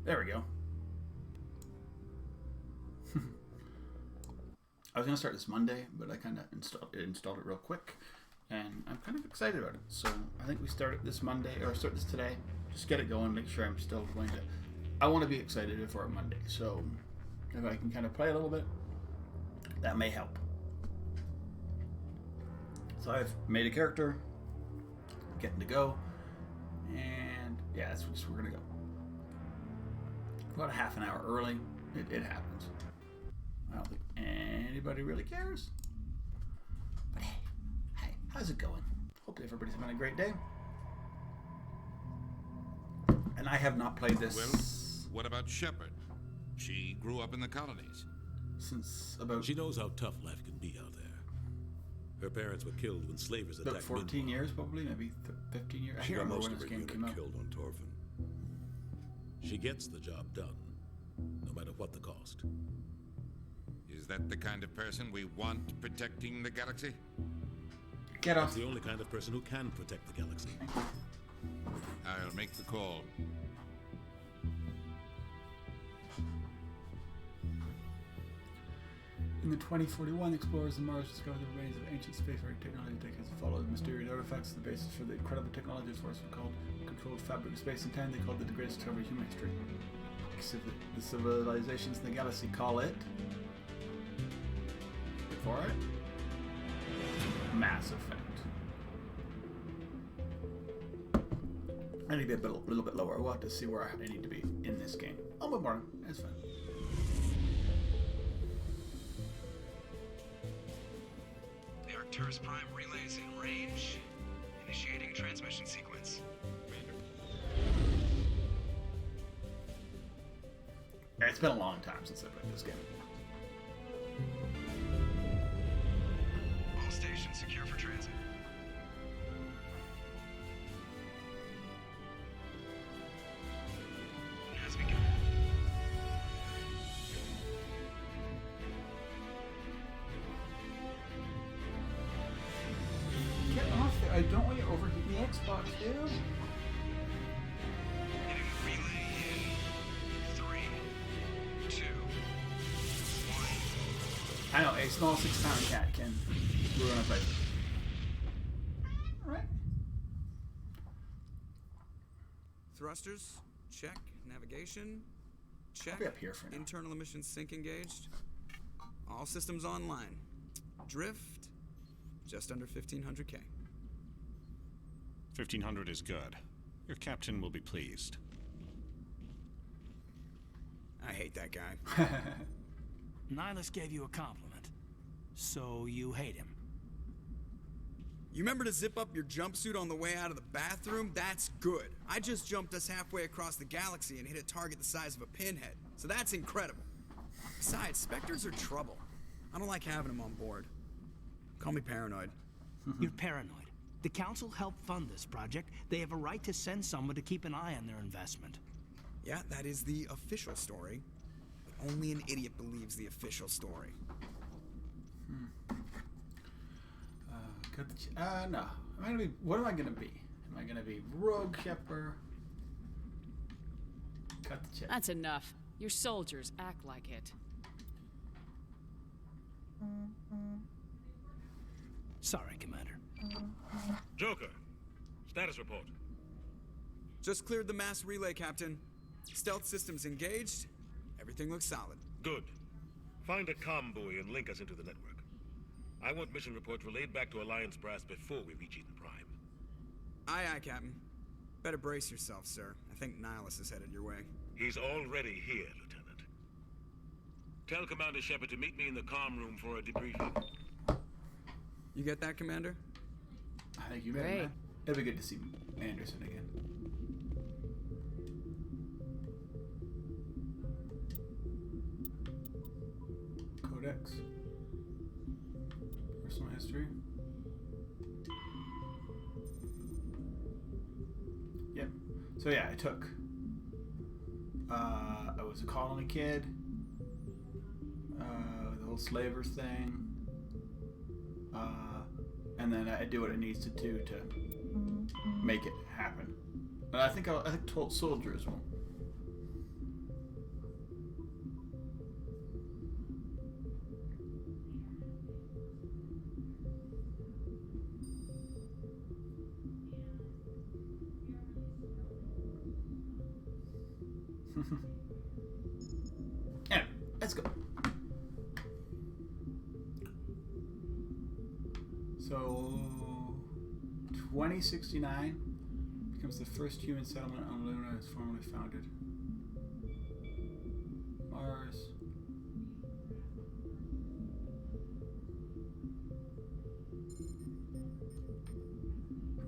There we go. I was going to start this Monday, but I kind of installed it real quick, and I'm kind of excited about it. So I think we start it this Monday, or start this today. Just get it going, make sure I'm still going to... I want to be excited for Monday, so if I can kind of play a little bit, that may help. So I've made a character, getting to go, and yeah, that's what we're going to go. About a half an hour early. It happens. I don't think anybody really cares. But hey, how's it going? Hopefully everybody's having a great day. And I have not played this... Well, what about Shepard? She grew up in the colonies. Since about... She knows how tough life can be out there. Her parents were killed when slavers attacked about 14 years, probably, maybe 15 years. She I can't got remember most when of this her game came unit out. killed on Torfin. She gets the job done, no matter what the cost. Is that the kind of person we want protecting the galaxy? Get off. She's the only kind of person who can protect the galaxy. I'll make the call. In the 2041, explorers of Mars discovered the remains of ancient spacefaring technology decades followed mysterious artifacts, the basis for the incredible technology force were called controlled fabric of space and time. They called it the greatest discovery of human history. The civilizations in the galaxy call it... Wait for it. Mass Effect. I need to be a little bit lower. We'll have to see where I need to be in this game. Oh, but more. That's fine. Arcturus Prime relays in range. Initiating transmission sequence. It's been a long time since I played this game. All stations secure for transit. Has begun. Get off there. I don't want you overheating the Xbox, dude. Hitting relay in 3, 2, 1. I know, a small 6-pound cat can ruin a fight. Alright. Thrusters, check. Navigation, check. I'll be up here for now. Internal emissions sync engaged. All systems online. Drift, just under 1500K. 1500 is good. Your captain will be pleased. I hate that guy. Nihilus gave you a compliment, so you hate him. You remember to zip up your jumpsuit on the way out of the bathroom? That's good. I just jumped us halfway across the galaxy and hit a target the size of a pinhead, so that's incredible. Besides, Spectres are trouble. I don't like having them on board. Call me paranoid. You're paranoid. The Council helped fund this project. They have a right to send someone to keep an eye on their investment. Yeah, that is the official story. But only an idiot believes the official story. No. Am I gonna be? What am I gonna be? Am I gonna be Rogue Shepard? Cut the check. That's enough. Your soldiers act like it. Sorry, Commander. Joker, status report. Just cleared the mass relay, Captain. Stealth systems engaged. Everything looks solid. Good. Find a comm buoy and link us into the network. I want mission reports relayed back to Alliance brass before we reach Eden Prime. Aye, aye, Captain. Better brace yourself, sir. I think Nihilus is headed your way. He's already here, Lieutenant. Tell Commander Shepard to meet me in the comm room for a debriefing. You get that, Commander? I think you Great. man. It'll be good to see Anderson again. Codex. Personal history. Yep. So yeah, I took. I was a colony kid. The whole slavers thing. And then I do what it needs to do to make it happen. And I think told soldier as well. Anyway, let's go. So, 2069 becomes the first human settlement on Luna as formally founded. Mars.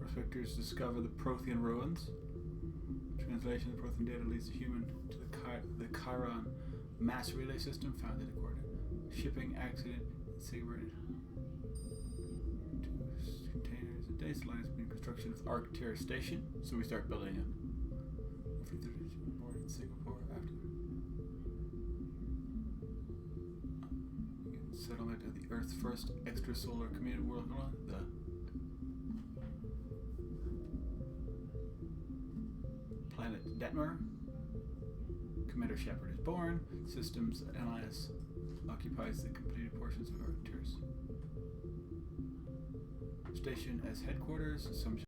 Prospectors discover the Prothean ruins. Translation of the Prothean data leads the human to the Chiron mass relay system found in the coordinate. Shipping accident in Sigurd. Two containers a day. Lines between construction of Arcturus Station. So we start building it. Board in Singapore after settlement of the Earth's first extrasolar community world. The planet Detmer. Commander Shepard is born. Systems Alliance occupies the completed portions of Arcturus Station as headquarters. Some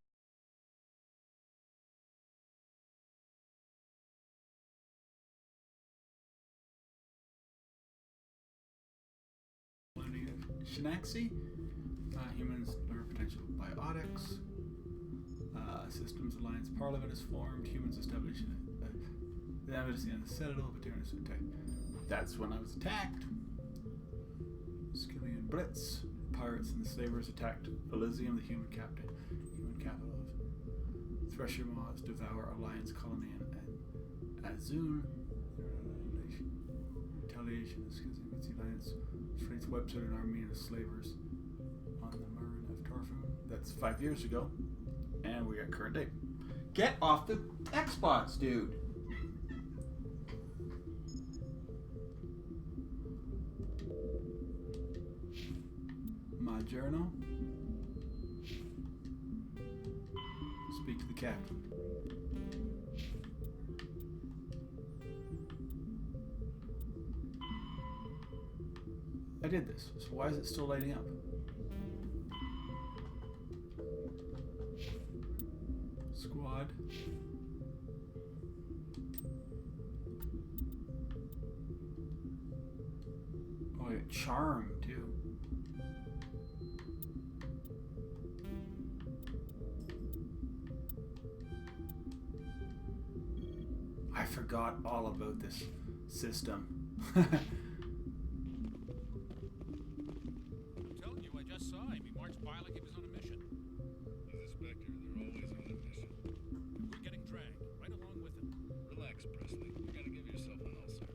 Shinaxi. Humans learn potential biotics. Systems Alliance Parliament is formed. Humans establish the embassy on the Citadel. Veterans attack. That's when I was attacked. Skillian Blitz. Pirates and the slavers attacked Elysium, the human capital of Thresher Maws, devour Alliance colony and Azun. Retaliation is the Alliance trains Webster an army of slavers on the Marin of Torfun. That's 5 years ago. And we got current date. Get off the Xbox, dude! My journal. Speak to the captain. I did this, so why is it still lighting up? Squad. Oh, yeah, charm too. I forgot all about this system. I'm telling you, I just saw him. He marched by like he was on a mission. He's a Spectre. They're always on a mission. We're getting dragged right along with him. Relax, Presley. You gotta give yourself an ulcer.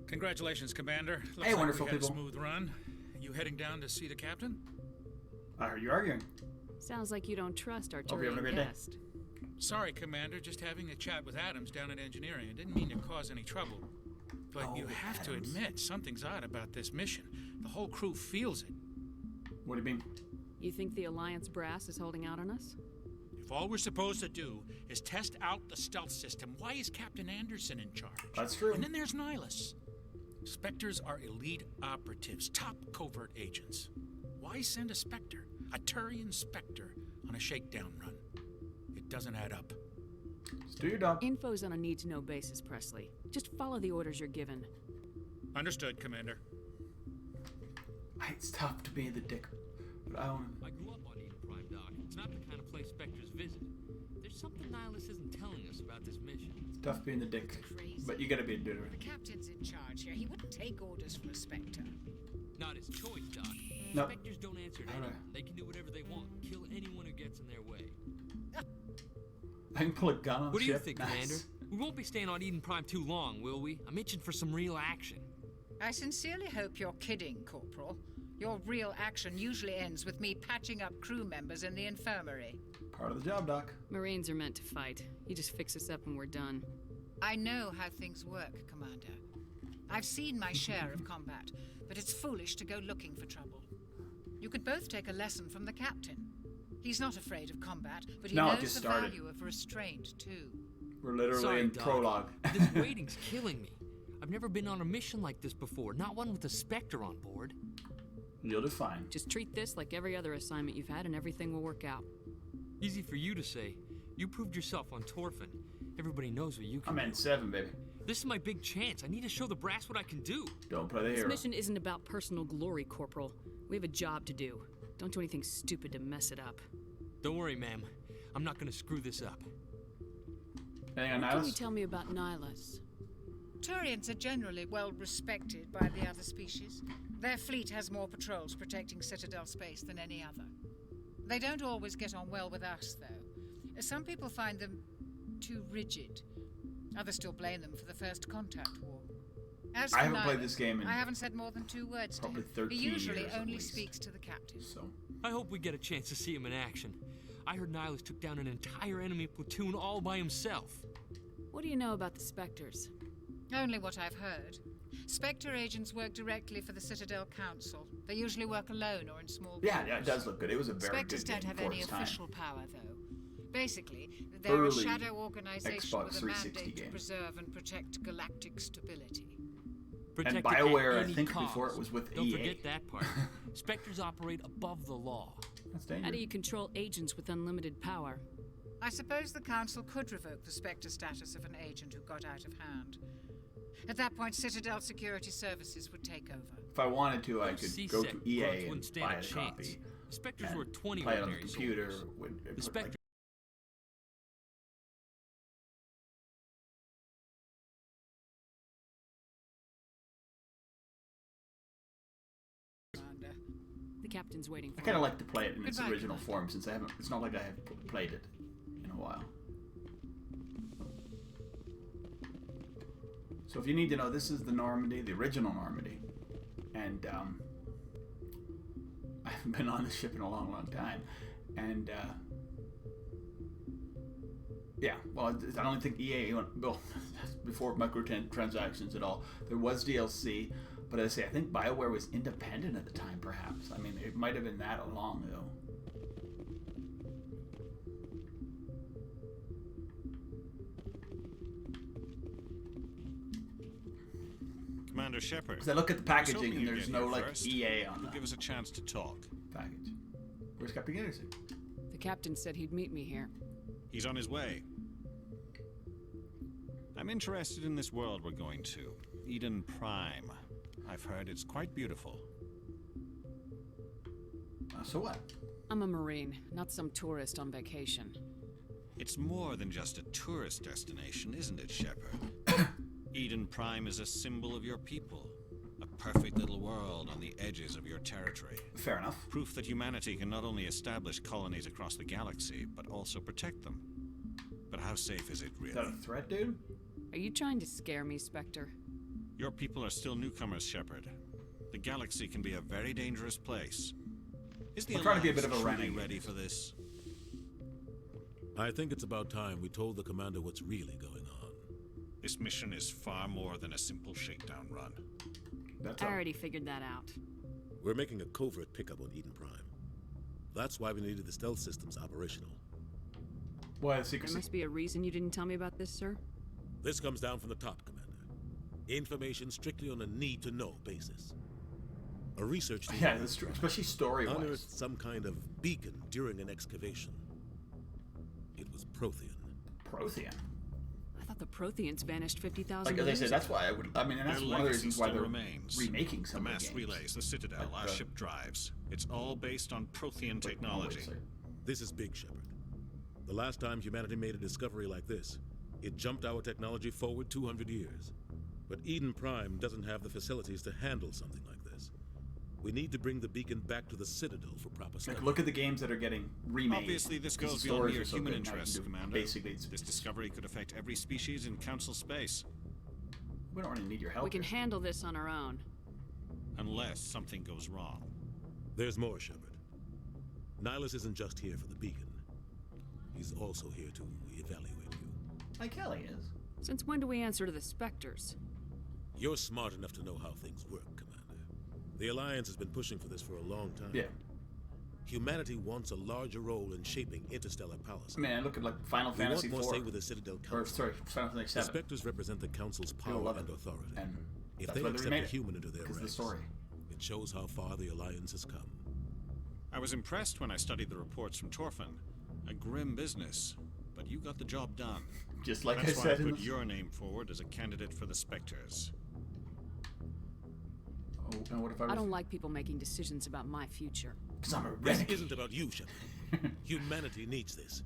Congratulations, Commander. Looks Hey, like wonderful we had people. a smooth run. You heading down to see the captain? I heard you arguing. Sounds like you don't trust our Hope you're having a Turian great day. guest. Sorry, Commander. Just having a chat with Adams down at engineering. I didn't mean to cause any trouble. But Oh, you have to Adams. admit, something's odd about this mission. The whole crew feels it. What do you mean? You think the Alliance brass is holding out on us? If all we're supposed to do is test out the stealth system, why is Captain Anderson in charge? That's true. And then there's Nihilus. Spectres are elite operatives, top covert agents. Why send a Spectre, a Turian Spectre, on a shakedown run? It doesn't add up. Just do your job. Info's on a need-to-know basis, Presley. Just follow the orders you're given. Understood, Commander. It's tough to be the dick, but I want I grew up on Eden Prime, Doc. It's not the kind of place Spectres visit. There's something Nihilus isn't telling us about this mission. It's tough being the dick, Crazy. but you gotta be a dude. The captain's in charge here. He wouldn't take orders from a Spectre. Not his choice, Doc. No. Spectres don't answer to anyone. They can do whatever they want. Kill anyone who gets in their way. I can pull a gun on What the do you ship. think, Nice. Commander? We won't be staying on Eden Prime too long, will we? I'm itching for some real action. I sincerely hope you're kidding, Corporal. Your real action usually ends with me patching up crew members in the infirmary. Part of the job, Doc. Marines are meant to fight. You just fix us up and we're done. I know how things work, Commander. I've seen my share of combat, but it's foolish to go looking for trouble. You could both take a lesson from the captain. He's not afraid of combat, but he No, it knows just the started. value of restraint, too. We're literally Sorry, in Doc. prologue. This waiting's killing me. I've never been on a mission like this before, not one with a Spectre on board. You'll do fine. Just treat this like every other assignment you've had and everything will work out. Easy for you to say. You proved yourself on Torfin. Everybody knows what you can I'm do. at 7, baby. This is my big chance. I need to show the brass what I can do. Don't play the This hero. mission isn't about personal glory, Corporal. We have a job to do. Don't do anything stupid to mess it up. Don't worry, ma'am. I'm not gonna screw this up. Anything on What can you Nihilus? tell me about Nihilus? Turians are generally well respected by the other species. Their fleet has more patrols protecting Citadel space than any other. They don't always get on well with us, though. Some people find them too rigid. Others still blame them for the First Contact War. As for I haven't played Nihilus, this game in I haven't said more than 2 words to probably him. 13 He usually years at only least. speaks to the captain. So, I hope we get a chance to see him in action. I heard Nihilus took down an entire enemy platoon all by himself. What do you know about the Spectres? Only what I've heard. Spectre agents work directly for the Citadel Council. They usually work alone or in small groups. yeah, it does look good. It was a very Spectres good don't game have for any its time. official power, though. Basically, they're a Early shadow organization Xbox with a 360 mandate to game. preserve and protect galactic stability. Protected And BioWare, at I any think cost. before it was with Don't EA. forget that part. Spectres operate above the law. That's How do dangerous. you control agents with unlimited power? I suppose the Council could revoke the Spectre status of an agent who got out of hand. At that point, Citadel Security Services would take over. If I wanted to, I could go to C-Sec EA grunts and wouldn't stand buy a a chance. copy. Spectres and were 20 play it on the ordinary computer. soldiers. Would The put, Spectre Commander. The captain's waiting for I kind of me. like to play it in its Goodbye, original Commander. form since I haven't. It's not like I have played it in a while. So if you need to know, this is the Normandy, the original Normandy, and I haven't been on this ship in a long, long time, and yeah, well, I don't think EA well before microtransactions at all. There was DLC, but as I say, I think BioWare was independent at the time, perhaps. I mean, it might have been that long ago. Commander Shepard. Because I look at the I was packaging hoping and you'd there's get no here like first. EA on You'll the give us a chance to talk. package. Where's Captain Anderson? The captain said he'd meet me here. He's on his way. I'm interested in this world we're going to. Eden Prime. I've heard it's quite beautiful. So what? I'm a Marine, not some tourist on vacation. It's more than just a tourist destination, isn't it, Shepard? Eden Prime is a symbol of your people. A perfect little world on the edges of your territory. Fair enough. Proof that humanity can not only establish colonies across the galaxy, but also protect them. But how safe is it Is that a really? threat, dude? Are you trying to scare me, Spectre? Your people are still newcomers, Shepard. The galaxy can be a very dangerous place. Is the We're trying to be a bit Alliance of a truly renegade. ready for this? I think it's about time we told the commander what's really going on. This mission is far more than a simple shakedown run. That's I all. already figured that out. We're making a covert pickup on Eden Prime. That's why we needed the stealth systems operational. Why the There secrecy? must be a reason you didn't tell me about this, sir. This comes down from the top, Commander. Information strictly on a need-to-know basis. A research team Yeah, that's true, especially story-wise. unearthed some kind of beacon during an excavation. It was Prothean. Prothean. I thought the Protheans vanished 50,000 Like as I years said, that's ago. why I would. I mean, and that's Their one of the legacy reasons why still they're remains. remaking some The of mass the games. relays, the Citadel, Like our the- ship drives. It's all based on Prothean technology. This is big, Shepard. The last time humanity made a discovery like this, it jumped our technology forward 200 years. But Eden Prime doesn't have the facilities to handle something like this. We need to bring the beacon back to the Citadel for proper study. Like, look at the games that are getting remade. Obviously, this because goes the beyond stories mere are so human good, now you interests, can do- Commander. Basically, This discovery could affect every species in Council space. we don't really need your help. We can here. handle this on our own. Unless something goes wrong. There's more, Shepard. Nihilus isn't just here for the beacon. He's also here to evaluate you. Like Kelly is. Since when do we answer to the Spectres? You're smart enough to know how things work, Commander. The Alliance has been pushing for this for a long time. Yeah. Humanity wants a larger role in shaping interstellar policy. I mean, I look at like Final We Fantasy want more say IV. with the Citadel Or Council. sorry, Final Fantasy The VII. Spectres represent the Council's People power love and it. authority. And If that's they why they accept remade a it. human into their Because of the ranks, story. it shows how far the Alliance has come. I was impressed when I studied the reports from Torfin. A grim business, but you got the job done. Just like That's I why said I in put the... your name forward as a candidate for the Spectres. Oh, and what if I... I don't like people making decisions about my future. Because I'm a This renegade. isn't about you, Shep. Humanity needs this.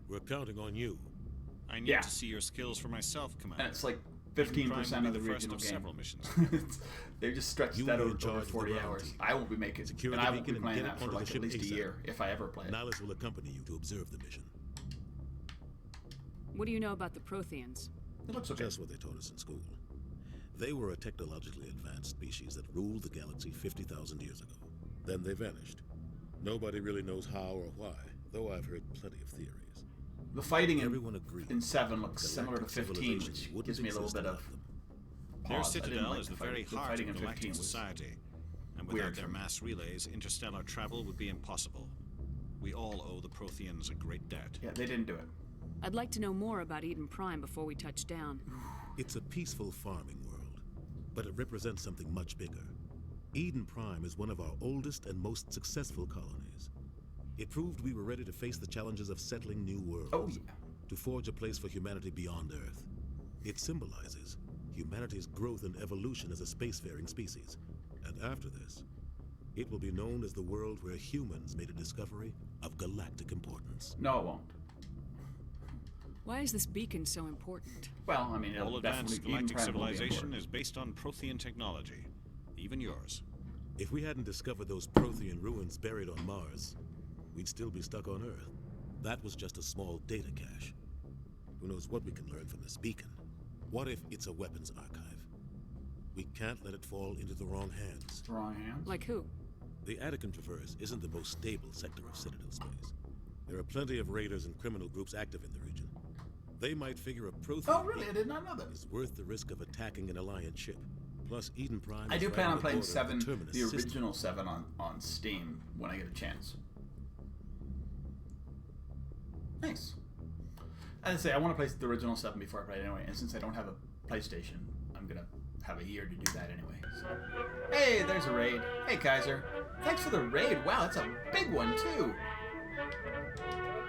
We're counting on you. I need to see your skills for myself, Commander. And it's like Eden Prime 15% will be of the the first original of game. several missions. They just stretched You that were in over charge of the 40 ground hours. team. I won't be making it. Secure And the I won't be beacon and playing get that up for onto the like at ship least a ASAP. year, if I ever play it. Nihilus will accompany you to observe the mission. What do you know about the Protheans? It looks okay. Just what they taught us in school. They were a technologically advanced species that ruled the galaxy 50,000 years ago. Then they vanished. Nobody really knows how or why, though I've heard plenty of theories. The fighting Everyone agreed. in 7 looks similar to Galactic 15, civilization which wouldn't gives me a little exist bit of without them. Their pause. I didn't citadel like is the very fighting. heart fighting of in galactic 15 was society, and weird without their for me. mass relays, interstellar travel would be impossible. We all owe the Protheans a great debt. Yeah, they didn't do it. I'd like to know more about Eden Prime before we touch down. It's a peaceful farming world, but it represents something much bigger. Eden Prime is one of our oldest and most successful colonies. It proved we were ready to face the challenges of settling new worlds. Oh, yeah. To forge a place for humanity beyond Earth. It symbolizes humanity's growth and evolution as a spacefaring species. And after this, it will be known as the world where humans made a discovery of galactic importance. No, it won't. Why is this beacon so important? Well, I mean, it'll All advanced definitely Eden galactic Prime will be civilization important. is based on Prothean technology, even yours. If we hadn't discovered those Prothean ruins buried on Mars, we'd still be stuck on Earth. That was just a small data cache. Who knows what we can learn from this beacon? What if it's a weapons archive? We can't let it fall into the wrong hands. The wrong hands? Like who? The Attican Traverse isn't the most stable sector of Citadel space. There are plenty of raiders and criminal groups active in the region. They might figure a Prothean Oh, really? I did not know that. is worth the risk of attacking an Alliance ship. Plus, Eden Prime I is do right plan on on the playing border of 7, Terminus the system. original 7 on Steam when I get a chance. Nice. As I say, I want to play the original 7 before I play it anyway, and since I don't have a PlayStation, I'm going to have a year to do that anyway. So. Hey, there's a raid. Hey, Kaiser. Thanks for the raid. Wow, that's a big one, too.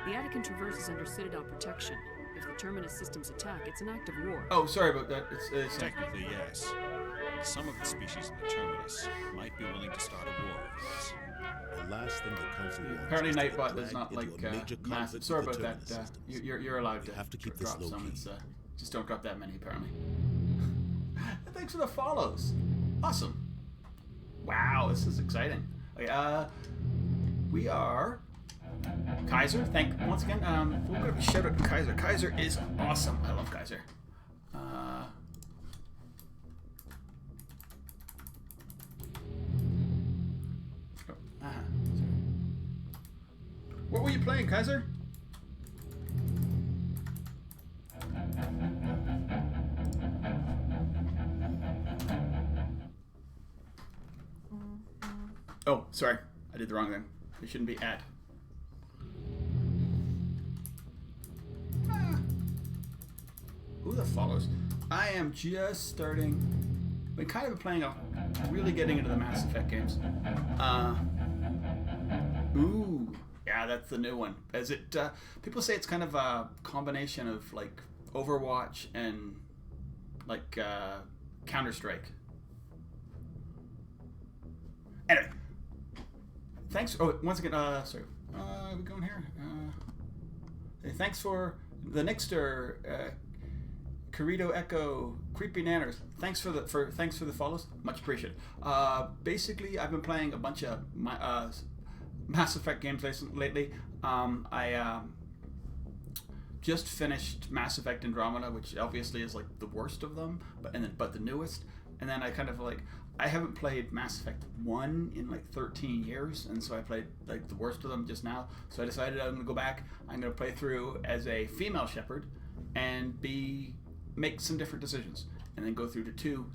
The Attican Traverse is under Citadel protection. If the Terminus systems attack, it's an act of war. Oh, sorry about that. It's Technically, yes. Some of the species in the Terminus might be willing to start a war with us. The last thing the Council wants Apparently is to Nightbot get does not dragged like into a major massive. conflict Sorry with about the that. Terminus system. You're allowed We to have to keep this drop low some. key. It's just don't drop that many apparently. Thanks for the follows. Awesome. Wow, this is exciting. Okay, we are Kaiser. Once again. We'll give a shout out to Kaiser. Kaiser is awesome. I love Kaiser. What were you playing, Kaiser? Oh, sorry. I did the wrong thing. It shouldn't be at. Who the follows? I am just starting. Been kind of playing really getting into the Mass Effect games. Ooh, yeah, that's the new one. Is it? People say it's kind of a combination of like Overwatch and like Counter-Strike. Anyway, thanks. Oh, once again, sorry. Are we going here? Hey, thanks for the Nixter, Corrido Echo, Creepy Nanners. Thanks for the follows. Much appreciated. Basically, I've been playing a bunch of Mass Effect games lately. I just finished Mass Effect Andromeda, which obviously is like the worst of them, but the newest. And then I kind of like. I haven't played Mass Effect 1 in like 13 years, and so I played like the worst of them just now. So I decided I'm going to go back. I'm going to play through as a female Shepard and make some different decisions, and then go through to 2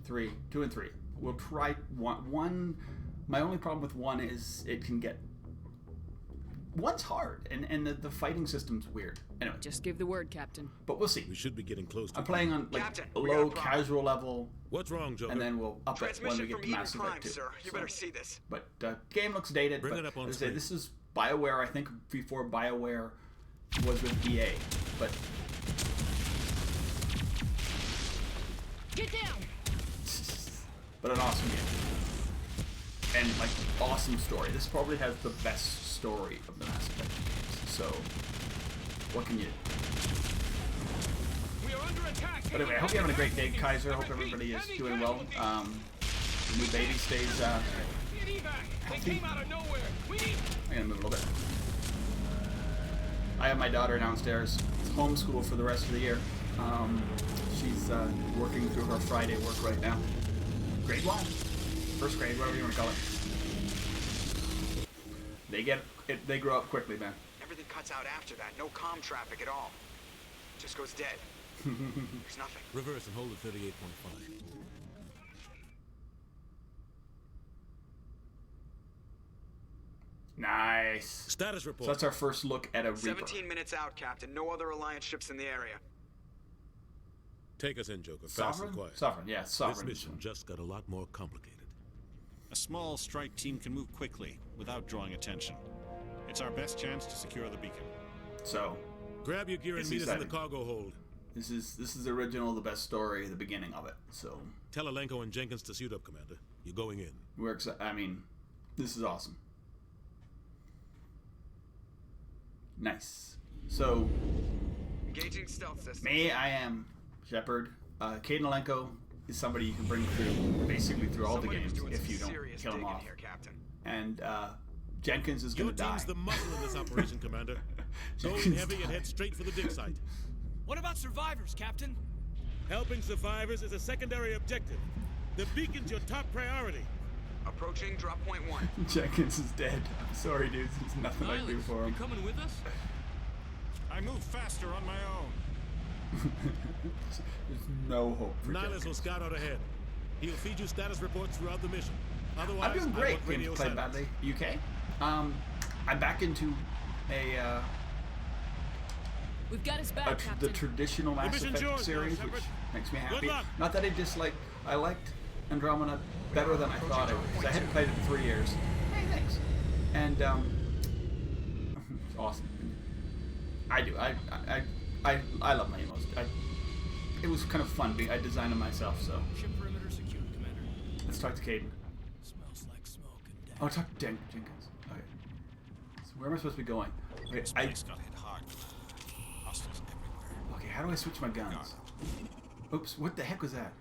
and 3. We'll try one. My only problem with 1 is it can get... 1's hard, and the fighting system's weird. Anyway. Just give the word, Captain. But we'll see. We should be getting close to I'm playing on like Captain, a we low got a problem. casual level. What's wrong, Joker? And then we'll up it when we Transmission get from to Eden Mass Prime, Effect 2. sir. You better see this. But game looks dated. Bring but it up on as I say, screen. this is BioWare. I think before BioWare was with EA, but Get down! but an awesome game. And like awesome story. This probably has the best story of the Mass Effect games. So what can you do? We are under attack! But anyway, I hope you're having a great day, Kaiser. I hope everybody is doing well. The new baby stays healthy. I'm gonna move a little bit. I have my daughter downstairs. It's homeschool for the rest of the year. She's working through her Friday work right now. Grade 1. First grade, whatever you want to call it. They grow up quickly, man. Everything cuts out after that. No comm traffic at all. Just goes dead. There's nothing. Reverse and hold at 38.5. Nice. Status report. So that's our first look at a Reaper. 17 minutes out, Captain. No other Alliance ships in the area. Take us in, Joker. Fast Sovereign? and quiet. Sovereign, yeah, Sovereign. This mission just got a lot more complicated. A small strike team can move quickly without drawing attention. It's our best chance to secure the beacon. So, grab your gear and meet us in the cargo hold. This is the original, the best story, the beginning of it. So tell Alenko and Jenkins to suit up, Commander. You're going in. We're excited. I mean, this is awesome. Nice. So, engaging stealth system. Me, I am Shepard. Caden Alenko is somebody you can bring through basically through all the games if you don't kill him off. Here, Captain. And Jenkins is going to die. Your team's the muscle in this operation, Commander. Go in heavy and head straight for the dig site. What about survivors, Captain? Helping survivors is a secondary objective. The beacon's your top priority. Approaching drop point 1. Jenkins is dead. I'm sorry, dude. There's nothing I can do for him. You coming with us? I move faster on my own. There's no hope for Nihilus Jenkins. will scout out ahead. He'll feed you status reports throughout the mission. Otherwise, I'm doing great. I want radio Played silence. badly. UK. I'm back into We've got his back, the Captain. traditional Mass mission's Effect yours, series, Shepard. which makes me Good happy. luck. Not that I liked Andromeda better than I thought I would, because I hadn't played it in 3 years. Hey, thanks. And it's awesome. I do. I love my emos. It was kind of fun. I designed them myself, so. Ship perimeter secured, Commander. Let's talk to Caden. Smells like smoke and death. Oh, talk to Jenkins. Okay. So where am I supposed to be going? Okay, This place got hit hard. Hostiles everywhere. Okay, how do I switch my guns? Oops, what the heck was that?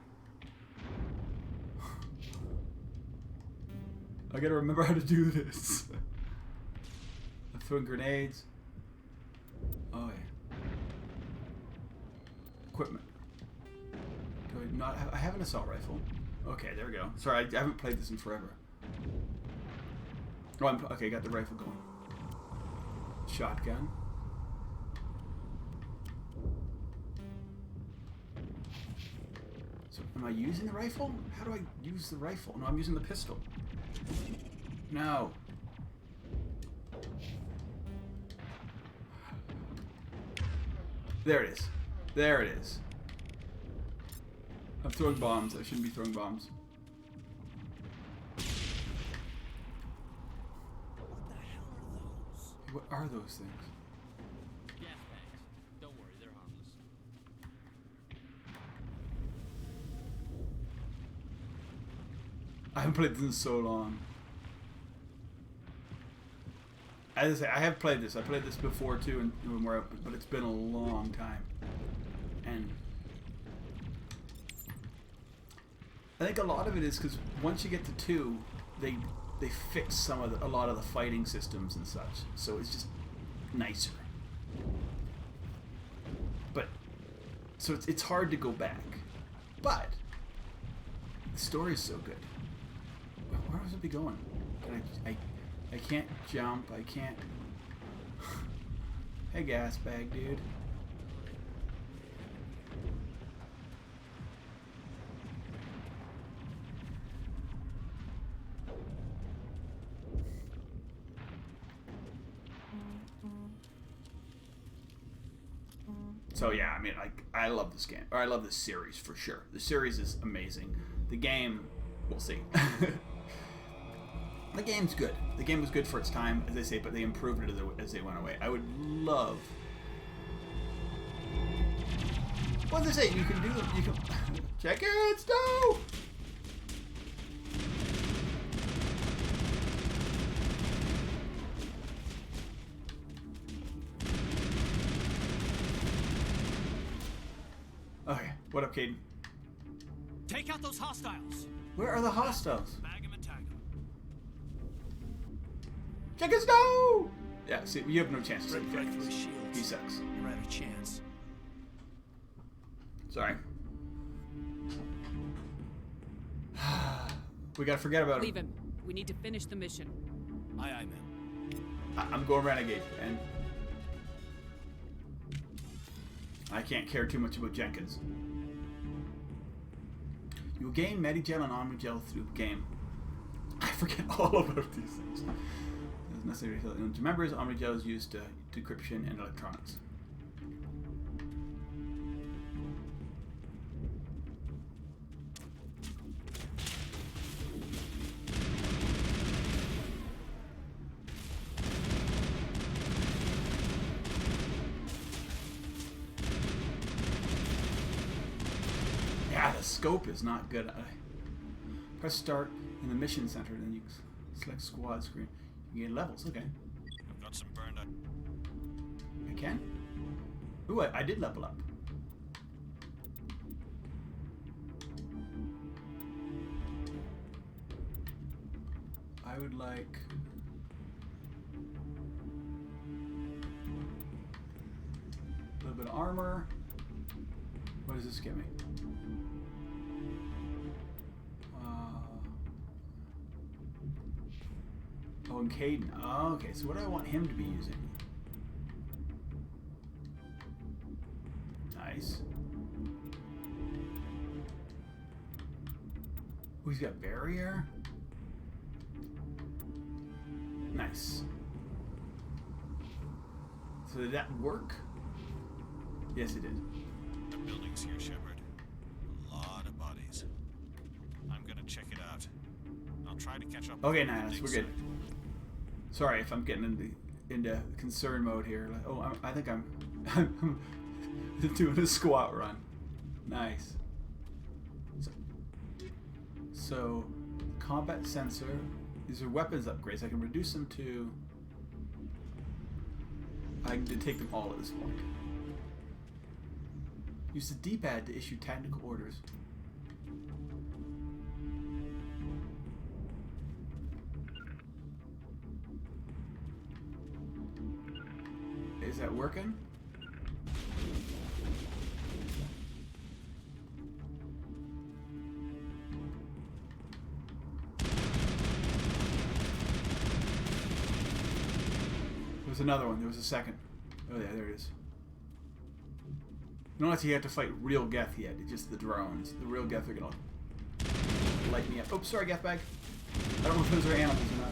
I gotta remember how to do this. I'm throwing grenades. Oh yeah. Equipment. Do I not have, I have an assault rifle. Okay, there we go. Sorry, I haven't played this in forever. Oh, okay, got the rifle going. Shotgun. So, am I using the rifle? How do I use the rifle? No, I'm using the pistol. No. There it is. There it is. I'm throwing bombs. I shouldn't be throwing bombs. What are those things? Gas bags. Don't worry, they're harmless. I haven't played this in so long. As I say, I have played this. I played this before too, but it's been a long time. And I think a lot of it is because once you get to 2, they fix a lot of the fighting systems and such, so it's just nicer. But so it's hard to go back, but the story is so good. Where was it be going? I can't jump. I can't. Hey, gas bag, dude. So yeah, I mean, I love this game, or I love this series for sure. The series is amazing. The game, we'll see. The game's good. The game was good for its time, as they say, but they improved it as they went away. I would love What did they say? You can do them. You can check it. No. Okay, what up, Caden? Take out those hostiles. Where are the hostiles? Bag 'em and tag 'em. Check his no! Yeah, see, you have no chance to Break save through Jenkins. the shields. He sucks. You're out of chance. Sorry. We gotta forget about Leave him. him. We need to finish the mission. Aye, aye, ma'am. I'm going Renegade, and I can't care too much about Jenkins. You will gain Medigel and Omnigel through the game. I forget all about these things. It's necessary to heal. Members, Omnigel is used to decryption and electronics. Yeah, the scope is not good. Press start in the mission center, then you select squad screen. You gain levels. Okay. I've got some burned up. I can? Ooh, I did level up. I would like... a little bit of armor. What does this give me? Oh, and Caden. Oh, okay, so what do I want him to be using? Nice. Oh, he's got barrier. Nice. So did that work? Yes, it did. The building's here, Shepard. A lot of bodies. I'm gonna check it out. I'll try to catch up. Okay, nice. We're good. Sorry if I'm getting into concern mode here. Like, oh, I think I'm doing a squat run. Nice. So combat sensor. These are weapons upgrades. I can reduce them to. I can take them all at this point. Use the D-pad to issue tactical orders. Is that working? There was another one. There was a second. Oh yeah, there it is. You don't actually have to fight real Geth yet. It's just the drones. The real Geth are gonna light me up. Oh, sorry, Geth bag. I don't know if those are animals or not.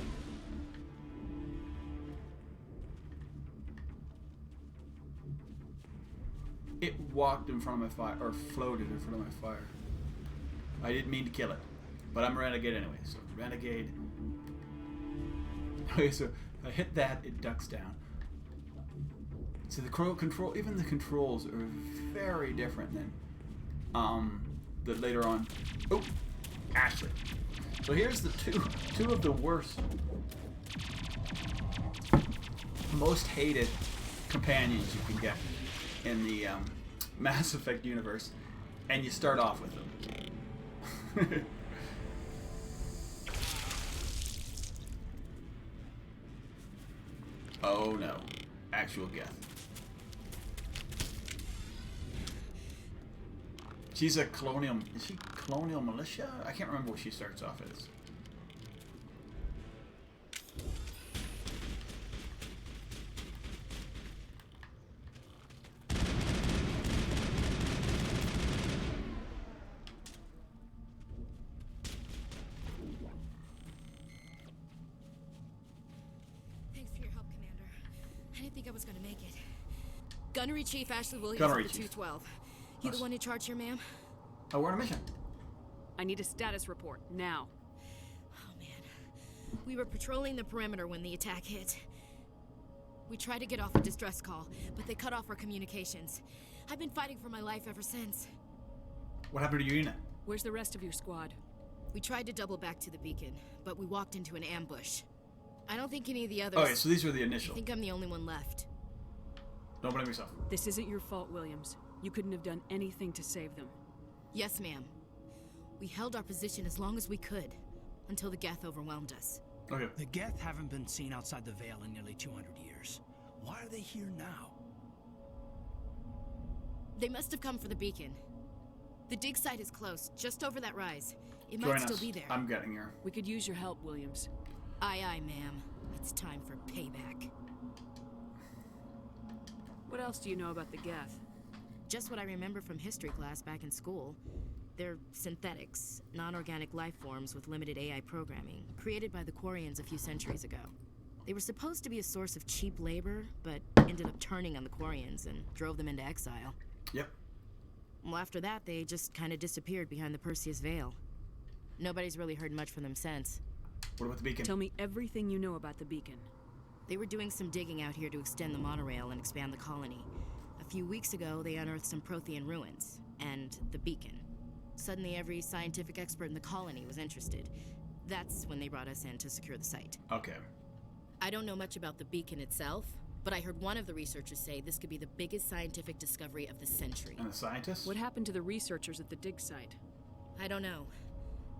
It walked in front of my fire, or floated in front of my fire. I didn't mean to kill it, but I'm a renegade anyway. So renegade. Okay, so I hit that, it ducks down. So the control, even the controls are very different than the later on. Oh, Ashley. So here's the two of the worst, most hated companions you can get in the Mass Effect universe, and you start off with them. Oh no, actual Geth. She's a colonial. Is she colonial militia? I can't remember what she starts off as. Thanks for your help, Commander. I didn't think I was gonna make it. Gunnery Chief Ashley Williams Gunnery of the Chief. 212. You the one in charge here, ma'am? Oh, we're on a mission. I need a status report, now. Oh, man. We were patrolling the perimeter when the attack hit. We tried to get off a distress call, but they cut off our communications. I've been fighting for my life ever since. What happened to your unit? Where's the rest of your squad? We tried to double back to the beacon, but we walked into an ambush. I don't think any of the others... Okay, so these were the initial. I think I'm the only one left. Don't blame yourself. This isn't your fault, Williams. You couldn't have done anything to save them. Yes, ma'am. We held our position as long as we could, until the Geth overwhelmed us. Okay. The Geth haven't been seen outside the Veil in nearly 200 years. Why are they here now? They must have come for the beacon. The dig site is close, just over that rise. It Join might still us. be there. I'm getting here. We could use your help, Williams. Aye, aye, ma'am. It's time for payback. What else do you know about the Geth? Just what I remember from history class back in school. They're synthetics, non-organic life forms with limited AI programming, created by the Quarians a few centuries ago. They were supposed to be a source of cheap labor, but ended up turning on the Quarians and drove them into exile. Yep. Well, after that, they just kind of disappeared behind the Perseus Veil. Nobody's really heard much from them since. What about the beacon? Tell me everything you know about the beacon. They were doing some digging out here to extend the monorail and expand the colony. A few weeks ago, they unearthed some Prothean ruins, and the beacon. Suddenly, every scientific expert in the colony was interested. That's when they brought us in to secure the site. Okay. I don't know much about the beacon itself, but I heard one of the researchers say this could be the biggest scientific discovery of the century. And the scientists? What happened to the researchers at the dig site? I don't know.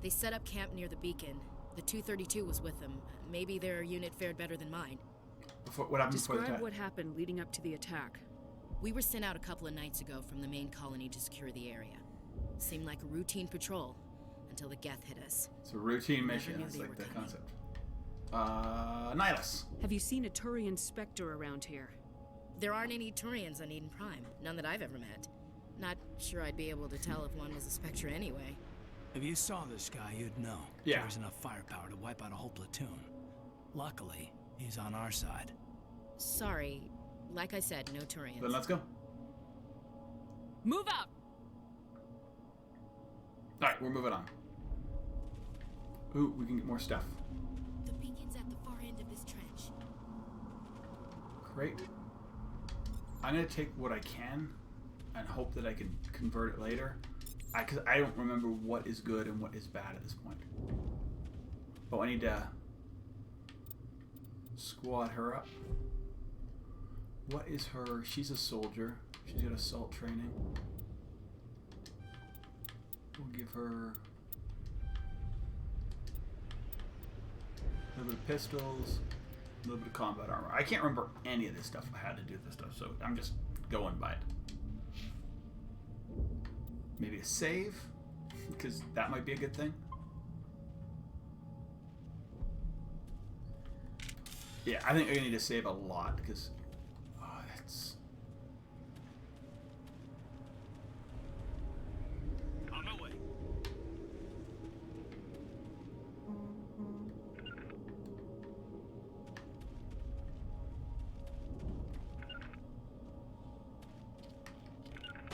They set up camp near the beacon. The 232 was with them. Maybe their unit fared better than mine. What happened before the Describe attack? what happened leading up to the attack. We were sent out a couple of nights ago from the main colony to secure the area. Seemed like a routine patrol until the Geth hit us. It's a routine Never mission. knew That's they like were the coming. concept. Nihilus. Have you seen a Turian Spectre around here? There aren't any Turians on Eden Prime. None that I've ever met. Not sure I'd be able to tell if one was a Spectre anyway. If you saw this guy, you'd know. Yeah. Carries enough firepower to wipe out a whole platoon. Luckily, he's on our side. Sorry. Like I said, no Turians. Then let's go. Move out! Alright, we're moving on. Ooh, we can get more stuff. The beacon's at the far end of this trench. Great. I'm gonna take what I can and hope that I can convert it later. Because I don't remember what is good and what is bad at this point. Oh, I need to squad her up. What is her? She's a soldier. She's got assault training. We'll give her a little bit of pistols, a little bit of combat armor. I can't remember any of this stuff. I had to do this stuff, so I'm just going by it. Maybe a save, because that might be a good thing. Yeah, I think I need to save a lot, because that's... On my way.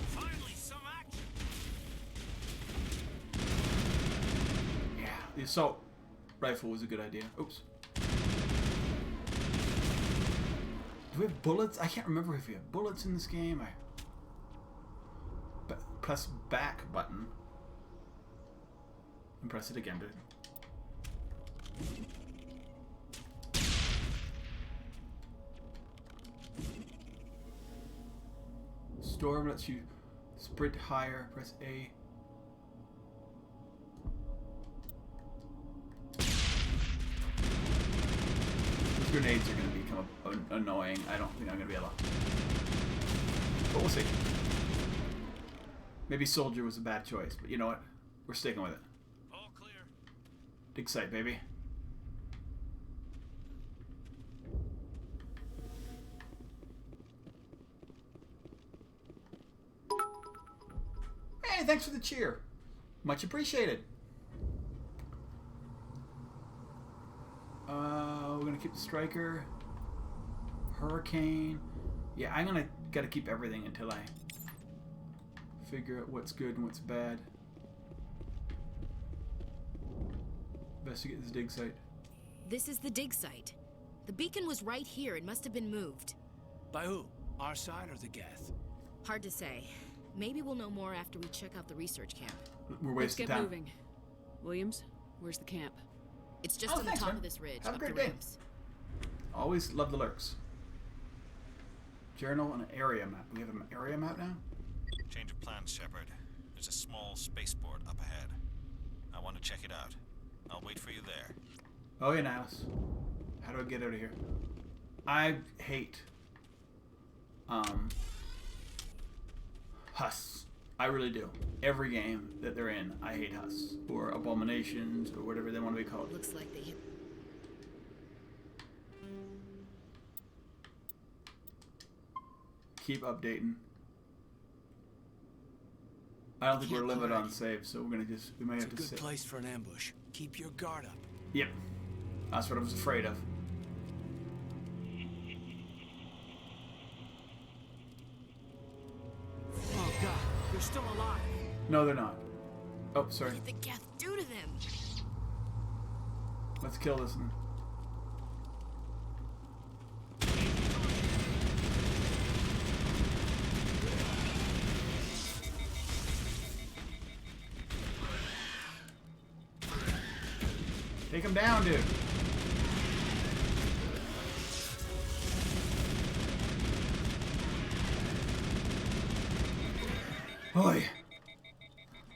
Finally, some action. Yeah, the assault rifle was a good idea. Oops. Do we have bullets? I can't remember if we have bullets in this game. Press back button. And press it again, dude. Storm lets you sprint higher. Press A. These grenades are going to become annoying. I don't think I'm going to be able to. But we'll see. Maybe soldier was a bad choice, but you know what? We're sticking with it. All clear. Dig site, baby. Hey, thanks for the cheer. Much appreciated. We're gonna keep the striker. Hurricane. Yeah, I'm gonna gotta keep everything until I figure out what's good and what's bad. Investigate this dig site. This is the dig site. The beacon was right here. It must have been moved. By who? Our side or the Geth? Hard to say. Maybe we'll know more after we check out the research camp. We're Let's wasting get time. moving. Williams, where's the camp? It's just Oh, on thanks, the top man. of this ridge, Have a up the great day. ramps. Always love the lurks. Journal and an area map. We have an area map now? Change of plans, Shepard. There's a small spaceport up ahead. I want to check it out. I'll wait for you there. Oh yeah, Niles. How do I get out of here? I hate Hus. I really do. Every game that they're in, I hate Hus. Or Abominations, or whatever they want to be called. Looks like they hit. Keep updating. I don't think we're limited on saves, so we're gonna just, we may It's have a to good save. place for an ambush. Keep your guard up. Yep. That's what I was afraid of. Oh God, they're still alive. No, they're not. Oh, sorry. What did the Geth do to them? Let's kill this one. Take him down, dude. Oi.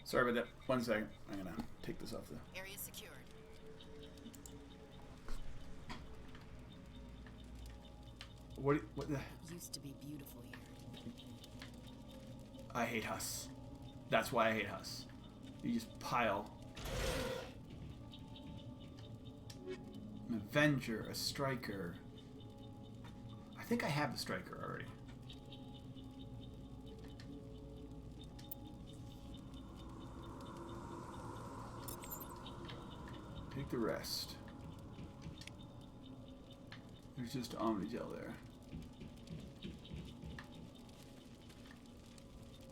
Sorry about that. 1 second. I'm gonna take this off the. Area secured. What the? It used to be beautiful here. I hate Hus. That's why I hate Hus. You just pile. An Avenger, a Striker. I think I have the Striker already. Take the rest. There's just Omnigel there.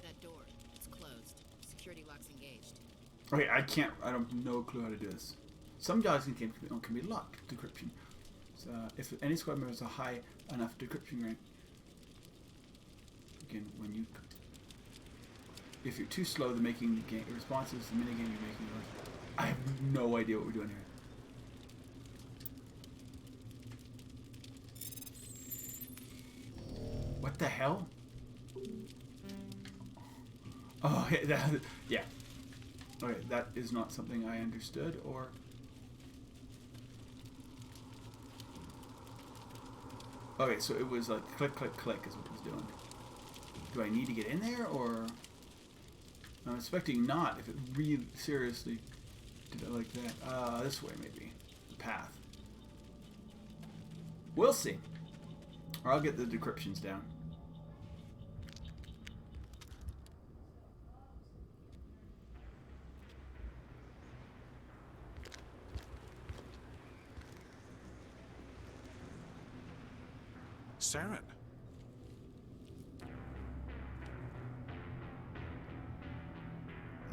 That door, it's closed. Security lock's engaged. Okay, I don't no clue how to do this. Some jobs in game can be locked decryption. So if any squad member has a high enough decryption rank, again, if you're too slow, the making the game responses to the minigame you're making. I have no idea what we're doing here. What the hell? Oh, yeah. Okay, that is not something I understood, or... Okay, so it was like click, click, click is what it was doing. Do I need to get in there, or... I'm expecting not, if it really seriously did it like that. This way, maybe. The path. We'll see. Or I'll get the decryptions down. Saren.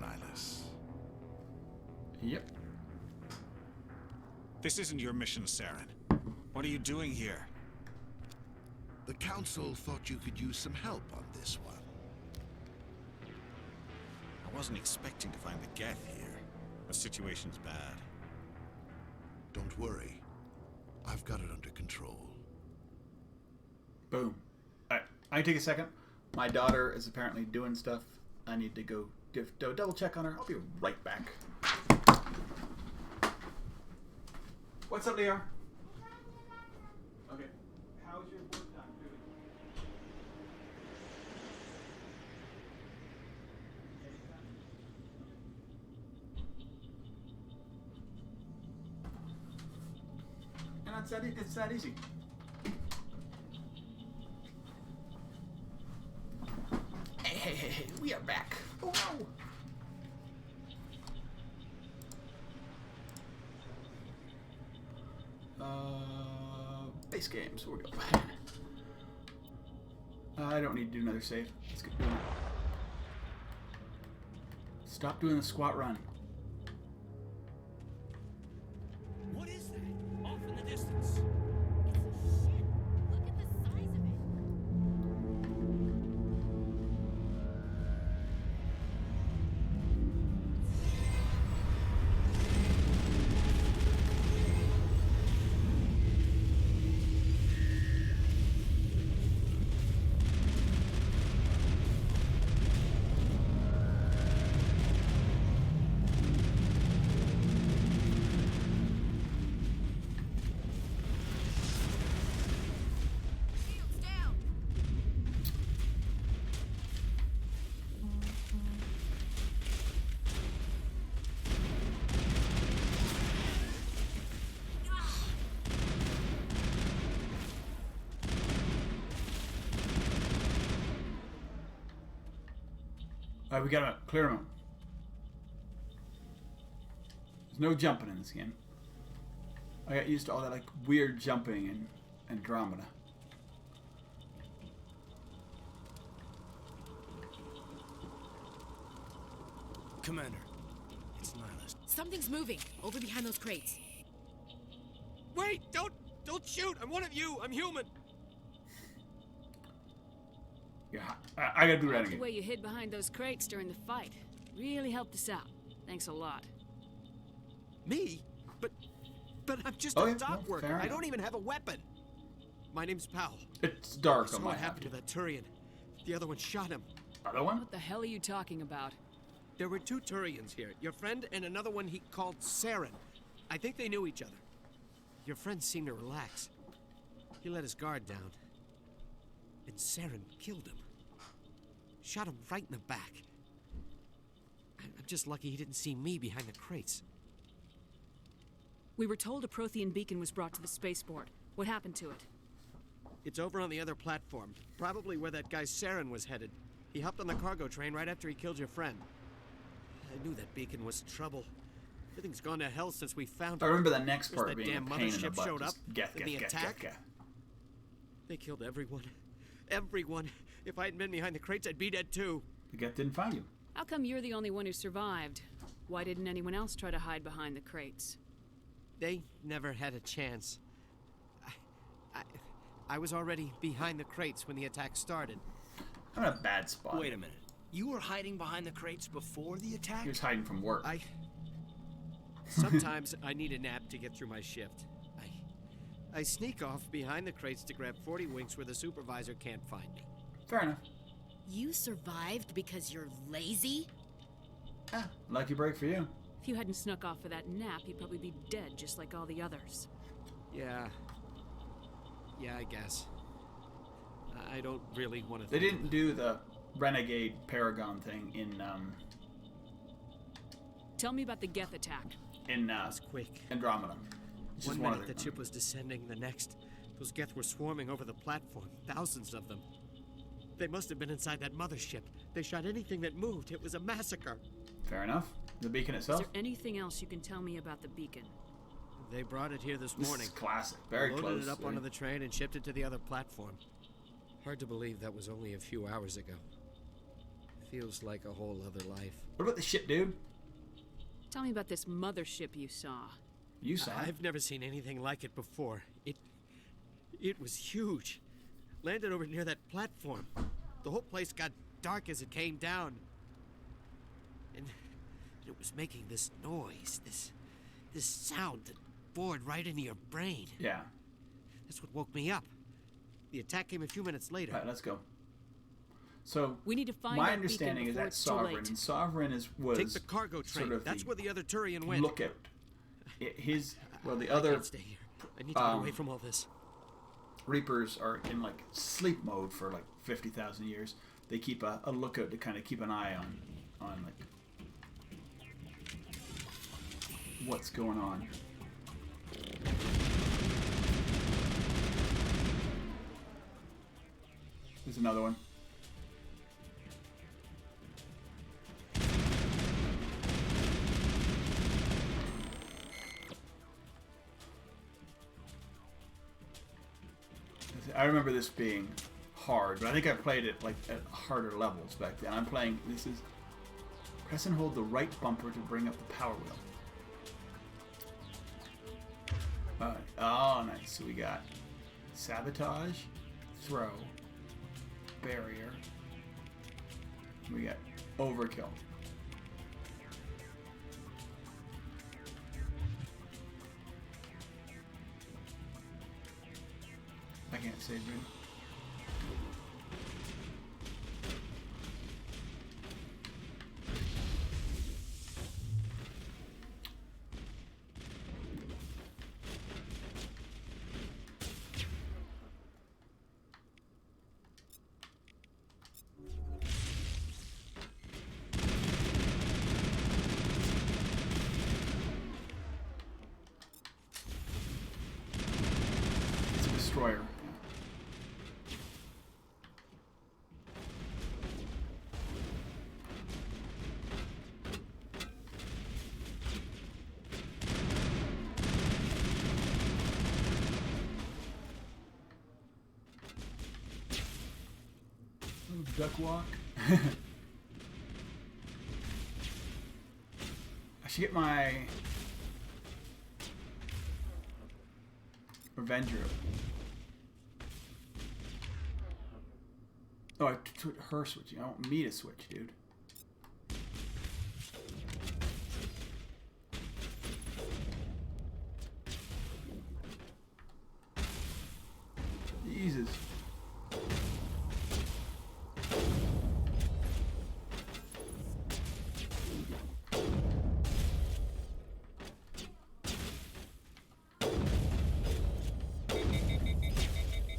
Nihilus. Yep. This isn't your mission, Saren. What are you doing here? The Council thought you could use some help on this one. I wasn't expecting to find the Geth here. The situation's bad. Don't worry. I've got it under control. Boom. Alright, I take a second. My daughter is apparently doing stuff. I need to go double check on her. I'll be right back. What's up, Leo? Okay. How's your work done doing? And it's that easy. Hey, we are back. Oh no! Base games, here we go. I don't need to do another save. Let's get doing it. Stop doing the squat run. What is that? Off in the distance. Look at the size of it. Alright, we gotta clear him. There's no jumping in this game. I got used to all that like weird jumping in Andromeda. Commander, it's Nihilist. Something's moving over behind those crates. Wait! Don't shoot! I'm one of you! I'm human! Yeah, I gotta do The Renegade. way you hid behind those crates during the fight really helped us out. Thanks a lot. Me? But I'm just Oh, a yeah, dock well, worker. fair I enough. don't even have a weapon. My name's Powell. It's dark So on what my happened to that Turian? The other one shot him. Other one? What the hell are you talking about? There were 2 Turians here. Your friend and another one he called Saren. I think they knew each other. Your friend seemed to relax. He let his guard down. And Saren killed him. Shot him right in the back. I'm just lucky he didn't see me behind the crates. We were told a Prothean beacon was brought to the spaceport. What happened to it? It's over on the other platform. Probably where that guy Saren was headed. He hopped on the cargo train right after he killed your friend. I knew that beacon was trouble. Everything's gone to hell since we found it. I remember the next First part that being a damn pain in the mothership butt. showed up. Just get. Then the attack. They killed everyone. Everyone. If I hadn't been behind the crates, I'd be dead too. The Geth didn't find you. How come you're the only one who survived? Why didn't anyone else try to hide behind the crates? They never had a chance. I was already behind the crates when the attack started. I'm in a bad spot. Wait a minute. You were hiding behind the crates before the attack? He was hiding from work. Sometimes I need a nap to get through my shift. I sneak off behind the crates to grab 40 winks where the supervisor can't find me. Fair enough. You survived because you're lazy? Ah, lucky break for you. If you hadn't snuck off for that nap, you'd probably be dead just like all the others. Yeah, I guess. I don't really want to. They didn't do the Renegade Paragon thing in Tell me about the Geth attack. It's quick. Andromeda. It's just One one minute of the ship was descending, the next, those Geth were swarming over the platform. Thousands of them. They must have been inside that mothership. They shot anything that moved. It was a massacre. Fair enough. The beacon itself. Is there anything else you can tell me about the beacon? They brought it here this This morning. is classic. Very Loaded close. it up onto the train and shipped it to the other platform. Hard to believe that was only a few hours ago. Feels like a whole other life. What about the ship, dude? Tell me about this mothership you saw. You saw it. I've never seen anything like it before. It was huge. Landed over near that platform. The whole place got dark as it came down. And it was making this noise, this sound that bored right into your brain. Yeah. That's what woke me up. The attack came a few minutes later. All right, let's go. So we need to find my that understanding beacon is before that it's too Sovereign, late. and Sovereign was Take the cargo train. Sort of That's where the other Turian went. Lookout. The I other can't stay here. I need to get away from all this. Reapers are in like sleep mode for like 50,000 years. They keep a lookout to kind of keep an eye on like what's going on. There's another one. I remember this being hard, but I think I played it like at harder levels back then. I'm playing, this is, press and hold the right bumper to bring up the power wheel. Alright, oh nice, so we got sabotage, throw, barrier, we got overkill. I can't save really. It's a destroyer. Duck walk. I should get my Revenger. Oh, I took her switching. I want me to switch, dude. Jesus.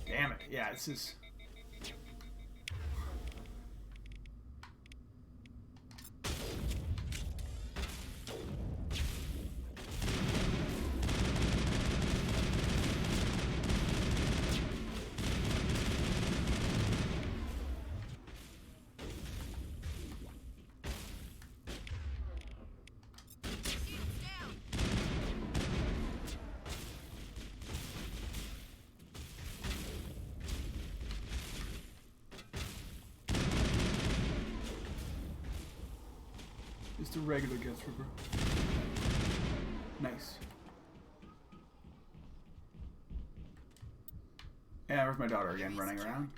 Damn it. Yeah, this is... Just a regular Ghost Trooper. Nice. Yeah, where's my daughter again running around?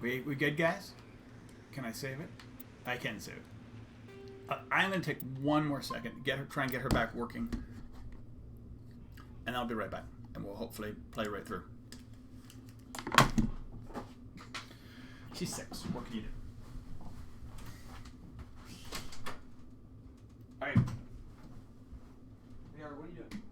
We good, guys? Can I save it? I can save it. I'm gonna take one more second, try and get her back working, and I'll be right back, and we'll hopefully play right through. She's 6. What can you do? All right. Hey, what are you doing?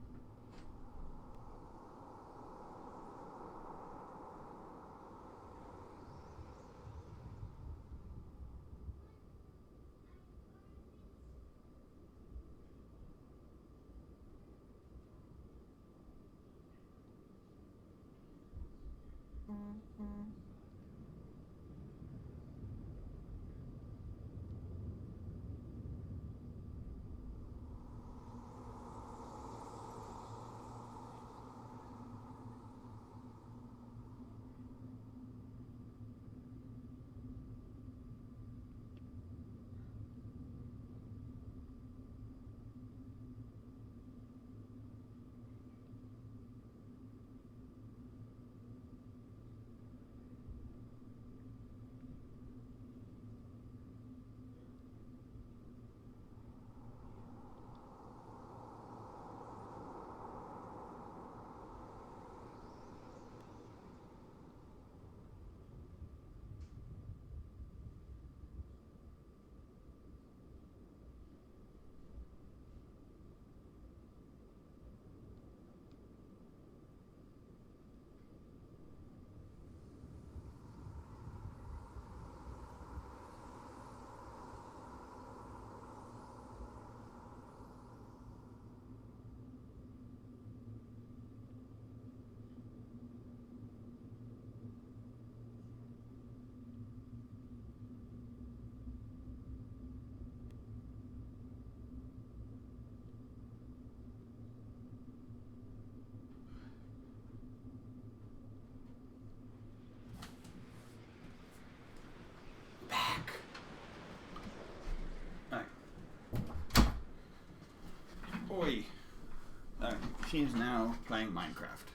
She's now playing Minecraft,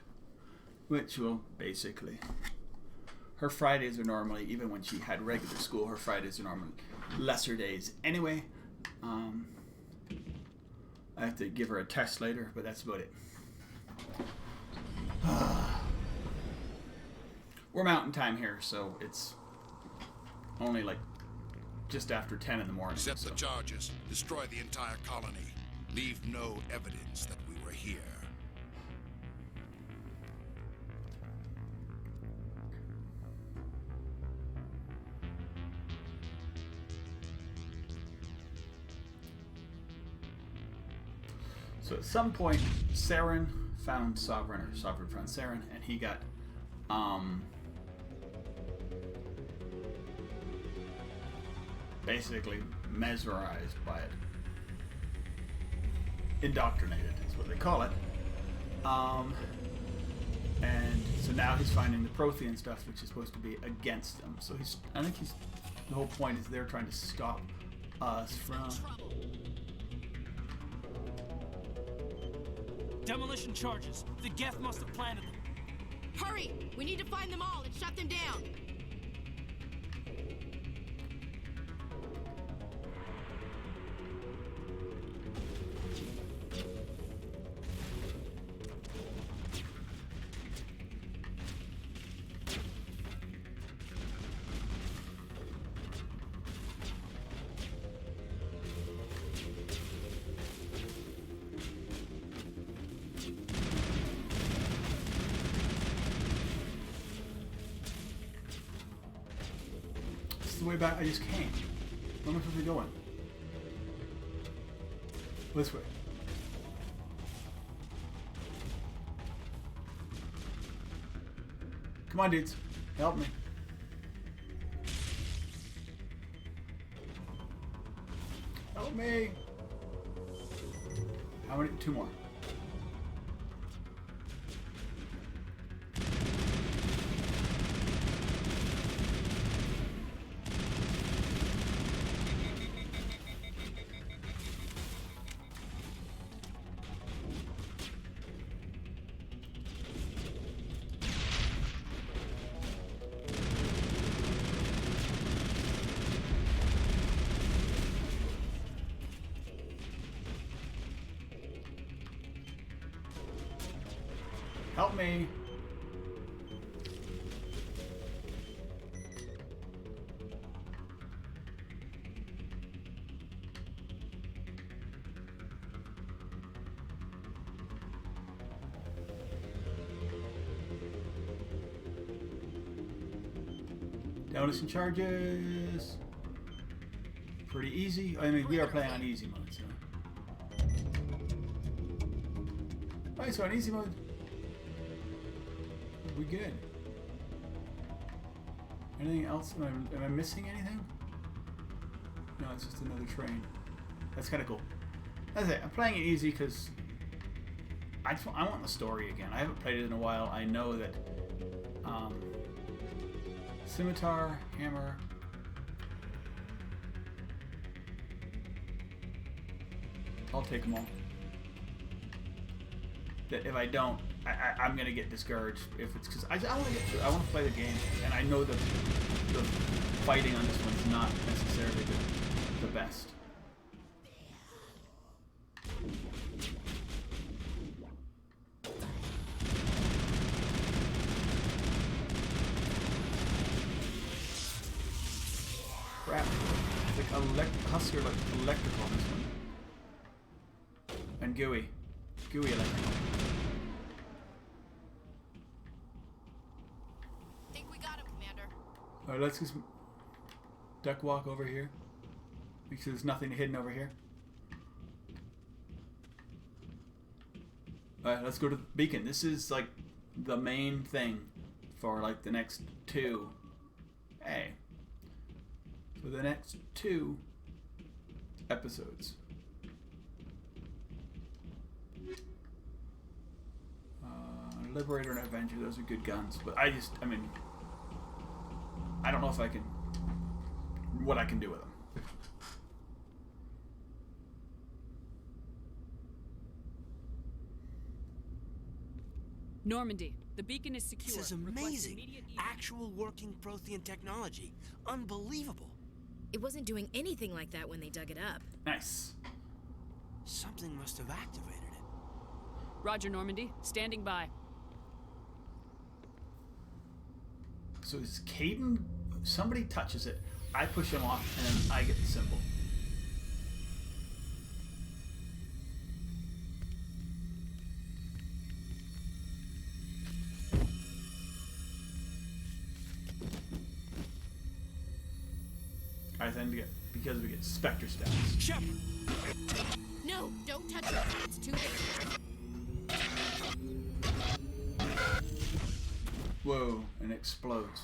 which will basically... Her Fridays are normally, even when she had regular school, her Fridays are normally lesser days anyway. I have to give her a test later, but that's about it. We're mountain time here, so it's only like just after 10 in the morning. Set the charges. Destroy the entire colony. Leave no evidence that we were here. So at some point, Saren found Sovereign, or Sovereign found Saren, and he got, basically mesmerized by it. Indoctrinated is what they call it. And so now he's finding the Prothean stuff, which is supposed to be against them. So I think the whole point is they're trying to stop us from... Demolition charges. The Geth must have planted them. Hurry! We need to find them all and shut them down. The way back I just came. Where am I supposed to be going? This way. Come on, dudes. Help me. Help me. How many? 2 more. Help me. Demolition charges. Pretty easy. I mean, we are playing on easy mode, so. Alright, so on easy mode, we good. Anything else? Am I missing anything? No, it's just another train. That's kind of cool. That's it. I'm playing it easy because I want the story again. I haven't played it in a while. I know that scimitar, hammer. I'll take them all. That if I don't, I'm gonna get discouraged if it's because I want to get through. I want to play the game, and I know the fighting on this one's not necessarily the best. Crap! It's like Husker, like electrical on this one, and gooey electrical. Alright, let's just duck walk over here. Because there's nothing hidden over here. Alright, let's go to the beacon. This is like the main thing for like the next 2. Hey. For the next 2 episodes. Liberator and Avenger, those are good guns. But I mean, I don't know if I can, what I can do with them. Normandy, the beacon is secure. This is amazing. Actual working Prothean technology. Unbelievable. It wasn't doing anything like that when they dug it up. Nice. Something must have activated it. Roger, Normandy. Standing by. So is Caden, somebody touches it, I push him off, and then I get the symbol. I then get, because we get Spectre status. Shep! No, don't touch it. It's too dangerous. Whoa, and it explodes.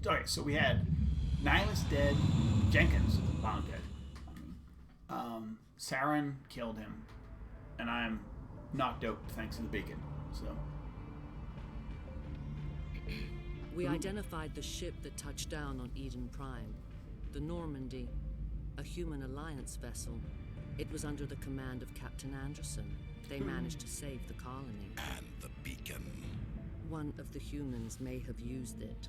Okay, so we had Nihilus dead, Jenkins long dead. Saren killed him, and I'm knocked out thanks to the beacon. So we identified the ship that touched down on Eden Prime, the Normandy, a human alliance vessel. It was under the command of Captain Anderson. They managed to save the colony. And the beacon. One of the humans may have used it.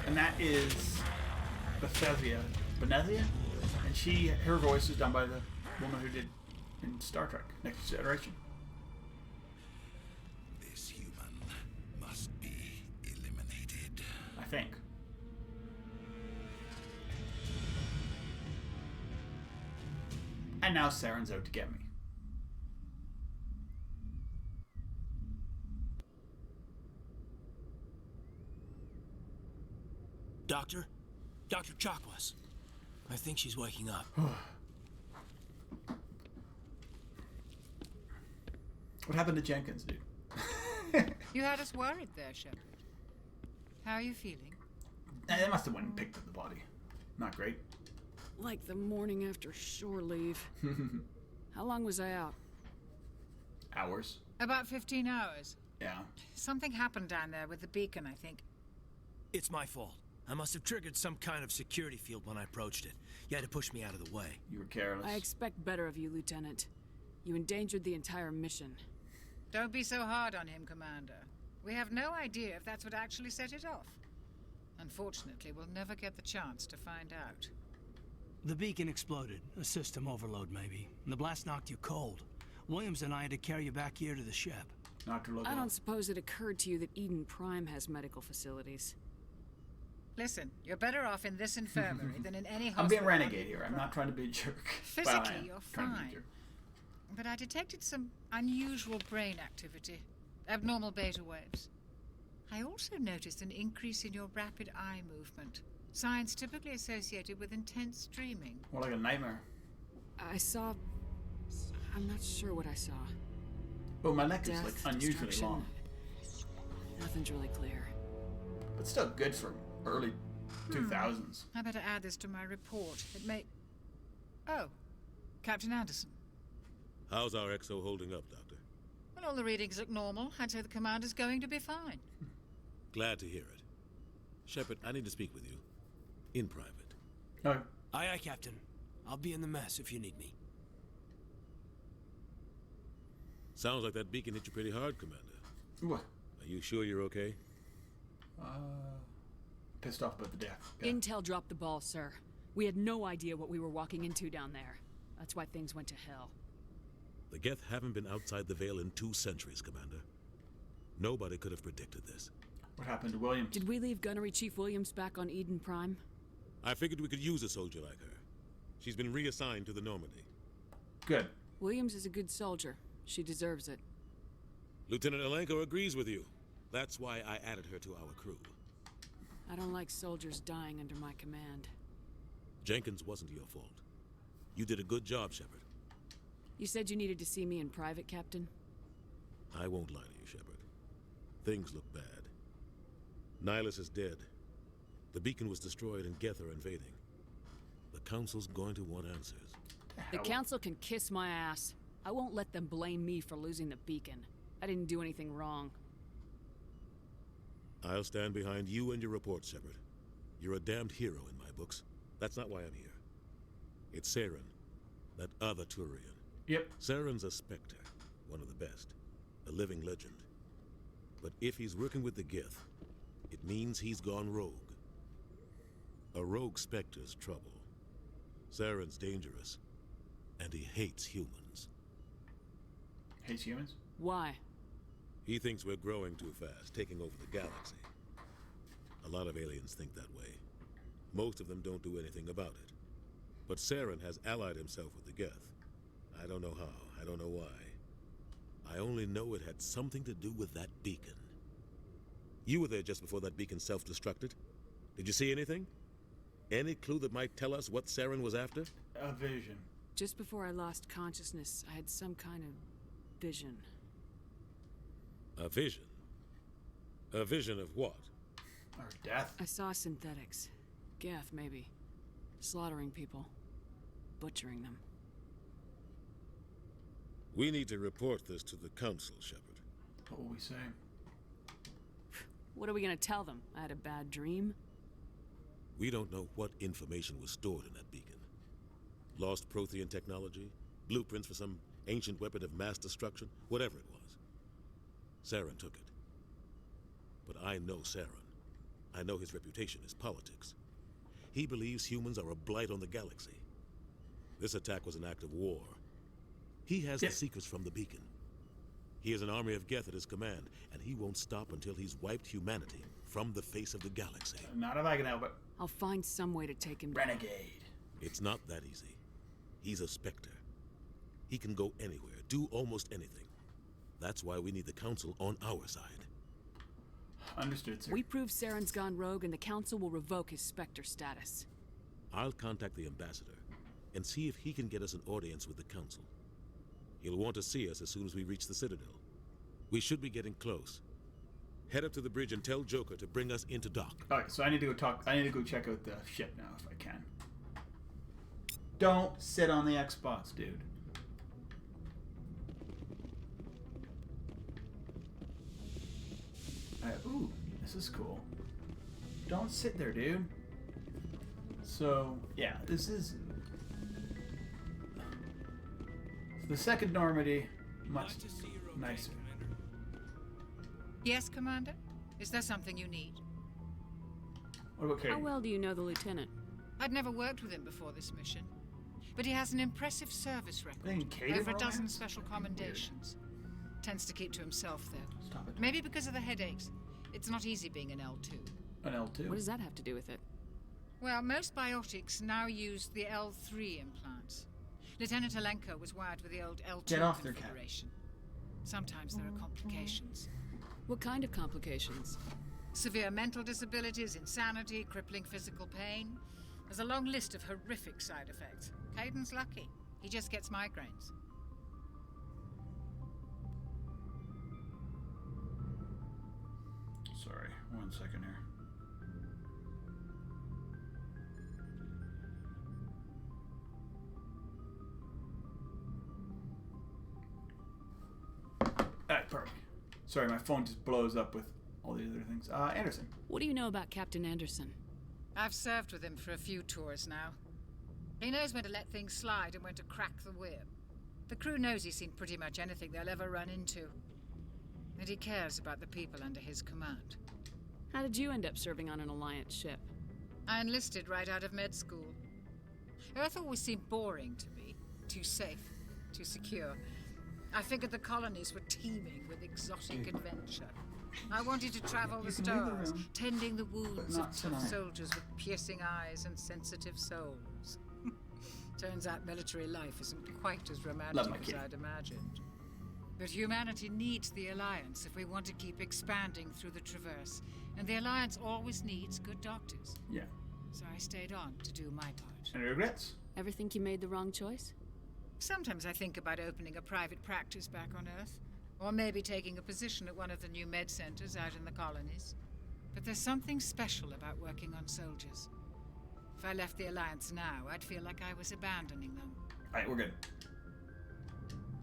And that is Benezia, and her voice is done by the woman who did in Star Trek: Next Generation. This human must be eliminated. I think. And now Saren's out to get me. Doctor? Dr. Chakwas. I think she's waking up. What happened to Jenkins, dude? You had us worried there, Shep. How are you feeling? They must have went and picked up the body. Not great. Like the morning after shore leave. How long was I out? Hours. About 15 hours. Yeah. Something happened down there with the beacon, I think. It's my fault. I must have triggered some kind of security field when I approached it. You had to push me out of the way. You were careless. I expect better of you, Lieutenant. You endangered the entire mission. Don't be so hard on him, Commander. We have no idea if that's what actually set it off. Unfortunately, we'll never get the chance to find out. The beacon exploded. A system overload, maybe. And the blast knocked you cold. Williams and I had to carry you back here to the ship. I don't suppose it occurred to you that Eden Prime has medical facilities. Listen, you're better off in this infirmary than in any hospital. I'm being renegade here. I'm not trying to be a jerk. Physically, well, you're trying to be a fine. jerk. But I detected some unusual brain activity. Abnormal beta waves. I also noticed an increase in your rapid eye movement. Signs typically associated with intense dreaming. More like a nightmare. I saw... I'm not sure what I saw. Oh, my neck is like Death, unusually destruction. long. Nothing's really clear. But still good for early 2000s. I better add this to my report. It may... Oh, Captain Anderson. How's our XO holding up, Doctor? Well, all the readings look normal. I'd say the commander's going to be fine. Glad to hear it. Shepard, I need to speak with you. In private. Oh. Aye, aye, Captain. I'll be in the mess if you need me. Sounds like that beacon hit you pretty hard, Commander. What? Are you sure you're okay? Pissed off about the death. Intel dropped the ball, sir. We had no idea what we were walking into down there. That's why things went to hell. The Geth haven't been outside the Veil in 2 centuries, Commander. Nobody could have predicted this. What happened to Williams? Did we leave Gunnery Chief Williams back on Eden Prime? I figured we could use a soldier like her. She's been reassigned to the Normandy. Good. Williams is a good soldier. She deserves it. Lieutenant Alenko agrees with you. That's why I added her to our crew. I don't like soldiers dying under my command. Jenkins wasn't your fault. You did a good job, Shepard. You said you needed to see me in private, Captain? I won't lie to you, Shepard. Things look bad. Nihilus is dead. The beacon was destroyed and Geth are invading. The Council's going to want answers. The Council can kiss my ass. I won't let them blame me for losing the beacon. I didn't do anything wrong. I'll stand behind you and your report, Shepard. You're a damned hero in my books. That's not why I'm here. It's Saren, that other Turian. Yep. Saren's a Spectre, one of the best, a living legend. But if he's working with the Geth, it means he's gone rogue. A rogue Spectre's trouble. Saren's dangerous, and he hates humans. Hates humans? Why? He thinks we're growing too fast, taking over the galaxy. A lot of aliens think that way. Most of them don't do anything about it. But Saren has allied himself with the Geth. I don't know how, I don't know why. I only know it had something to do with that beacon. You were there just before that beacon self-destructed. Did you see anything? Any clue that might tell us what Saren was after? A vision. Just before I lost consciousness, I had some kind of vision. A vision? A vision of what? Or death? I saw synthetics. Geth, maybe. Slaughtering people. Butchering them. We need to report this to the Council, Shepard. What will we say? What are we gonna tell them? I had a bad dream? We don't know what information was stored in that beacon. Lost Prothean technology? Blueprints for some ancient weapon of mass destruction? Whatever it was. Saren took it. But I know Saren. I know his reputation is politics. He believes humans are a blight on the galaxy. This attack was an act of war. He has the secrets from the beacon. He has an army of Geth at his command, and he won't stop until he's wiped humanity from the face of the galaxy. Not if I can help it. I'll find some way to take him down. Renegade. It's not that easy. He's a Spectre. He can go anywhere, do almost anything. That's why we need the Council on our side. Understood, sir. We prove Saren's gone rogue and the Council will revoke his Spectre status. I'll contact the Ambassador and see if he can get us an audience with the Council. He'll want to see us as soon as we reach the Citadel. We should be getting close. Head up to the bridge and tell Joker to bring us into dock. Alright, so I need to go check out the ship now if I can. Don't sit on the Xbox, dude. Ooh, this is cool. Don't sit there, dude. So, yeah, this is... The second Normandy, much nicer. Yes, Commander? Is there something you need? What about Katie? How well do you know the Lieutenant? I'd never worked with him before this mission, but he has an impressive service record. Over a dozen special commendations. Tends to keep to himself, though. Stop it. Maybe because of the headaches. It's not easy being an L2. An L2? What does that have to do with it? Well, most biotics now use the L3 implants. Lieutenant Alenko was wired with the old L2 configuration. Sometimes there are complications. What kind of complications? Severe mental disabilities, insanity, crippling physical pain. There's a long list of horrific side effects. Caden's lucky. He just gets migraines. Sorry, 1 second here. Alright, perfect. Sorry, my phone just blows up with all these other things. Anderson. What do you know about Captain Anderson? I've served with him for a few tours now. He knows when to let things slide and when to crack the whip. The crew knows he's seen pretty much anything they'll ever run into. And he cares about the people under his command. How did you end up serving on an Alliance ship? I enlisted right out of med school. Earth always seemed boring to me. Too safe, too secure. I figured the colonies were teeming with exotic adventure. I wanted to travel the stars, tending the wounds of tough soldiers with piercing eyes and sensitive souls. Turns out military life isn't quite as romantic as I'd imagined. But humanity needs the Alliance if we want to keep expanding through the Traverse. And the Alliance always needs good doctors. Yeah. So I stayed on to do my part. Any regrets? Ever think you made the wrong choice? Sometimes I think about opening a private practice back on Earth. Or maybe taking a position at one of the new med centers out in the colonies. But there's something special about working on soldiers. If I left the Alliance now, I'd feel like I was abandoning them. Alright, we're good.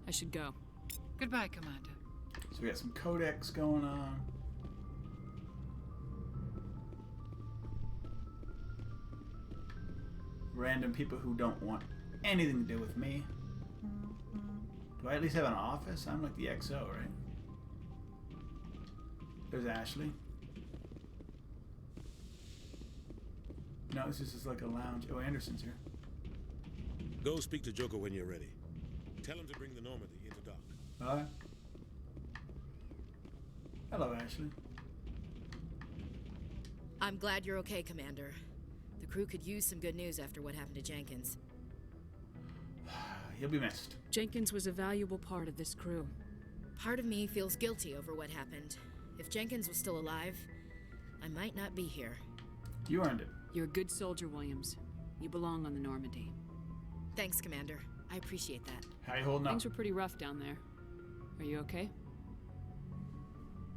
I should go. Goodbye, Commander. So we got some codex going on. Random people who don't want anything to do with me. Do I at least have an office? I'm like the XO, right? There's Ashley. No, this is just like a lounge. Oh, Anderson's here. Go speak to Joker when you're ready. Tell him to bring the Normandy into dock. Alright. Hello, Ashley. I'm glad you're okay, Commander. The crew could use some good news after what happened to Jenkins. He'll be missed. Jenkins was a valuable part of this crew. Part of me feels guilty over what happened. If Jenkins was still alive, I might not be here. You earned it. You're a good soldier, Williams. You belong on the Normandy. Thanks, Commander. I appreciate that. How you holding up? Things were pretty rough down there. Are you okay?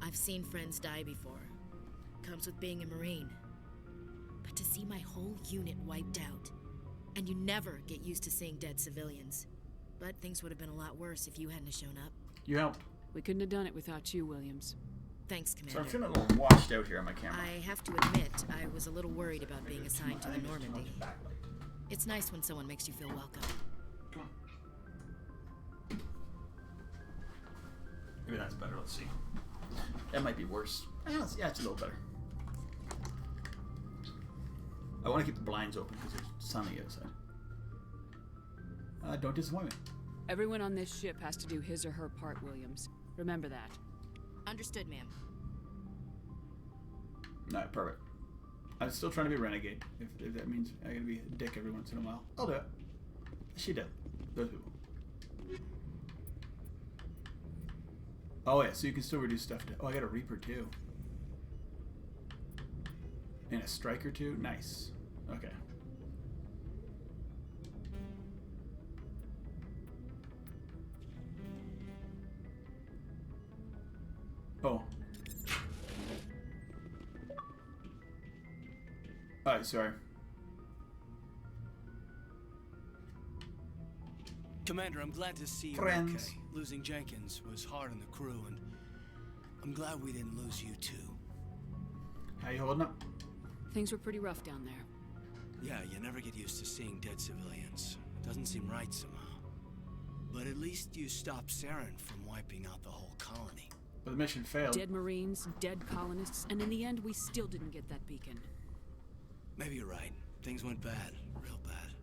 I've seen friends die before. Comes with being a Marine. But to see my whole unit wiped out, and you never get used to seeing dead civilians. But things would have been a lot worse if you hadn't shown up. You helped. We couldn't have done it without you, Williams. Thanks, So Commander. I'm feeling a little washed out here on my camera. I have to admit, I was a little worried about being assigned to the Normandy. It's nice when someone makes you feel welcome. Come on. Maybe that's better. Let's see. That might be worse. Yeah, it's a little better. I want to keep the blinds open because it's sunny outside. Don't disappoint me. Everyone on this ship has to do his or her part, Williams. Remember that. Understood, ma'am. Alright, perfect. I'm still trying to be Renegade. If that means I gotta be a dick every once in a while, I'll do it. She did. Those people. Oh yeah, so you can still reduce stuff to... Oh, I got a Reaper too. And a Striker too? Nice. Okay. Oh. Alright, sorry. Commander, I'm glad to see you're Friends. okay. Losing Jenkins was hard on the crew, and I'm glad we didn't lose you too. How you holding up? Things were pretty rough down there. Yeah, you never get used to seeing dead civilians. Doesn't seem right somehow. But at least you stopped Saren from wiping out the whole colony. But the mission failed. Dead Marines, dead colonists, and in the end, we still didn't get that beacon. Maybe you're right. Things went bad. Real bad.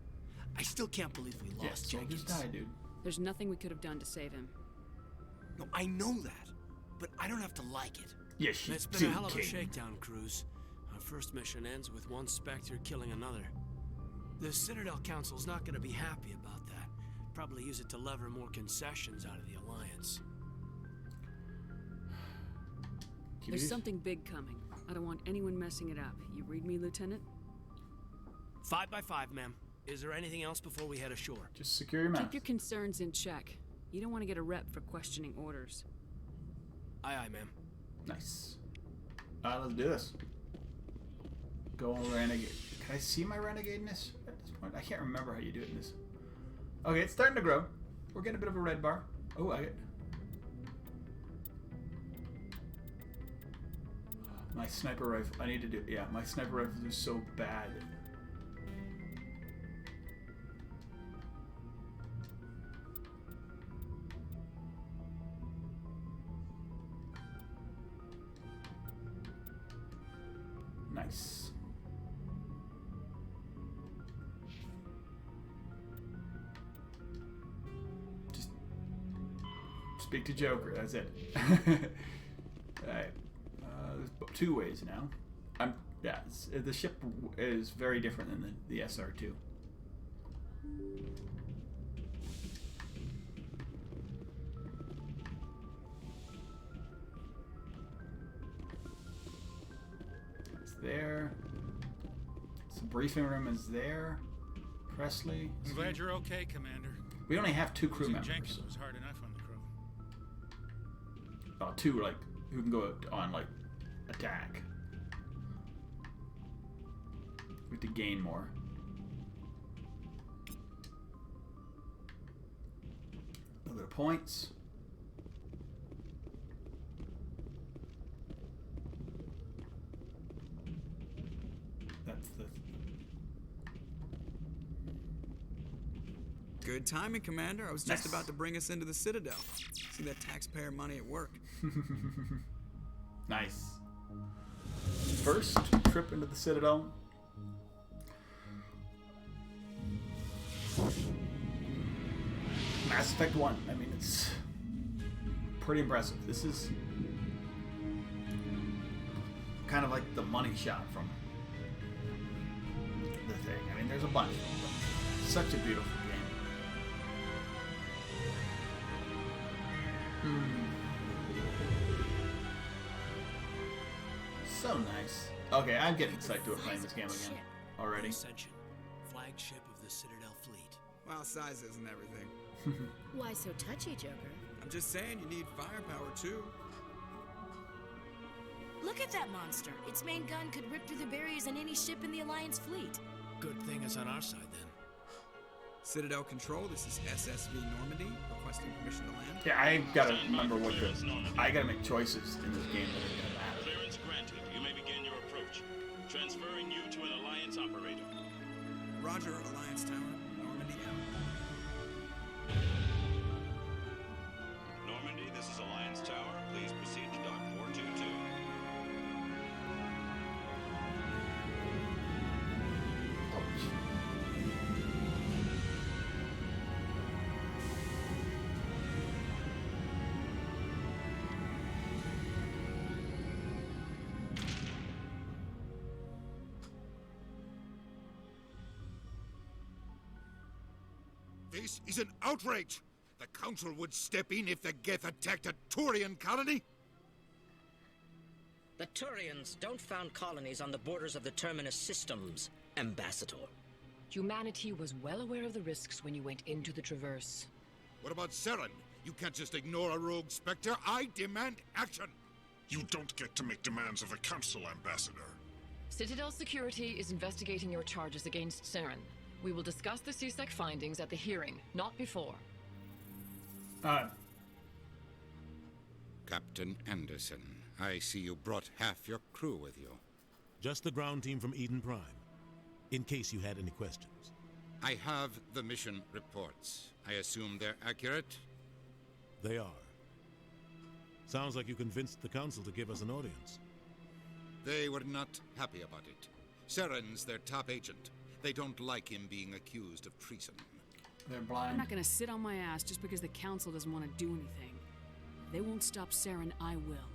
I still can't believe we lost Jenkins. Just die, dude. There's nothing we could have done to save him. No, I know that. But I don't have to like it. Yes, you It's do, been a hell of a King. shakedown cruise. Our first mission ends with one Spectre killing another. The Citadel Council's not going to be happy about that. Probably use it to lever more concessions out of the Alliance. There's something big coming. I don't want anyone messing it up. You read me, Lieutenant? 5 by 5, ma'am. Is there anything else before we head ashore? Just secure your mouth. Keep your concerns in check. You don't want to get a rep for questioning orders. Aye, aye, ma'am. Nice. Alright, let's do this. Go on Renegade. Can I see my Renegade-ness at this point? I can't remember how you do it in this. Okay, it's starting to grow. We're getting a bit of a red bar. Oh, I get... My sniper rifle. I need to do... Yeah, my sniper rifles are so bad. Nice. Just speak to Joker. That's it. Alright. There's 2 ways now. Yeah. The ship is very different than the SR2. There. The briefing room is there. Presley. I'm glad you're okay, Commander. We only have 2 crew members. Jenkins was hard enough on the crew. 2 like who can go on like attack. We have to gain more. A little bit of points. That's the... Good timing, Commander. I was just about to bring us into the Citadel. See that taxpayer money at work. Nice. First trip into the Citadel. Mass Effect 1. I mean, it's pretty impressive. This is kind of like the money shot from the thing. I mean, there's a bunch of them, but such a beautiful game. So nice. Okay, I'm getting psyched to playing this game again already. Ascension, flagship of the Citadel fleet. Well, size isn't everything. Why so touchy, Joker? I'm just saying you need firepower too. Look at that monster. Its main gun could rip through the barriers in any ship in the Alliance fleet. Good thing it's on our side, then. Citadel Control, this is SSV Normandy, requesting permission to land. Yeah, I gotta remember what I gotta make choices in this game that are gonna matter. Clearance granted. You may begin your approach. Transferring you to an Alliance operator. Roger, Alliance Tower, Normandy out. Normandy, this is Alliance Tower. Please proceed to Dock 422. This is an outrage! The Council would step in if the Geth attacked a Turian colony? The Turians don't found colonies on the borders of the Terminus systems, Ambassador. Humanity was well aware of the risks when you went into the Traverse. What about Saren? You can't just ignore a rogue Spectre. I demand action! You don't get to make demands of the Council, Ambassador. Citadel Security is investigating your charges against Saren. We will discuss the CSEC findings at the hearing, not before. Captain Anderson, I see you brought half your crew with you. Just the ground team from Eden Prime, in case you had any questions. I have the mission reports. I assume they're accurate? They are. Sounds like you convinced the Council to give us an audience. They were not happy about it. Saren's their top agent. They don't like him being accused of treason. They're blind. I'm not gonna sit on my ass just because the Council doesn't want to do anything. If they won't stop Saren, I will.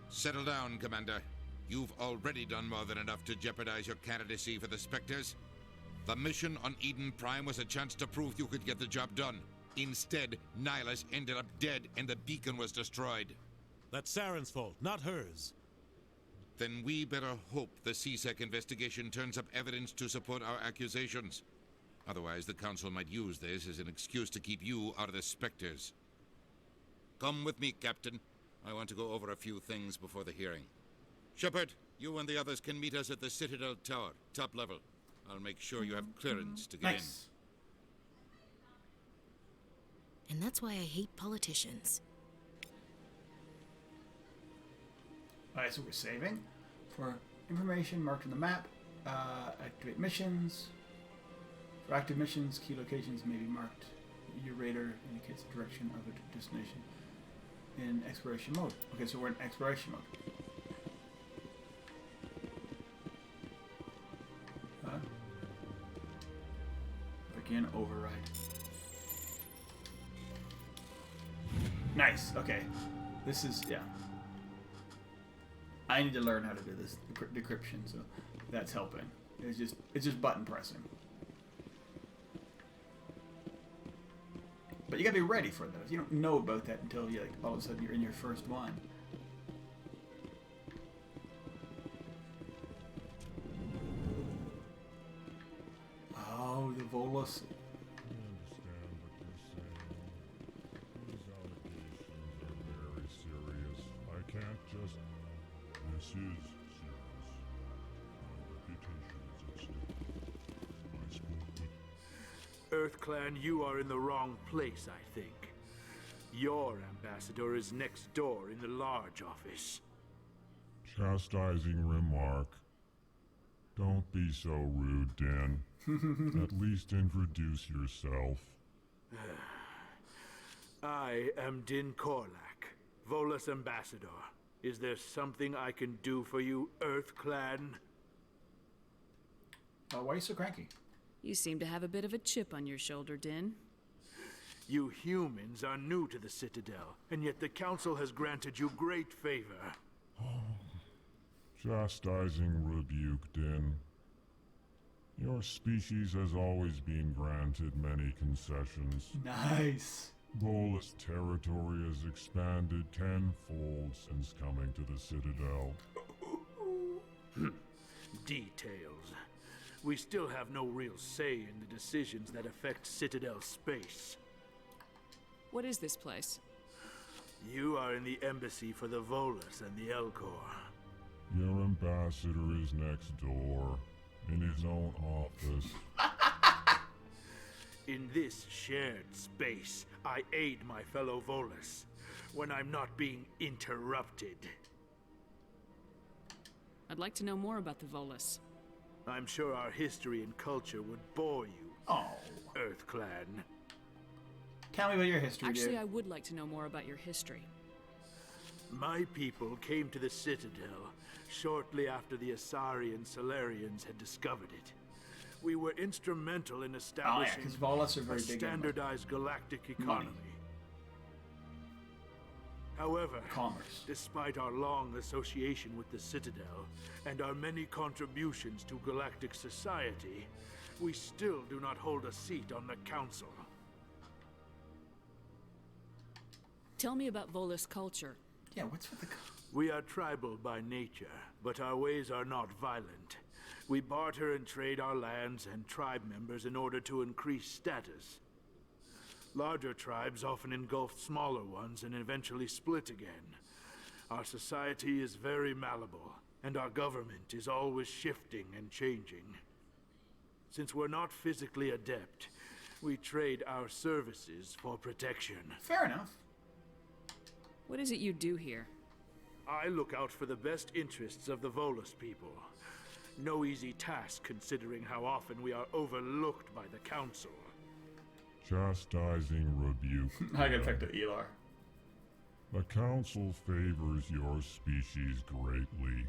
Settle down, Commander. You've already done more than enough to jeopardize your candidacy for the Spectres. The mission on Eden Prime was a chance to prove you could get the job done. Instead, Nihilus ended up dead and the beacon was destroyed. That's Saren's fault, not hers. Then we better hope the CSEC investigation turns up evidence to support our accusations. Otherwise, the Council might use this as an excuse to keep you out of the Spectres. Come with me, Captain. I want to go over a few things before the hearing. Shepard, you and the others can meet us at the Citadel Tower, top level. I'll make sure you have clearance to get Nice. And that's why I hate politicians. Alright, so we're saving. For information marked on the map, activate missions. For active missions, key locations may be marked. Your radar indicates the direction of a destination in exploration mode. Okay, so we're in exploration mode. Begin override. Nice, okay. This is, yeah. I need to learn how to do this decryption, so that's helping. It's just button pressing. But you gotta be ready for those. You don't know about that until you all of a sudden you're in your first one. Oh, the Volus. I understand what you're saying. These allegations are very serious. I can't just... This is serious. My reputation is at stake. I spoke with... EarthClan, you are in the wrong place, I think. Your ambassador is next door in the large office. Chastising remark. Don't be so rude, Dan. At least introduce yourself. I am Din Korlak, Volus ambassador. Is there something I can do for you, EarthClan? Why are you so cranky? You seem to have a bit of a chip on your shoulder, Din. You humans are new to the Citadel, and yet the Council has granted you great favor. Chastising rebuke, Din. Your species has always been granted many concessions. Nice. Volus territory has expanded tenfold since coming to the Citadel. Details. We still have no real say in the decisions that affect Citadel space. What is this place? You are in the embassy for the Volus and the Elcor. Your ambassador is next door, in his own office. In this shared space, I aid my fellow Volus when I'm not being interrupted. I'd like to know more about the Volus. I'm sure our history and culture would bore you, Earth Clan. Tell me about your history, Actually, dude. I would like to know more about your history. My people came to the Citadel shortly after the Asari Solarians had discovered it. We were instrumental in establishing 'cause Volus are very a big in standardized galactic economy. However, despite our long association with the Citadel and our many contributions to galactic society, we still do not hold a seat on the Council. Tell me about Volus culture. Yeah, what's with the... We are tribal by nature, but our ways are not violent. We barter and trade our lands and tribe members in order to increase status. Larger tribes often engulf smaller ones and eventually split again. Our society is very malleable, and our government is always shifting and changing. Since we're not physically adept, we trade our services for protection. Fair enough. What is it you do here? I look out for the best interests of the Volus people. No easy task considering how often we are overlooked by the Council. Chastising rebuke. I can affect it, Elar. The Council favors your species greatly.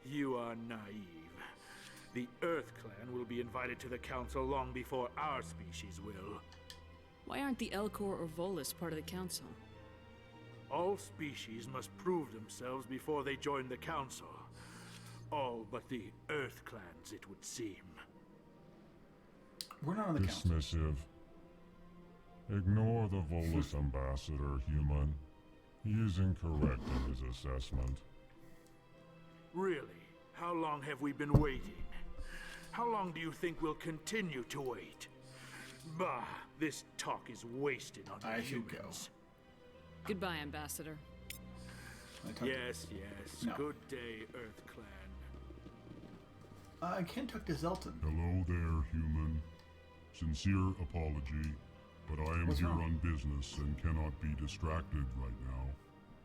You are naive. The Earth Clan will be invited to the Council long before our species will. Why aren't the Elcor or Volus part of the Council? All species must prove themselves before they join the Council. All but the Earth Clans, it would seem. We're not on the Council. Dismissive. Ignore the Volus ambassador, human. He is incorrect in his assessment. Really? How long have we been waiting? How long do you think we'll continue to wait? Bah, this talk is wasted on I should go. Goodbye, Ambassador. Yes, yes. No. Good day, Earth Clan. Ken took to Zelton. Hello there, human. Sincere apology, but I am What's here wrong? on business and cannot be distracted right now.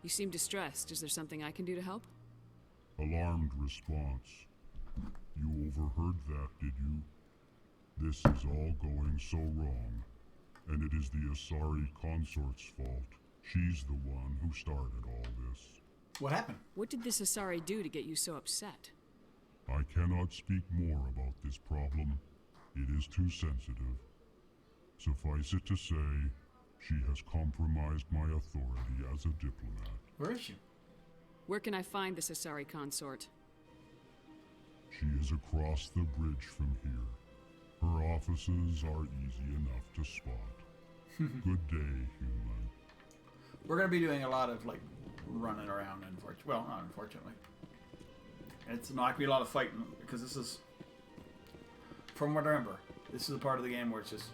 You seem distressed. Is there something I can do to help? Alarmed response. You overheard that, did you? This is all going so wrong, and it is the Asari consort's fault. She's the one who started all this. What happened? What did this Asari do to get you so upset? I cannot speak more about this problem. It is too sensitive. Suffice it to say, she has compromised my authority as a diplomat. Where is she? Where can I find this Asari consort? She is across the bridge from here. Her offices are easy enough to spot. Good day, human. We're going to be doing a lot of, like, running around, unfortunately. Well, not unfortunately. It's not going to be a lot of fighting, because this is, from what I remember, this is a part of the game where it's just,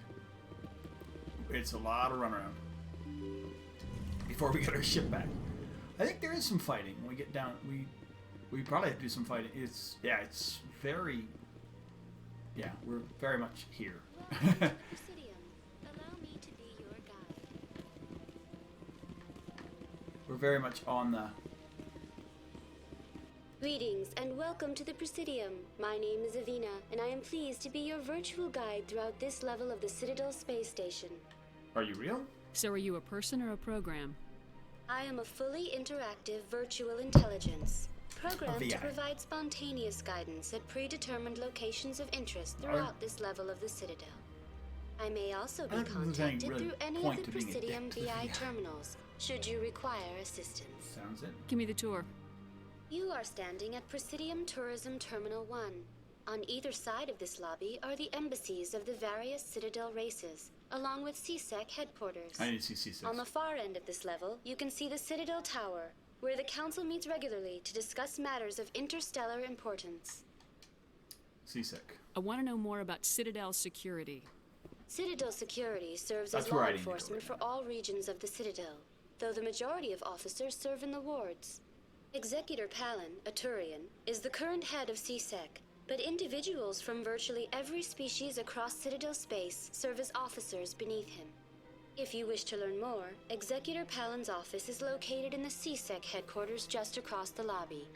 it's a lot of run around before we get our ship back. I think there is some fighting when we get down. We probably have to do some fighting. It's very, we're very much here. We're very much on the... Greetings and welcome to the Presidium. My name is Avina, and I am pleased to be your virtual guide throughout this level of the Citadel space station. Are you real? So are you a person or a program? I am a fully interactive virtual intelligence, programmed to VI. provide spontaneous guidance at predetermined locations of interest throughout this level of the Citadel. I may also be I don't think there's any contacted really through any of point the to being a Presidium dick to the VI VI. terminals, should you require assistance. Sounds it. Give me the tour. You are standing at Presidium Tourism Terminal 1. On either side of this lobby are the embassies of the various Citadel races, along with CSEC headquarters. I need to see C6. On the far end of this level, you can see the Citadel Tower, where the Council meets regularly to discuss matters of interstellar importance. CSEC. I want to know more about Citadel security. Citadel security serves That's as where law I need to go enforcement for all regions of the Citadel, though the majority of officers serve in the wards. Executor Palin, a Turian, is the current head of CSEC, but individuals from virtually every species across Citadel space serve as officers beneath him. If you wish to learn more, Executor Palin's office is located in the CSEC headquarters just across the lobby.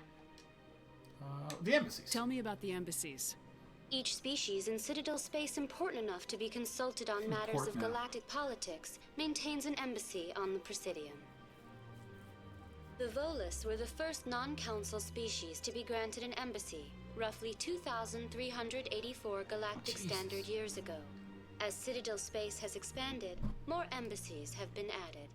The embassies. Tell me about the embassies. Each species in Citadel space important enough to be consulted on matters of galactic politics maintains an embassy on the Presidium. The Volus were the first non-council species to be granted an embassy, roughly 2,384 galactic standard years ago. As Citadel space has expanded, more embassies have been added.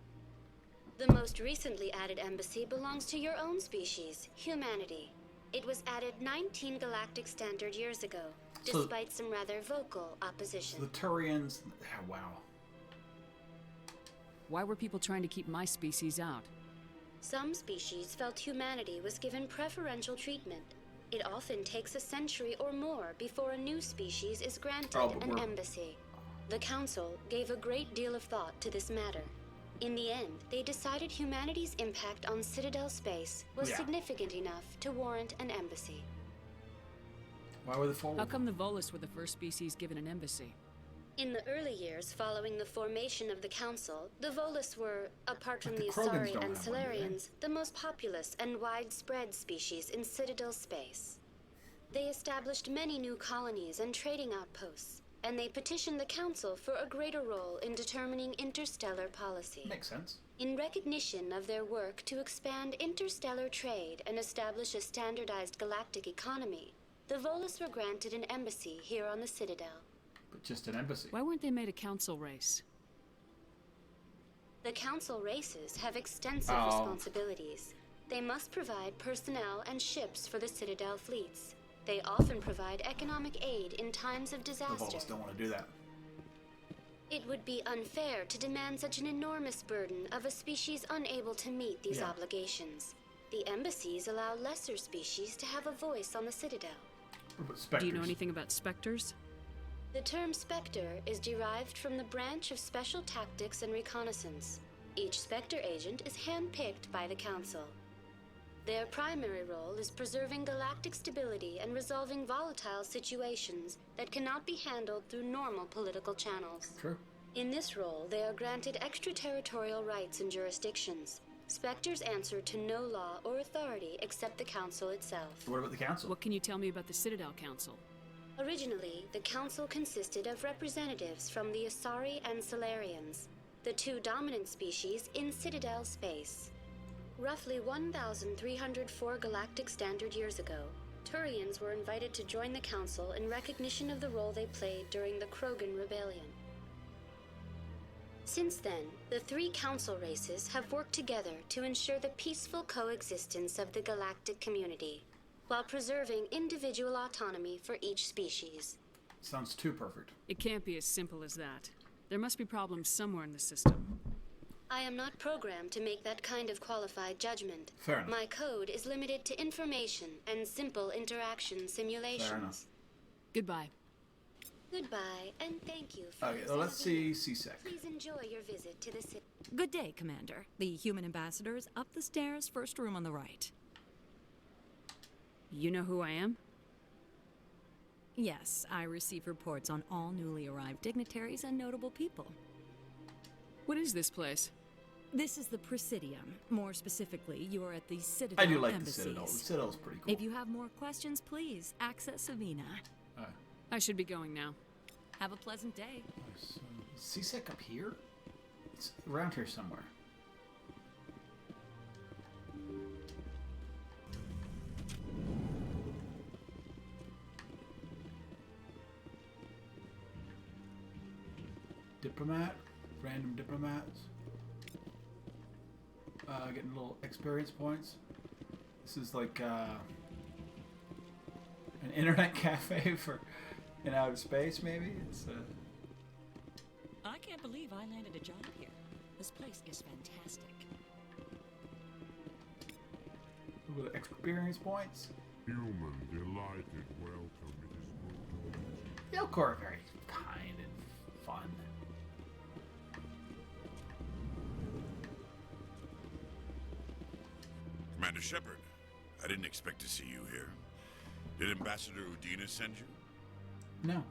The most recently added embassy belongs to your own species, humanity. It was added 19 galactic standard years ago, despite some rather vocal opposition. The Turians, wow. Why were people trying to keep my species out? Some species felt humanity was given preferential treatment. It often takes a century or more before a new species is granted an embassy. The Council gave a great deal of thought to this matter. In the end, they decided humanity's impact on Citadel space was significant enough to warrant an embassy. Why were the forward? How come the Volus were the first species given an embassy? In the early years following the formation of the Council, the Volus were, apart from the Krogans Asari and Solarians, the most populous and widespread species in Citadel space. They established many new colonies and trading outposts, and they petitioned the Council for a greater role in determining interstellar policy. Makes sense. In recognition of their work to expand interstellar trade and establish a standardized galactic economy, the Volus were granted an embassy here on the Citadel. But just an embassy. Why weren't they made a council race? The Council races have extensive responsibilities. They must provide personnel and ships for the Citadel fleets. They often provide economic aid in times of disaster. The Volus don't want to do that. It would be unfair to demand such an enormous burden of a species unable to meet these obligations. The embassies allow lesser species to have a voice on the Citadel. Do you know anything about specters? The term Spectre is derived from the branch of Special Tactics and Reconnaissance. Each Spectre agent is handpicked by the Council. Their primary role is preserving galactic stability and resolving volatile situations that cannot be handled through normal political channels. True. In this role, they are granted extraterritorial rights and jurisdictions. Spectres answer to no law or authority except the Council itself. What about the Council? What can you tell me about the Citadel Council? Originally, the Council consisted of representatives from the Asari and Solarians, the two dominant species in Citadel space. Roughly 1,304 galactic standard years ago, Turians were invited to join the Council in recognition of the role they played during the Krogan Rebellion. Since then, the three Council races have worked together to ensure the peaceful coexistence of the galactic community, while preserving individual autonomy for each species. Sounds too perfect. It can't be as simple as that. There must be problems somewhere in the system. I am not programmed to make that kind of qualified judgment. Fair enough. My code is limited to information and simple interaction simulations. Fair enough. Goodbye. Goodbye, and thank you for Okay, well, let's see CSEC. Please enjoy your visit to the city. Good day, Commander. The human ambassador is up the stairs, first room on the right. You know who I am? Yes, I receive reports on all newly arrived dignitaries and notable people. What is this place? This is the Presidium. More specifically, you are at the Citadel I do like embassies. the Citadel. The Citadel's pretty cool. If you have more questions, please access Savina. I should be going now. Have a pleasant day. CSEC up here? It's around here somewhere. Diplomat, random diplomats. Getting little experience points. This is like an internet cafe for in outer space, maybe. It's I can't believe I landed a job here. This place is fantastic. with experience points. Human, delighted, welcome. It is good. The Elcor are very kind and fun. Commander Commander Shepard, I didn't expect to see you here. Did Ambassador Udina send you? No.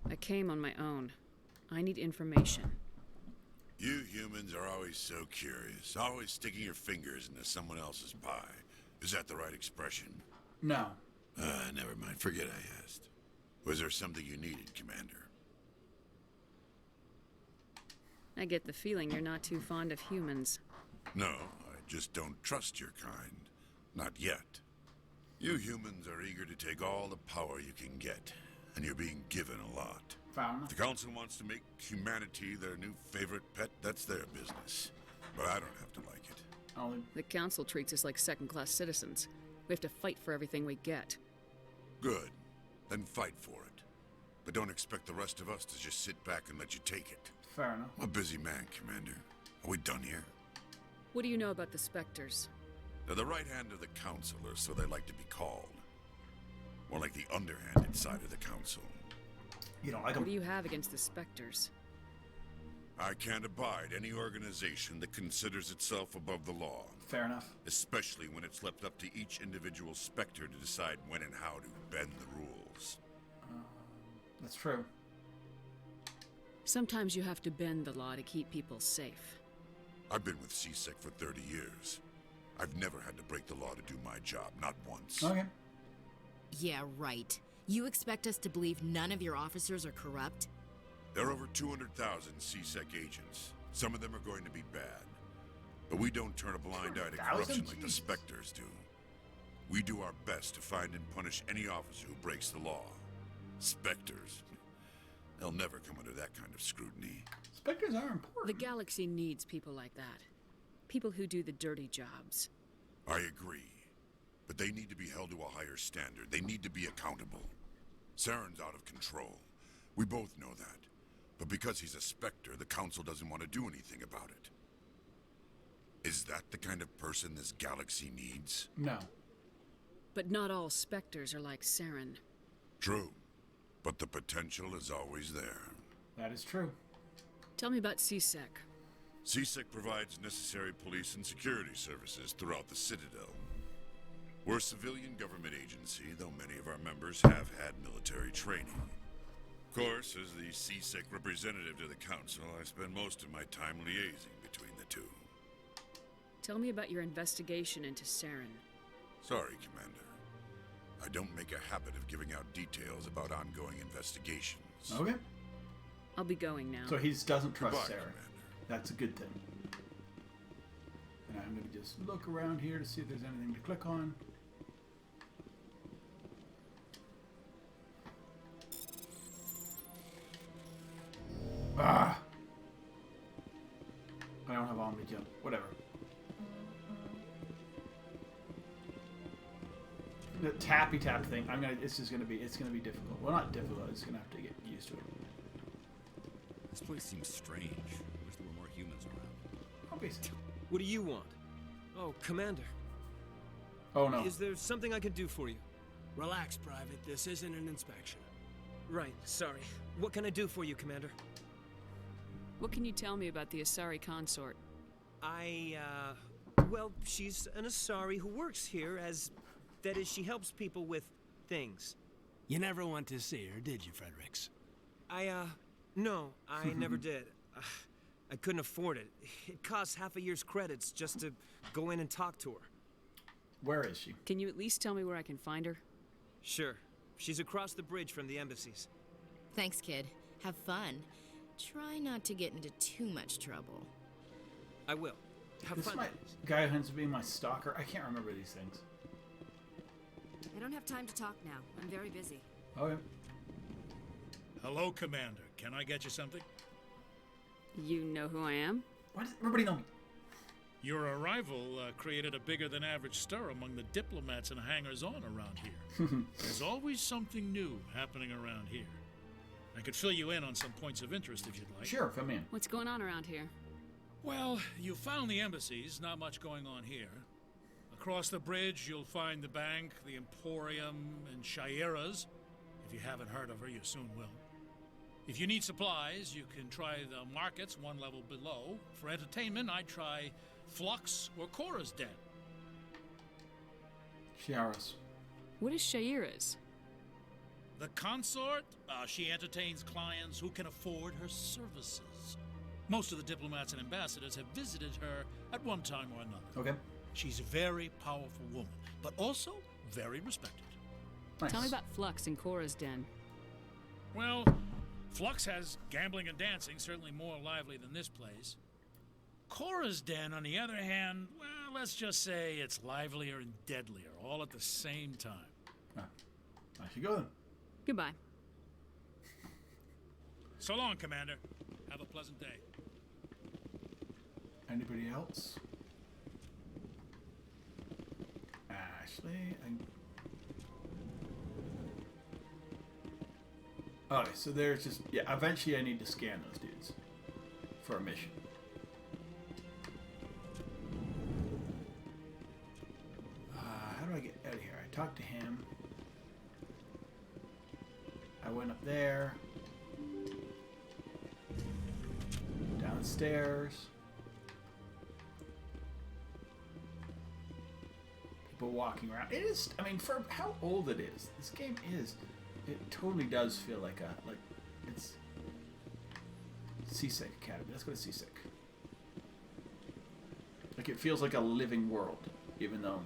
I came on my own. I need information. You humans are always so curious, always sticking your fingers into someone else's pie. Is that the right expression? No. Never mind. Forget I asked. Was there something you needed, Commander? I get the feeling you're not too fond of humans. No, I just don't trust your kind. Not yet. You humans are eager to take all the power you can get, and you're being given a lot. If the Council wants to make humanity their new favorite pet, that's their business. But I don't have to like it. The Council treats us like second-class citizens. We have to fight for everything we get. Good. Then fight for it. But don't expect the rest of us to just sit back and let you take it. Fair enough. I'm a busy man, Commander. Are we done here? What do you know about the Spectres? They're the right hand of the Council, or so they like to be called. More like the underhanded side of the Council. You don't like them? What do you have against the Spectres? I can't abide any organization that considers itself above the law. Fair enough. Especially when it's left up to each individual Spectre to decide when and how to bend the rules. That's true. Sometimes you have to bend the law to keep people safe. I've been with CSEC for 30 years. I've never had to break the law to do my job, not once. Okay. Yeah, right. You expect us to believe none of your officers are corrupt? There are over 200,000 CSEC agents. Some of them are going to be bad. But we don't turn a blind eye to corruption like the Spectres do. We do our best to find and punish any officer who breaks the law. Spectres. They'll never come under that kind of scrutiny. Spectres are important. The galaxy needs people like that. People who do the dirty jobs. I agree. But they need to be held to a higher standard. They need to be accountable. Saren's out of control. We both know that. But because he's a Spectre, the Council doesn't want to do anything about it. Is that the kind of person this galaxy needs? No. But not all Spectres are like Saren. True. But the potential is always there. That is true. Tell me about CSEC. CSEC provides necessary police and security services throughout the Citadel. We're a civilian government agency, though many of our members have had military training. Of course, as the CSEC representative to the Council, I spend most of my time liaising between the two. Tell me about your investigation into Saren. Sorry, Commander. I don't make a habit of giving out details about ongoing investigations. Okay. I'll be going now. So he doesn't trust Goodbye, Sarah. Commander. That's a good thing. And I'm going to just look around here to see if there's anything to click on. Ah! I don't have Omni Jump. Whatever. The tappy tap thing. It's gonna be difficult. Well, not difficult. It's gonna have to get used to it. This place seems strange. I wish there were more humans around. Obviously. What do you want? Oh, Commander. Oh no. Is there something I can do for you? Relax, Private. This isn't an inspection. Right, sorry. What can I do for you, Commander? What can you tell me about the Asari consort? Well, she's an Asari who works here as... That is, she helps people with things. You never went to see her, did you, Fredericks? No, I never did. I couldn't afford it. It costs half a year's credits just to go in and talk to her. Where is she? Can you at least tell me where I can find her? Sure. She's across the bridge from the embassies. Thanks, kid. Have fun. Try not to get into too much trouble. I will. Have This fun. is my guy who ends up being my stalker. I can't remember these things. I don't have time to talk now. I'm very busy. Okay. Hello, Commander. Can I get you something? You know who I am? Why does everybody know me? Your arrival created a bigger-than-average stir among the diplomats and hangers-on around here. There's always something new happening around here. I could fill you in on some points of interest if you'd like. Sure, fill me in. What's going on around here? Well, you found the embassies. Not much going on here. Across the bridge, you'll find the bank, the Emporium, and Shaira's. If you haven't heard of her, you soon will. If you need supplies, you can try the markets one level below. For entertainment, I'd try Flux or Cora's Den. Shiara's. What is Shaira's? The consort, she entertains clients who can afford her services. Most of the diplomats and ambassadors have visited her at one time or another. Okay. She's a very powerful woman, but also very respected. Nice. Tell me about Flux and Cora's Den. Well, Flux has gambling and dancing, certainly more lively than this place. Cora's Den, on the other hand, well, let's just say it's livelier and deadlier, all at the same time. I should go then. Goodbye. So long, Commander. Have a pleasant day. Anybody else? Ashley? Okay, so there's just... Yeah, eventually I need to scan those dudes for a mission. How do I get out of here? I talked to him. I went up there. Downstairs. People walking around. It is, I mean, for how old it is, this game is, it totally does feel like it's Seasick Academy. Let's go to Seasick. Like, it feels like a living world, even though...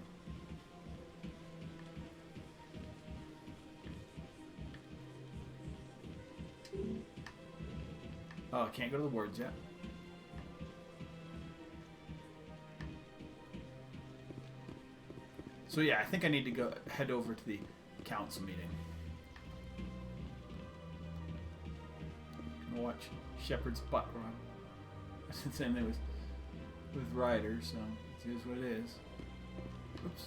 Oh, I can't go to the words yet. So yeah, I think I need to head over to the council meeting. I'm gonna watch Shepard's butt run. That's the same thing with Ryder, so it is what it is. Oops.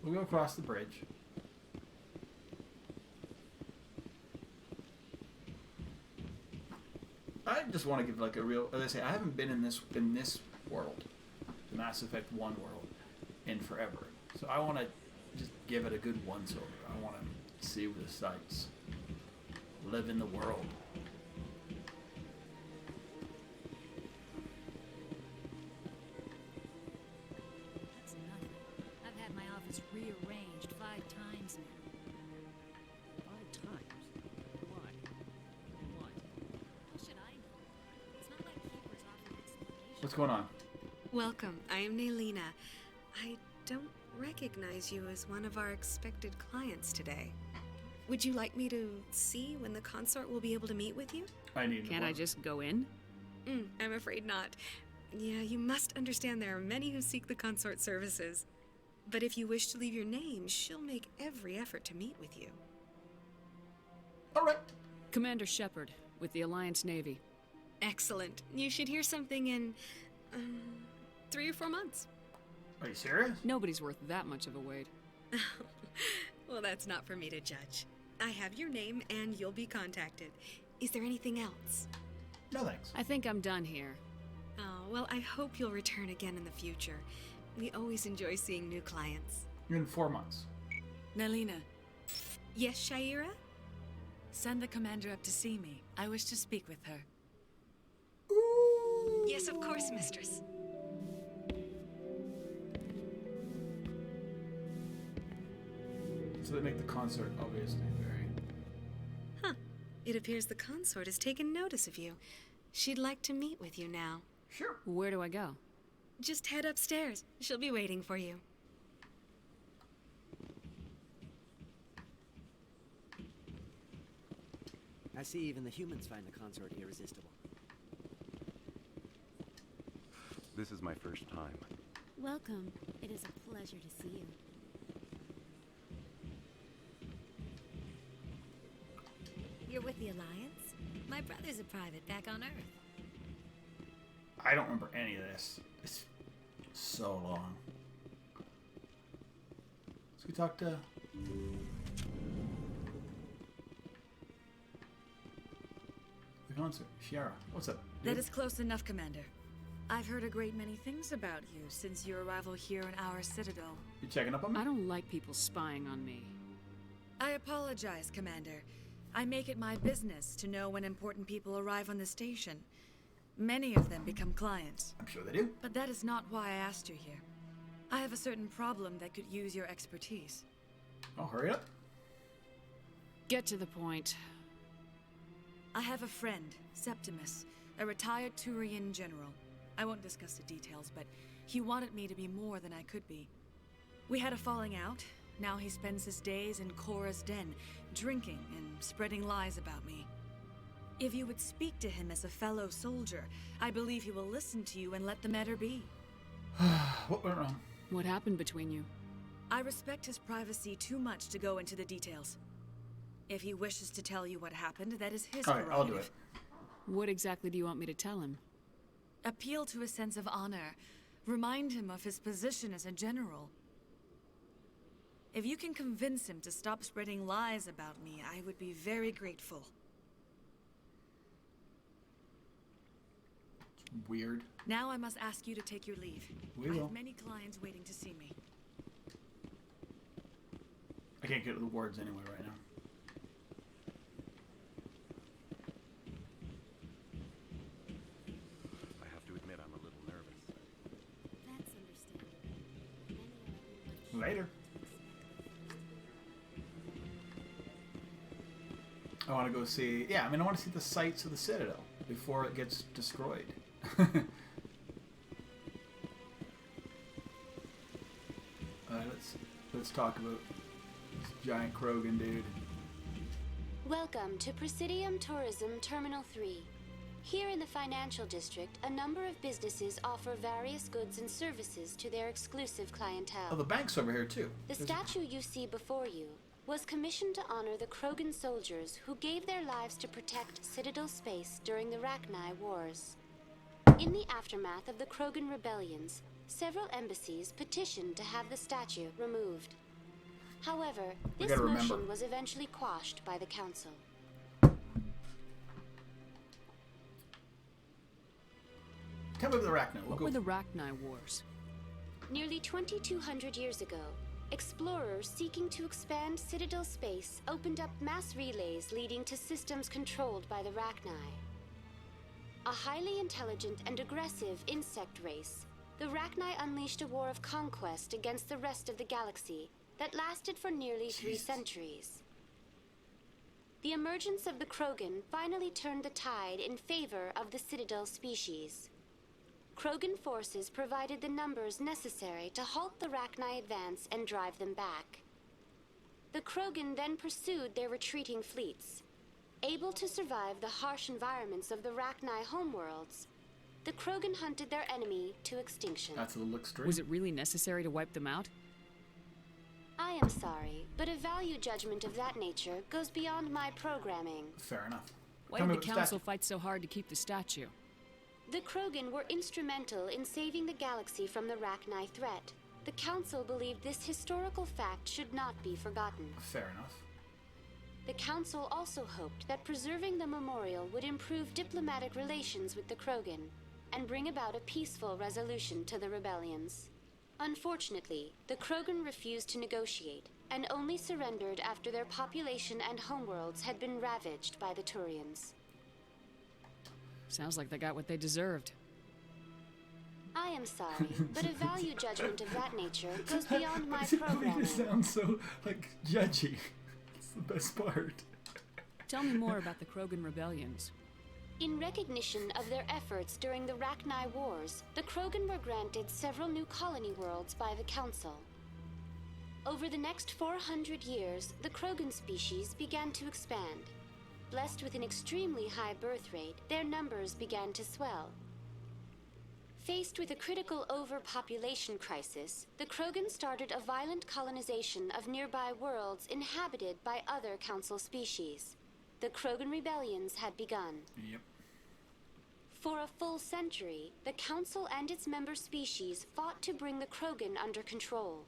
We'll go across the bridge. I just want to give like a real, as I say, I haven't been in this world, the Mass Effect 1 world, in forever. So I want to just give it a good once over. I want to see the sights, live in the world. That's nothing. I've had my office rearranged 5 times now. 5 times? Why? What? How should I know? It's not like Keeper's offered explanation. What's going on? Welcome. I am Naylina. I don't recognize you as one of our expected clients today. Would you like me to see when the consort will be able to meet with you? I need. Can't I just go in? I'm afraid not. Yeah, you must understand there are many who seek the consort services. But if you wish to leave your name, she'll make every effort to meet with you. All right. Commander Shepard, with the Alliance Navy. Excellent. You should hear something in 3 or 4 months. Are you serious? Nobody's worth that much of a wait. Well, that's not for me to judge. I have your name and you'll be contacted. Is there anything else? No thanks. I think I'm done here. Oh, well, I hope you'll return again in the future. We always enjoy seeing new clients. In 4 months. Naylina, Yes, Shaira? send the commander up to see me. I wish to speak with her. Yes, of course, mistress. So they make the consort obviously very... Huh. It appears the consort has taken notice of you. She'd like to meet with you now. Sure. Where do I go? Just head upstairs. She'll be waiting for you. I see even the humans find the consort irresistible. This is my first time. Welcome. It is a pleasure to see you. You're with the Alliance? My brother's a private back on Earth. I don't remember any of this. It's so long. Let's go talk to... the consort. Shiara, what's up? That is close enough, Commander. I've heard a great many things about you since your arrival here in our citadel. You checking up on me? I don't like people spying on me. I apologize, Commander. I make it my business to know when important people arrive on the station. Many of them become clients. I'm sure they do. But that is not why I asked you here. I have a certain problem that could use your expertise. Oh, hurry up. Get to the point. I have a friend, Septimus, a retired Turian general. I won't discuss the details, but he wanted me to be more than I could be. We had a falling out. Now he spends his days in Cora's den, drinking and spreading lies about me. If you would speak to him as a fellow soldier, I believe he will listen to you and let the matter be. What went wrong? What happened between you? I respect his privacy too much to go into the details. If he wishes to tell you what happened, that is his prerogative. I'll do it. What exactly do you want me to tell him? Appeal to his sense of honor. Remind him of his position as a general. If you can convince him to stop spreading lies about me, I would be very grateful. Weird. Now I must ask you to take your leave. We I will. have many clients waiting to see me. I can't get to the wards anyway right now. I have to admit I'm a little nervous. That's understandable. Later. I want to go see... Yeah, I mean, I want to see the sights of the Citadel before it gets destroyed. Let's talk about this giant Krogan dude. Welcome to Presidium Tourism Terminal 3. Here in the financial district, a number of businesses offer various goods and services to their exclusive clientele. Oh, the bank's over here too. The statue you see before you was commissioned to honor the Krogan soldiers who gave their lives to protect Citadel space during the Rachni Wars. In the aftermath of the Krogan rebellions, several embassies petitioned to have the statue removed. However, this motion was eventually quashed by the Council. Tell me about the Rachni. What were the Rachni Wars? Nearly 2,200 years ago, explorers seeking to expand Citadel space opened up mass relays leading to systems controlled by the Rachni. A highly intelligent and aggressive insect race, the Rachni unleashed a war of conquest against the rest of the galaxy that lasted for nearly 3 centuries. The emergence of the Krogan finally turned the tide in favor of the Citadel species. Krogan forces provided the numbers necessary to halt the Rachni advance and drive them back. The Krogan then pursued their retreating fleets. Able to survive the harsh environments of the Rachni homeworlds, the Krogan hunted their enemy to extinction. That's a little extreme. Was it really necessary to wipe them out? I am sorry, but a value judgment of that nature goes beyond my programming. Fair enough. Why did the Council fight so hard to keep the statue? The Krogan were instrumental in saving the galaxy from the Rachni threat. The Council believed this historical fact should not be forgotten. Fair enough. The Council also hoped that preserving the memorial would improve diplomatic relations with the Krogan and bring about a peaceful resolution to the rebellions. Unfortunately, the Krogan refused to negotiate and only surrendered after their population and homeworlds had been ravaged by the Turians. Sounds like they got what they deserved. I am sorry, but a value judgment of that nature goes beyond my It programming. sounds so, judgy. It's the best part. Tell me more about the Krogan rebellions. In recognition of their efforts during the Rachni Wars, the Krogan were granted several new colony worlds by the Council. Over the next 400 years, the Krogan species began to expand. Blessed with an extremely high birth rate, their numbers began to swell. Faced with a critical overpopulation crisis, the Krogan started a violent colonization of nearby worlds inhabited by other Council species. The Krogan rebellions had begun. Yep. For a full century, the Council and its member species fought to bring the Krogan under control.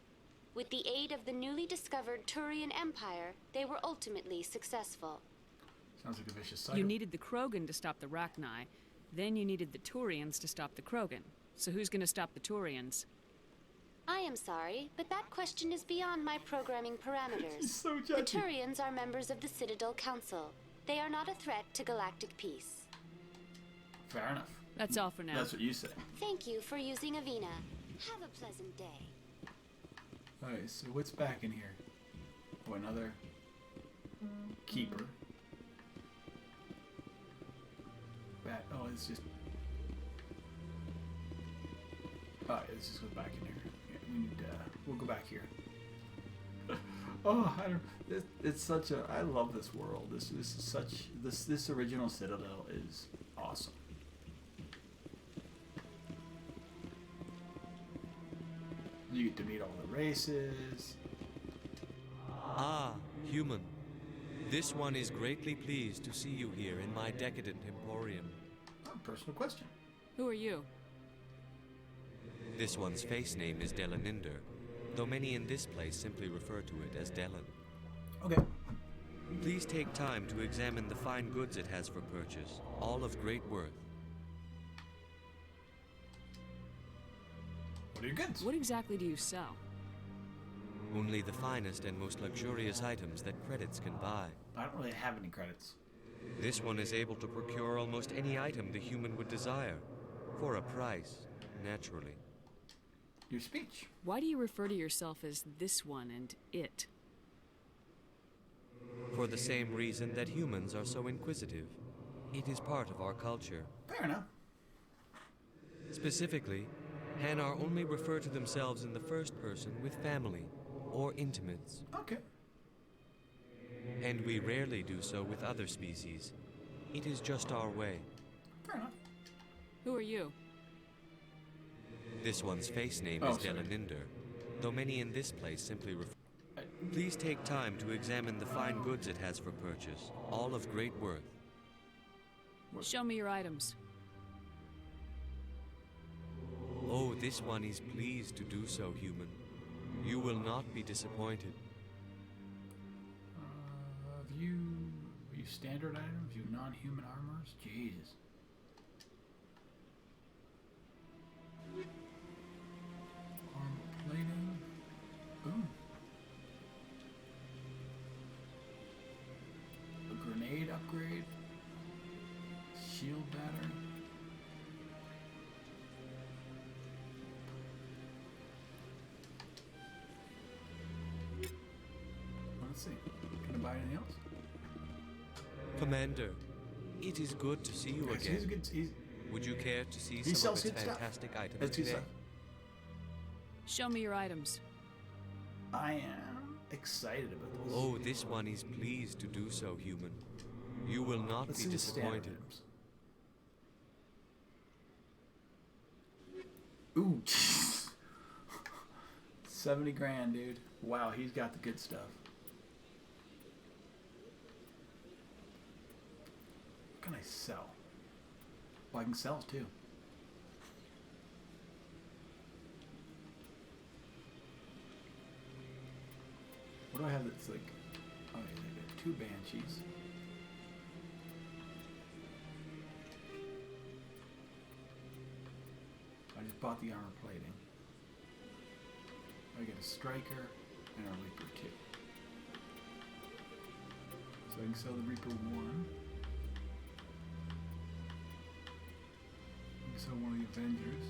With the aid of the newly discovered Turian Empire, they were ultimately successful. Sounds like a vicious cycle. You needed the Krogan to stop the Rachni, Then you needed the Turians to stop the Krogan. So who's gonna stop the Turians? I am sorry, but that question is beyond my programming parameters. So the Turians are members of the Citadel Council. They are not a threat to galactic peace. Fair enough. That's all for now. That's what you say. Thank you for using Avina. Have a pleasant day. Alright, so what's back in here? Oh, another keeper. Back. Oh, it's just. Alright, let's just go back in here. Yeah, we need. We'll go back here. Oh, I don't. It's such a. I love this world. This is such. This original Citadel is awesome. You get to meet all the races. Ah, human. This one is greatly pleased to see you here in my decadent emporium. Oh, personal question. Who are you? This one's face name is Delaninder, though many in this place simply refer to it as Delan. Okay. Please take time to examine the fine goods it has for purchase, all of great worth. What are your goods? What exactly do you sell? Only the finest and most luxurious items that credits can buy. I don't really have any credits. This one is able to procure almost any item the human would desire, for a price, naturally. Your speech. Why do you refer to yourself as this one and it? For the same reason that humans are so inquisitive. It is part of our culture. Fair enough. Specifically, Hanar only refer to themselves in the first person with family or intimates. Okay. And we rarely do so with other species. It is just our way. Fair enough. Who are you? This one's face name is Delaninder, though many in this place simply refer. Please take time to examine the fine goods it has for purchase, all of great worth. Show me your items. Oh, this one is pleased to do so, human. You will not be disappointed. View standard items, view non-human armors. Jesus. Armor plating. Boom. A grenade upgrade. Shield battery. Let's see. Can I buy anything else? Commander, it is good to see you Yes, again. he's Would you care to see He some of sells its good stuff. fantastic items That's good today? stuff. Show me your items. I am excited about this. Oh, this one is pleased to do so, human. You will not Let's be see the standard disappointed. Ooh. 70 grand, dude. Wow, he's got the good stuff. What can I sell? Well, I can sell too. What do I have that's like... Oh, yeah, there are 2 Banshees. I just bought the armor plating. I get a Striker and a Reaper too. So I can sell the Reaper 1. I can sell one of the Avengers.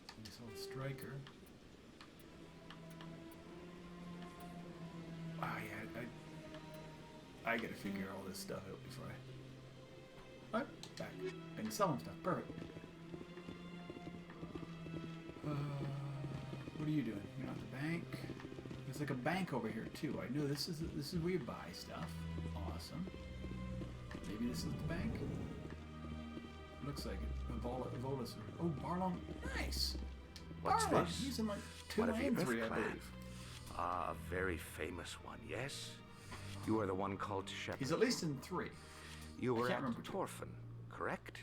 I can sell the Striker. Ah, yeah, I gotta figure all this stuff out before I... Alright, back. I can sell them stuff. Perfect. What are you doing? You're not the bank? There's like a bank over here too. I know this is where you buy stuff. Awesome. Maybe this is the bank? Looks like it. Volus. Oh, Barlong. Nice! What's Barlong. this? He's in like 2 One of the and Earth 3, I Clan. believe. Ah, a very famous one, yes? You are the one called Shep. He's at least in 3. You were can't at remember. Torfin, correct?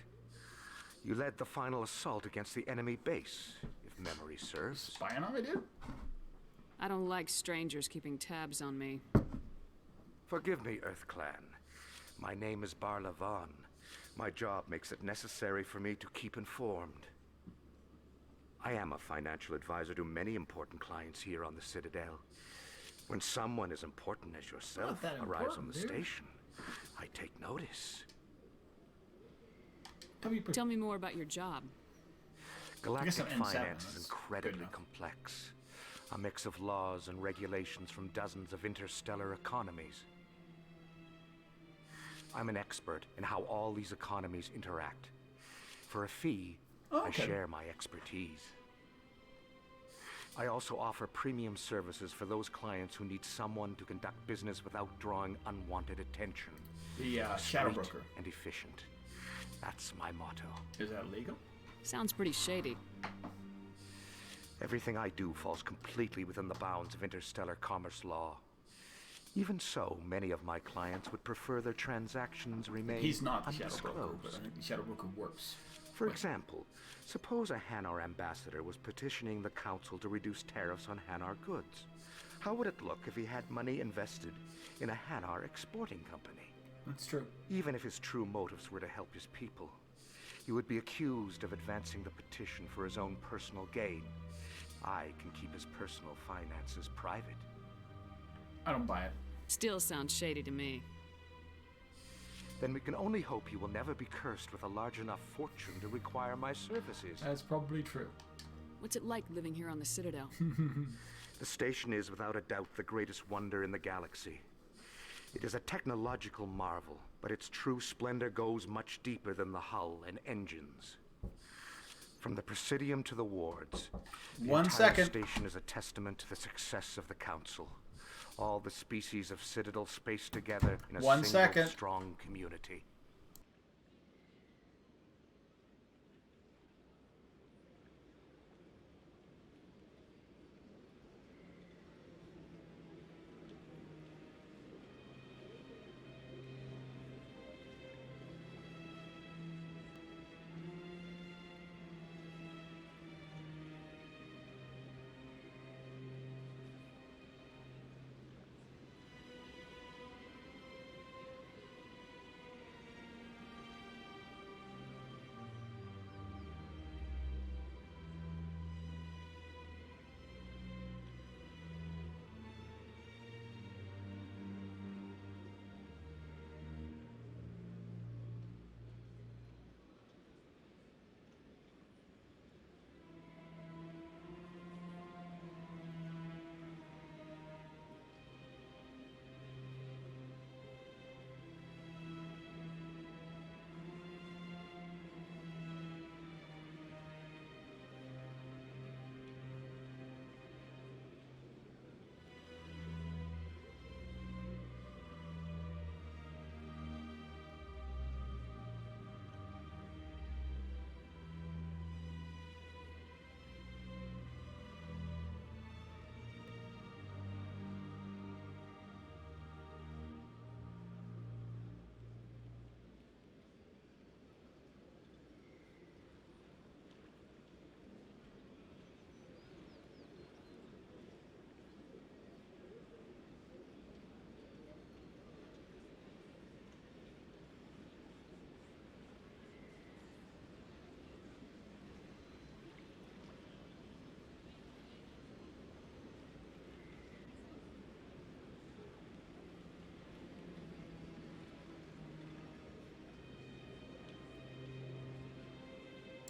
You led the final assault against the enemy base, if memory serves. Spying on me, dude? I don't like strangers keeping tabs on me. Forgive me, Earth Clan. My name is Barla Vaughn. My job makes it necessary for me to keep informed. I am a financial advisor to many important clients here on the Citadel. When someone as important as yourself arrives on the station, I take notice. Tell me more about your job. Galactic finance is incredibly complex. A mix of laws and regulations from dozens of interstellar economies. I'm an expert in how all these economies interact. For a fee, I share my expertise. I also offer premium services for those clients who need someone to conduct business without drawing unwanted attention. The shadow broker. And efficient. That's my motto. Is that legal? Sounds pretty shady. Everything I do falls completely within the bounds of interstellar commerce law. Even so, many of my clients would prefer their transactions remain He's not the undisclosed. shadow broker, but I think the shadow broker works. For example, suppose a Hanar ambassador was petitioning the council to reduce tariffs on Hanar goods. How would it look if he had money invested in a Hanar exporting company? That's true. Even if his true motives were to help his people, he would be accused of advancing the petition for his own personal gain. I can keep his personal finances private. I don't buy it. Still sounds shady to me. Then we can only hope he will never be cursed with a large enough fortune to require my services. That's probably true. What's it like living here on the Citadel? The station is without a doubt the greatest wonder in the galaxy. It is a technological marvel, but its true splendor goes much deeper than the hull and engines. From the Presidium to the wards, the entire station is a testament to the success of the Council. All the species of Citadel spaced together in a single strong community.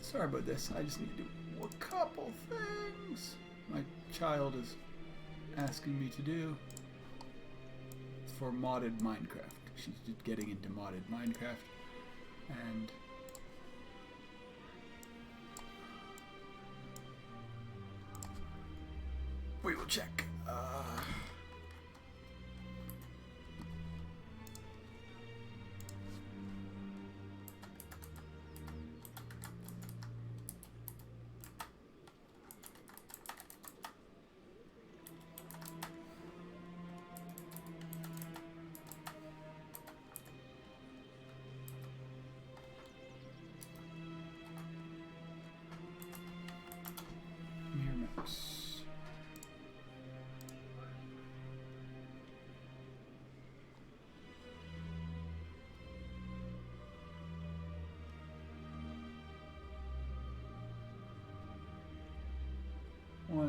Sorry about this. I just need to do a couple things my child is asking me to do for modded Minecraft. She's just getting into modded Minecraft, and we will check.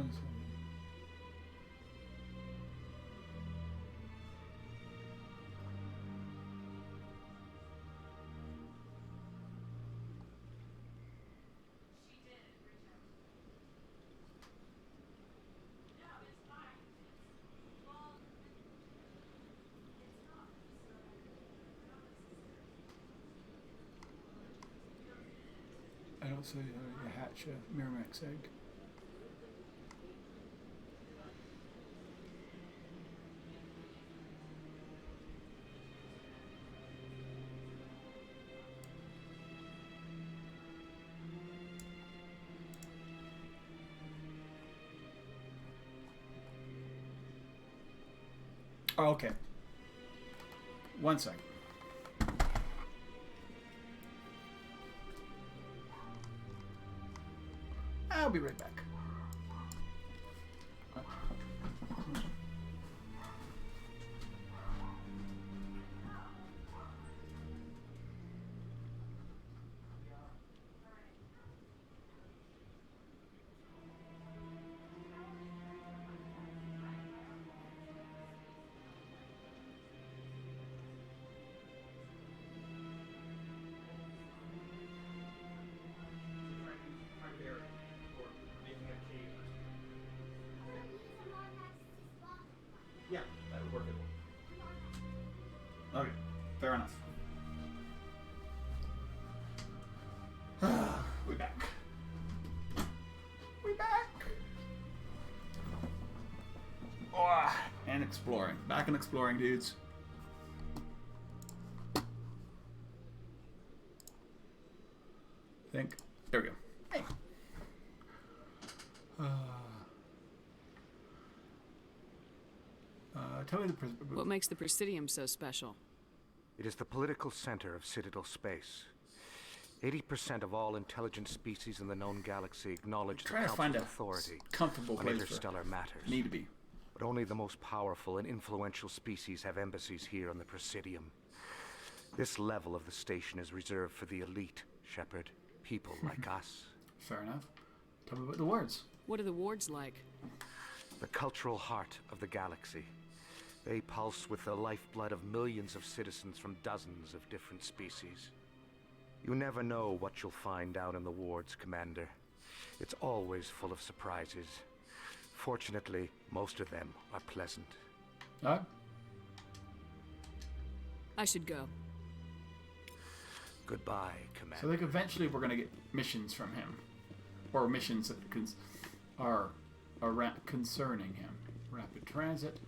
1 second. And also you hatch a Miramax egg. Oh, okay. 1 second. I'll be right back. Yeah, that would work as well. Okay, fair enough. We're back. We're back. Oh, and exploring. Back and exploring, dudes. Think. There we go. Hey. Tell me what makes the Presidium so special? It is the political center of Citadel space. 80% of all intelligent species in the known galaxy acknowledge the Council's authority comfortable on place interstellar matters. Need to be. But only the most powerful and influential species have embassies here on the Presidium. This level of the station is reserved for the elite, Shepard. People like us. Fair enough. Tell me about the wards. What are the wards like? The cultural heart of the galaxy. They pulse with the lifeblood of millions of citizens from dozens of different species. You never know what you'll find down in the wards, Commander. It's always full of surprises. Fortunately, most of them are pleasant. I should go. Goodbye, Commander. So, like, eventually we're gonna get missions from him, or missions that are concerning him. Rapid transit.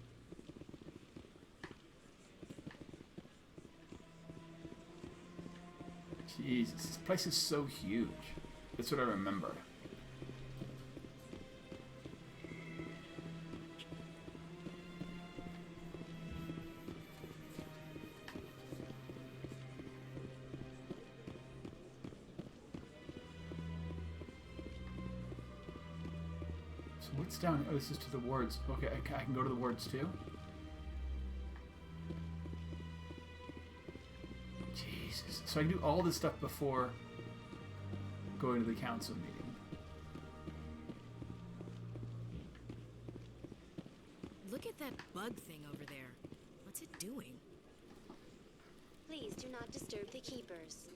Jesus, this place is so huge. That's what I remember. So what's down? Oh, this is to the wards. Okay, I can go to the wards too? Jesus. So I can do all this stuff before going to the council meeting. Look at that bug thing over there. What's it doing? Please do not disturb the keepers.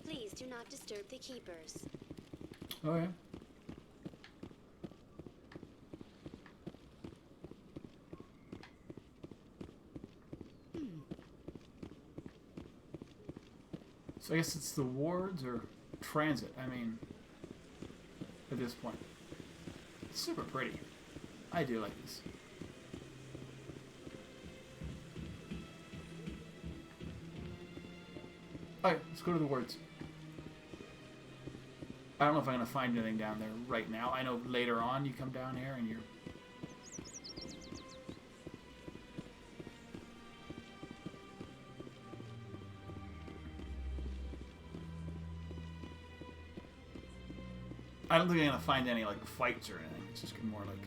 Please do not disturb the keepers. Oh, yeah. So I guess it's the wards or transit. I mean, at this point. It's super pretty. I do like this. Alright, let's go to the wards. I don't know if I'm going to find anything down there right now. I know later on you come down here and you're... I don't think I'm going to find any, like, fights or anything. It's just more like...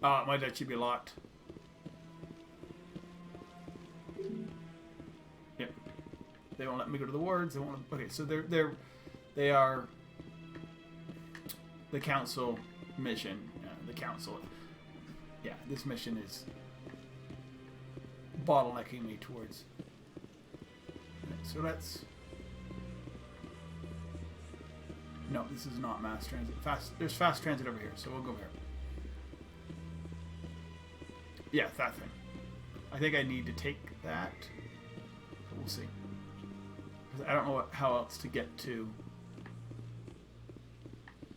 Oh, it might actually be locked. Yep. They won't let me go to the wards. They won't. Okay, so they are the council mission. The council. Yeah, this mission is bottlenecking me towards. So that's. No, this is not mass transit. There's fast transit over here, so we'll go here. Yeah, that thing. I think I need to take that. But we'll see. Because I don't know how else to get to.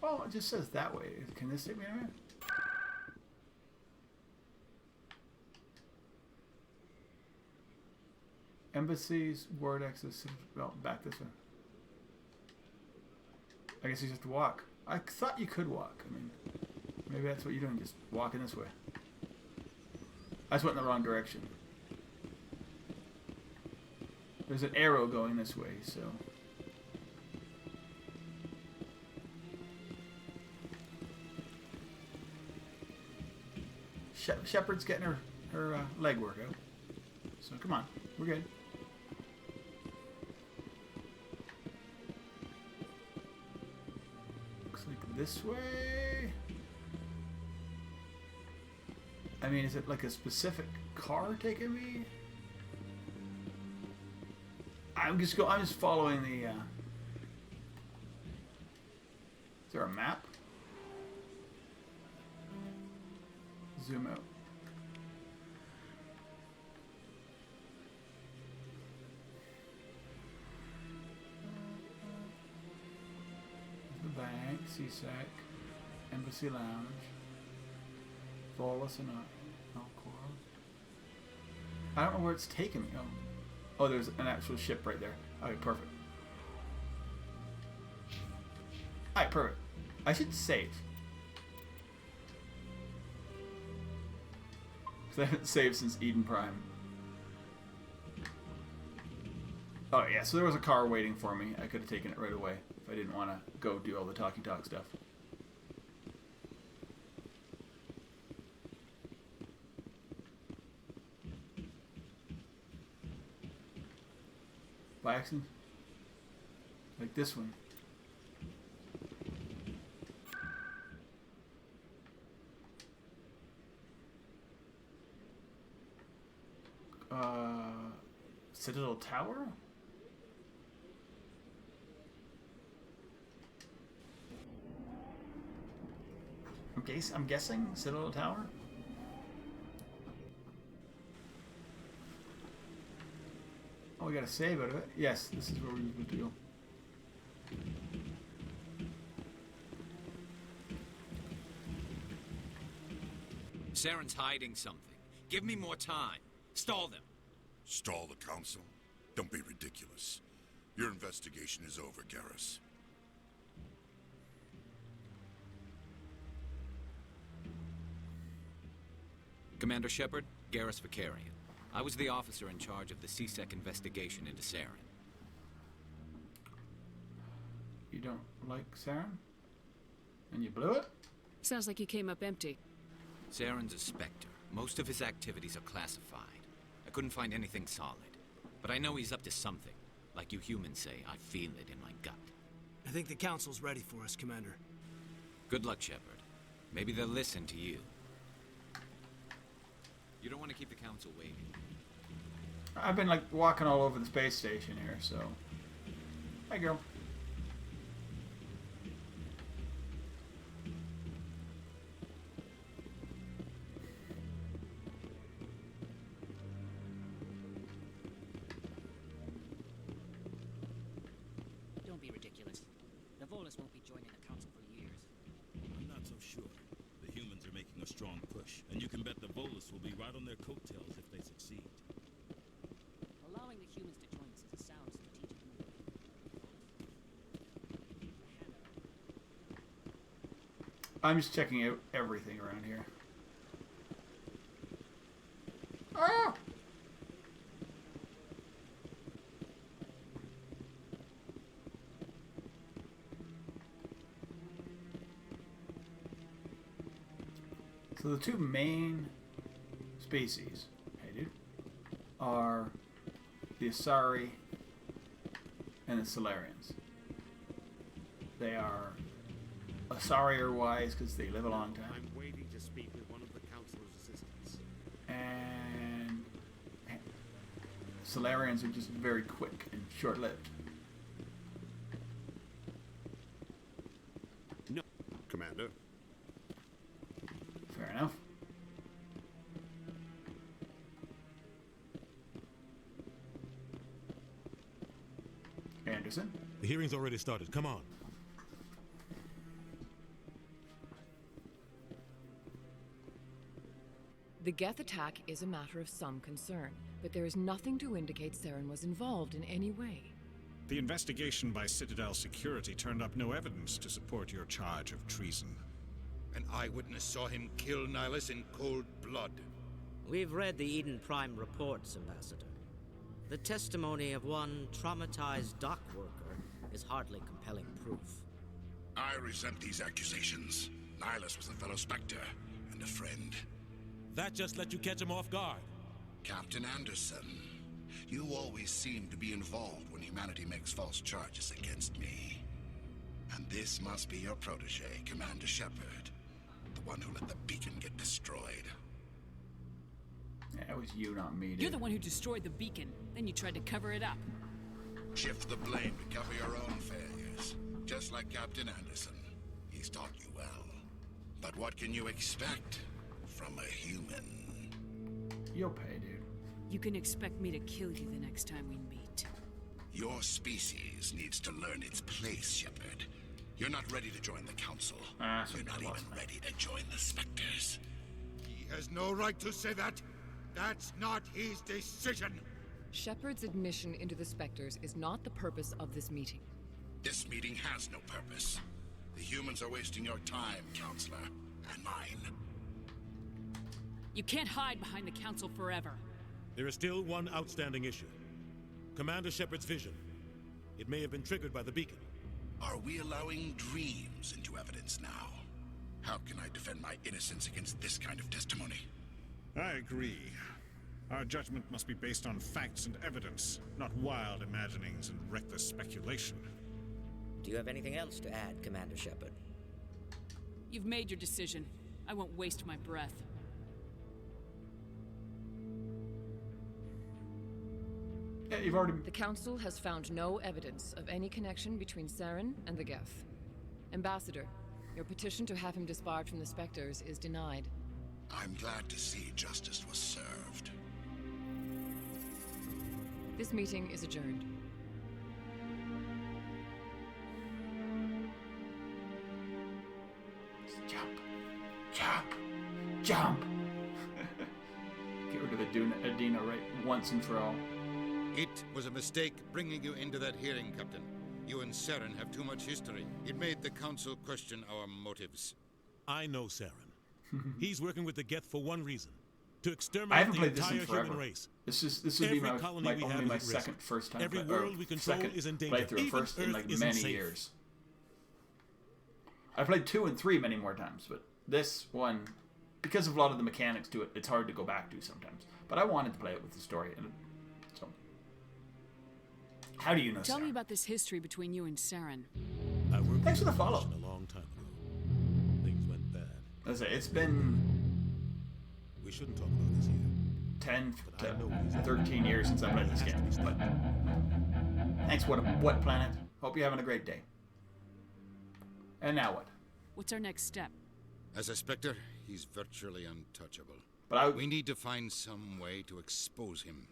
Well, it just says that way. Can this take me anywhere? Embassies, ward access. Well, back this way. I guess you just have to walk. I thought you could walk. I mean, maybe that's what you're doing, just walking this way. I just went in the wrong direction. There's an arrow going this way, so... Shepard's getting her leg workout. So come on, we're good. Looks like this way. I mean, is it like a specific car taking me? I'm just following the. Is there a map? Zoom out. The bank, CSEC, Embassy Lounge, Volus and Alcor. I don't know where it's taking me. Oh, there's an actual ship right there. Okay, perfect. Alright, perfect. I should save. Because I haven't saved since Eden Prime. Oh yeah, so there was a car waiting for me. I could have taken it right away if I didn't want to go do all the talky talk stuff. By accident? Like this one. Citadel Tower? I'm guessing Citadel Tower? Oh, we gotta save out of it. Yes, this is where we need to go. Saren's hiding something. Give me more time. Stall them. Stall the council? Don't be ridiculous. Your investigation is over, Garrus. Commander Shepard, Garrus Vicarian. I was the officer in charge of the CSEC investigation into Saren. You don't like Saren? And you blew it? Sounds like you came up empty. Saren's a Spectre. Most of his activities are classified. I couldn't find anything solid. But I know he's up to something. Like you humans say, I feel it in my gut. I think the council's ready for us, Commander. Good luck, Shepard. Maybe they'll listen to you. You don't want to keep the council waiting. I've been like walking all over the space station here, so. Hi, girl. Don't be ridiculous. The Volus won't be joining the council for years. I'm not so sure. The humans are making a strong push, and you can bet the Volus will be right on their coattails if they succeed. Allowing the humans to join us is a sound strategic move. I'm just checking out everything around here. Ah! So the two main species, hey dude, are the Asari and the Solarians. They are Asari wise because they live a long time. I'm waiting to speak with one of the Council's assistants. And Solarians are just very quick and short-lived. No, Commander. Fair enough. Anderson? The hearing's already started. Come on. The Geth attack is a matter of some concern, but there is nothing to indicate Saren was involved in any way. The investigation by Citadel Security turned up no evidence to support your charge of treason. An eyewitness saw him kill Nihilus in cold blood. We've read the Eden Prime reports, Ambassador. The testimony of one traumatized dock worker is hardly compelling proof. I resent these accusations. Nihilus was a fellow Spectre and a friend. That just let you catch him off guard. Captain Anderson, you always seem to be involved when humanity makes false charges against me. And this must be your protege, Commander Shepard, the one who let the beacon get destroyed. Yeah, it was you, not me, dude. You're the one who destroyed the beacon. Then you tried to cover it up. Shift the blame to cover your own failures. Just like Captain Anderson. He's taught you well. But what can you expect from a human? You'll pay, dude. You can expect me to kill you the next time we meet. Your species needs to learn its place, Shepard. You're not ready to join the Council. You're not even ready to join the Spectres. He has no right to say that. That's not his decision. Shepard's admission into the Spectres is not the purpose of this meeting. This meeting has no purpose. The humans are wasting your time, Counselor, and mine. You can't hide behind the Council forever. There is still one outstanding issue. Commander Shepard's vision. It may have been triggered by the beacon. Are we allowing dreams into evidence now? How can I defend my innocence against this kind of testimony? I agree. Our judgment must be based on facts and evidence, not wild imaginings and reckless speculation. Do you have anything else to add, Commander Shepard? You've made your decision. I won't waste my breath. Yeah, you've already... The Council has found no evidence of any connection between Saren and the Geth. Ambassador, your petition to have him disbarred from the Spectres is denied. I'm glad to see justice was served. This meeting is adjourned. Jump. Jump. Jump. Get rid of Adina right once and for all. It was a mistake bringing you into that hearing, Captain. You and Saren have too much history. It made the Council question our motives. I know Saren. He's working with the Geth for one reason. To I exterminate haven't the played this in entire forever. human race. This would be my colony we have only is my at risk. second first time Every play, world we control second is in danger. playthrough. Even First in Earth like isn't many safe. years. I played 2 and 3 many more times, but this one, because of a lot of the mechanics to it, it's hard to go back to sometimes. But I wanted to play it with the story, and so. How do you know? Tell me about this history between you and Saren. I worked Thanks for with the follow. a long time ago. Things went bad. Let's say it's been. We shouldn't talk about this here. 10 to 13 years since I played this game. But thanks, what planet? Hope you're having a great day. And now what? What's our next step? As a Spectre, he's virtually untouchable. But we need to find some way to expose him.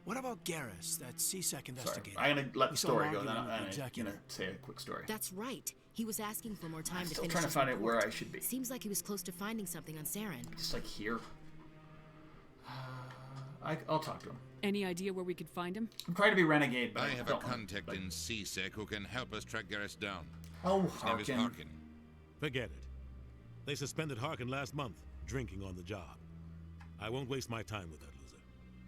What about Garrus, that CSEC investigator? I'm gonna let the We saw story an go, then argument with I'm the executive. gonna say a quick story. That's right. He was asking for more time to Still finish trying to his find out report. where I should be. Seems like he was close to finding something on Saren. Just like here. I'll talk to him. Any idea where we could find him? I'm trying to be Renegade, but I have a don't contact in CSEC who can help us track Garrus down. Oh, His name is Harkin. Harkin. Forget it. They suspended Harkin last month, drinking on the job. I won't waste my time with that loser.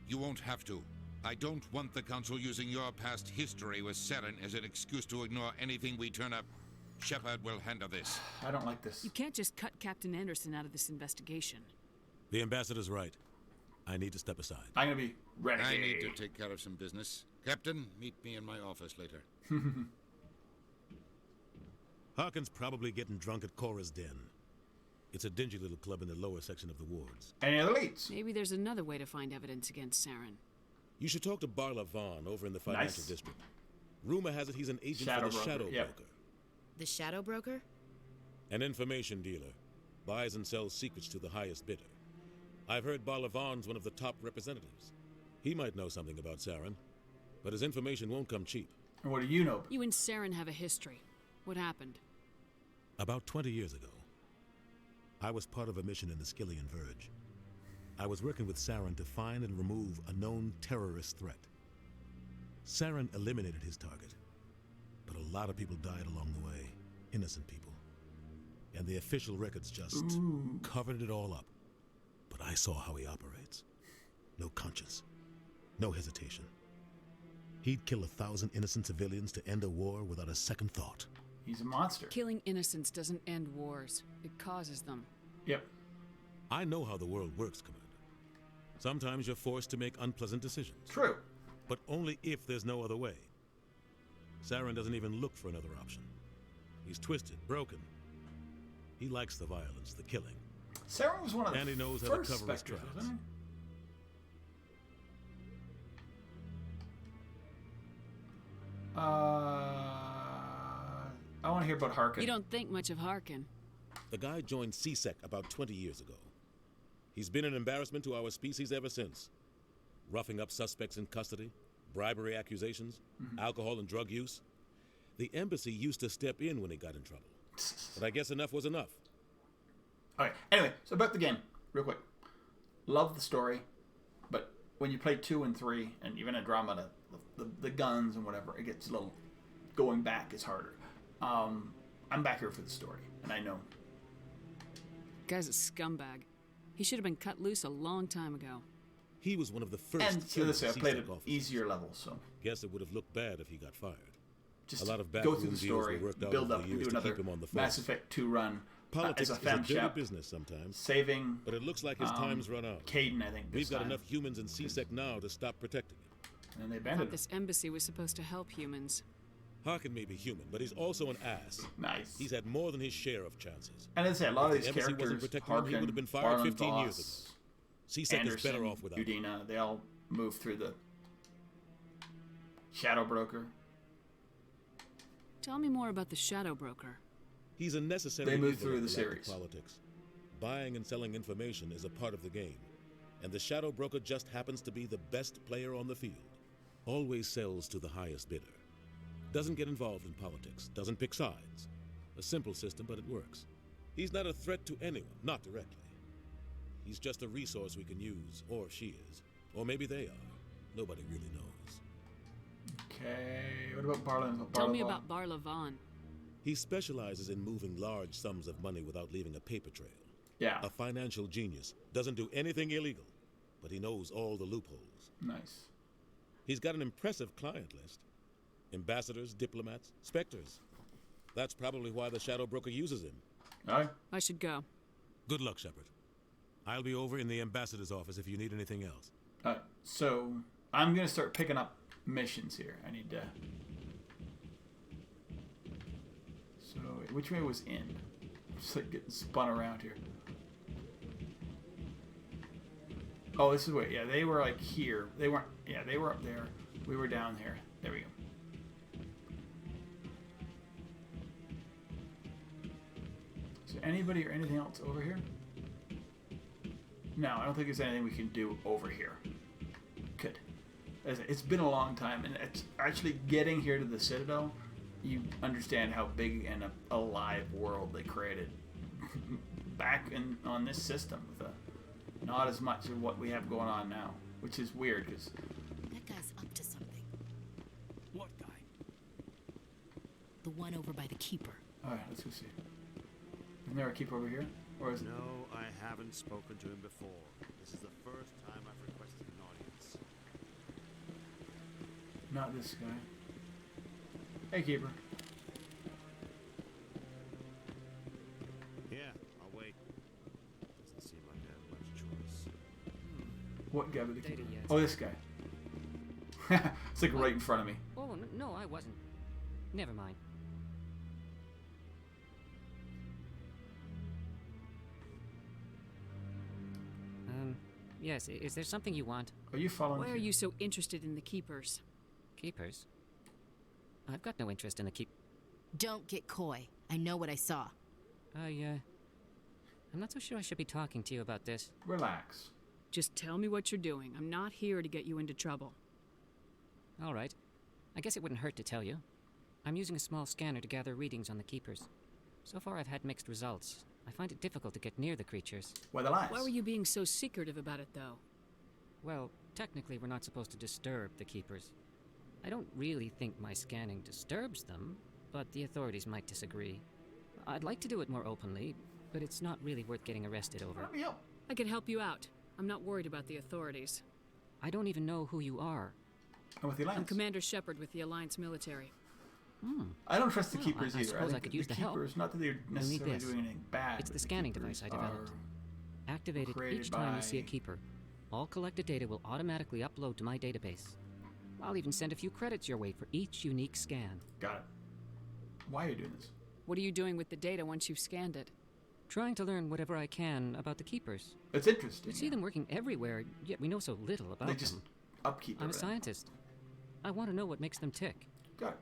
You won't have to. I don't want the Council using your past history with Saren as an excuse to ignore anything we turn up. Shepard will handle this. I don't like this. You can't just cut Captain Anderson out of this investigation. The ambassador's right. I need to step aside. I'm gonna be Renegade. I need to take care of some business. Captain, meet me in my office later. Harkin's probably getting drunk at Cora's Den. It's a dingy little club in the lower section of the wards. Any other leads? Maybe there's another way to find evidence against Saren. You should talk to Barla Vaughn over in the financial district. Rumor has it he's an agent for the Shadow Broker. The Shadow Broker? An information dealer. Buys and sells secrets to the highest bidder. I've heard Barla Vaughn's one of the top representatives. He might know something about Saren, but his information won't come cheap. And what do you know? You and Saren have a history. What happened? About 20 years ago, I was part of a mission in the Skillian Verge. I was working with Saren to find and remove a known terrorist threat. Saren eliminated his target, but a lot of people died along the way, innocent people. And the official records just covered it all up. But I saw how he operates. No conscience, no hesitation. He'd kill 1,000 innocent civilians to end a war without a second thought. He's a monster. Killing innocents doesn't end wars. It causes them. Yep. I know how the world works, Commander. Sometimes you're forced to make unpleasant decisions. True. But only if there's no other way. Saren doesn't even look for another option. He's twisted, broken. He likes the violence, the killing. Saren was one of the and he knows how to first cover his Spectres, tracks. wasn't he? I want to hear about Harkin. You don't think much of Harkin. The guy joined CSEC about 20 years ago. He's been an embarrassment to our species ever since. Roughing up suspects in custody, bribery accusations, alcohol and drug use. The embassy used to step in when he got in trouble. But I guess enough was enough. Okay, anyway, so about the game, real quick. Love the story, but when you play 2 and 3, and even Andromeda, the guns and whatever, it gets a little... Going back is harder. I'm back here for the story, and I know. Guy's a scumbag. He should have been cut loose a long time ago. He was one of the first. And so this, I played at easier levels, so. Guess it would have looked bad if he got fired. Just a lot of go through the backroom deals story, were worked out build over up, the years do to another keep him on the Mass force. Effect 2 run. Politics as a is a fem dirty Shep, business sometimes. Saving. But it looks like his time's run out. Caden, I think. We've got enough humans in CSEC now to stop protecting it. And they I abandoned thought him. this embassy was supposed to help humans. Harkin may be human, but he's also an ass. Nice. He's had more than his share of chances. And as I say, a lot of If these the embassy wasn't characters, protecting him, he would have been fired Harkin, 15 years Voss, ago. CSEC Anderson, is better off without him. Udina, they all move through the Shadow Broker. Tell me more about the Shadow Broker. He's a necessary They move evil through of the galactic series. politics. Buying and selling information is a part of the game, and the Shadow Broker just happens to be the best player on the field. Always sells to the highest bidder. Doesn't get involved in politics, doesn't pick sides. A simple system, but it works. He's not a threat to anyone, not directly. He's just a resource we can use, or she is. Or maybe they are. Nobody really knows. Okay, what about Barla? Tell me about Barla Vaughn. He specializes in moving large sums of money without leaving a paper trail. Yeah. A financial genius. Doesn't do anything illegal, but he knows all the loopholes. Nice. He's got an impressive client list. Ambassadors, diplomats, specters. That's probably why the Shadow Broker uses him. Aye. I should go. Good luck, Shepard. I'll be over in the ambassador's office if you need anything else. So I'm gonna start picking up missions here. I need to. So which way was in? Just like getting spun around here. Oh, this is where. Yeah, they were like here. They weren't. Yeah, they were up there. We were down here. There we go. Is there anybody or anything else over here? No, I don't think there's anything we can do over here. Good. It's been a long time, and it's actually getting here to the Citadel. You understand how big and alive world they created back on this system with not as much of what we have going on now, which is weird because That guy's up to something. What guy? The one over by the Keeper. all right, let's go see. Isn't there a keeper over here, or is it? No, I haven't spoken to him before. This is the first time I've requested an audience. Not this guy. Hey, keeper. Yeah, I'll wait. Doesn't seem like I have much choice. What guy with the keeper? Oh, this guy. It's like right in front of me. Oh, no, I wasn't. Never mind. Yes, is there something you want? Are you following? Why are you so interested in the Keepers? Keepers? I've got no interest in the Don't get coy. I know what I saw. I'm not so sure I should be talking to you about this. Relax. Just tell me what you're doing. I'm not here to get you into trouble. All right. I guess it wouldn't hurt to tell you. I'm using a small scanner to gather readings on the Keepers. So far I've had mixed results. I find it difficult to get near the creatures. Why the lies? Why were you being so secretive about it, though? Well, technically we're not supposed to disturb the Keepers. I don't really think my scanning disturbs them, but the authorities might disagree. I'd like to do it more openly, but it's not really worth getting arrested over. Let me help. I can help you out. I'm not worried about the authorities. I don't even know who you are. I'm with the Alliance. I'm Commander Shepard with the Alliance military. I don't trust the Keepers either. I suppose I could use the help. Keepers, not that they're necessarily doing anything bad. It's the scanning device I developed. Activated each time you see a Keeper. All collected data will automatically upload to my database. I'll even send a few credits your way for each unique scan. Got it. Why are you doing this? What are you doing with the data once you've scanned it? Trying to learn whatever I can about the Keepers. It's interesting. We see them working everywhere, yet we know so little about them. They just upkeep I'm a everything. scientist. I want to know what makes them tick. Got it.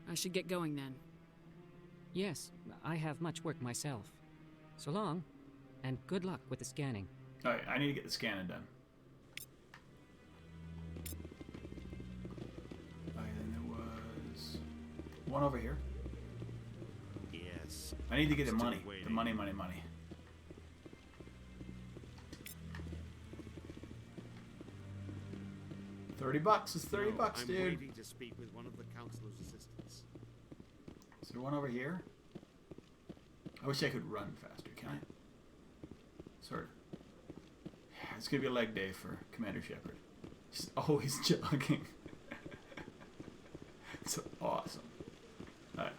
I should get going then. Yes, I have much work myself. So long, and good luck with the scanning. Alright, I need to get the scanning done. Alright, then there was one over here. Yes. I need to get the Still money. waiting. The money. $30. It's $30, I'm dude. waiting to speak with one of the counselor's assistants. Is there one over here? I wish I could run faster. Can I? Sort of. Yeah, it's gonna be a leg day for Commander Shepard. Just always jogging. It's awesome. Alright.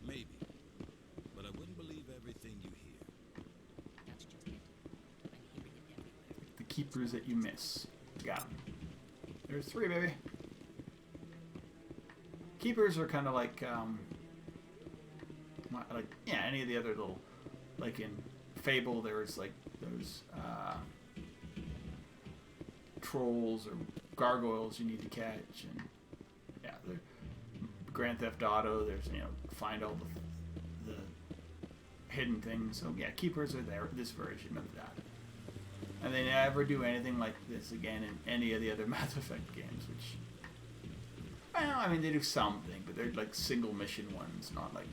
Maybe. But I wouldn't believe everything you hear. That's just it. I'm hearing it everywhere. The Keepers that you miss. Got 'em. There's 3, baby. Keepers are kind of like yeah, any of the other little, like in Fable, there's like those trolls or gargoyles you need to catch, and yeah, Grand Theft Auto. There's find all the hidden things. So yeah, Keepers are there. This version of that, and they never do anything like this again in any of the other Mass Effect games, which. Well, I mean, they do something, but they're like single mission ones, not like...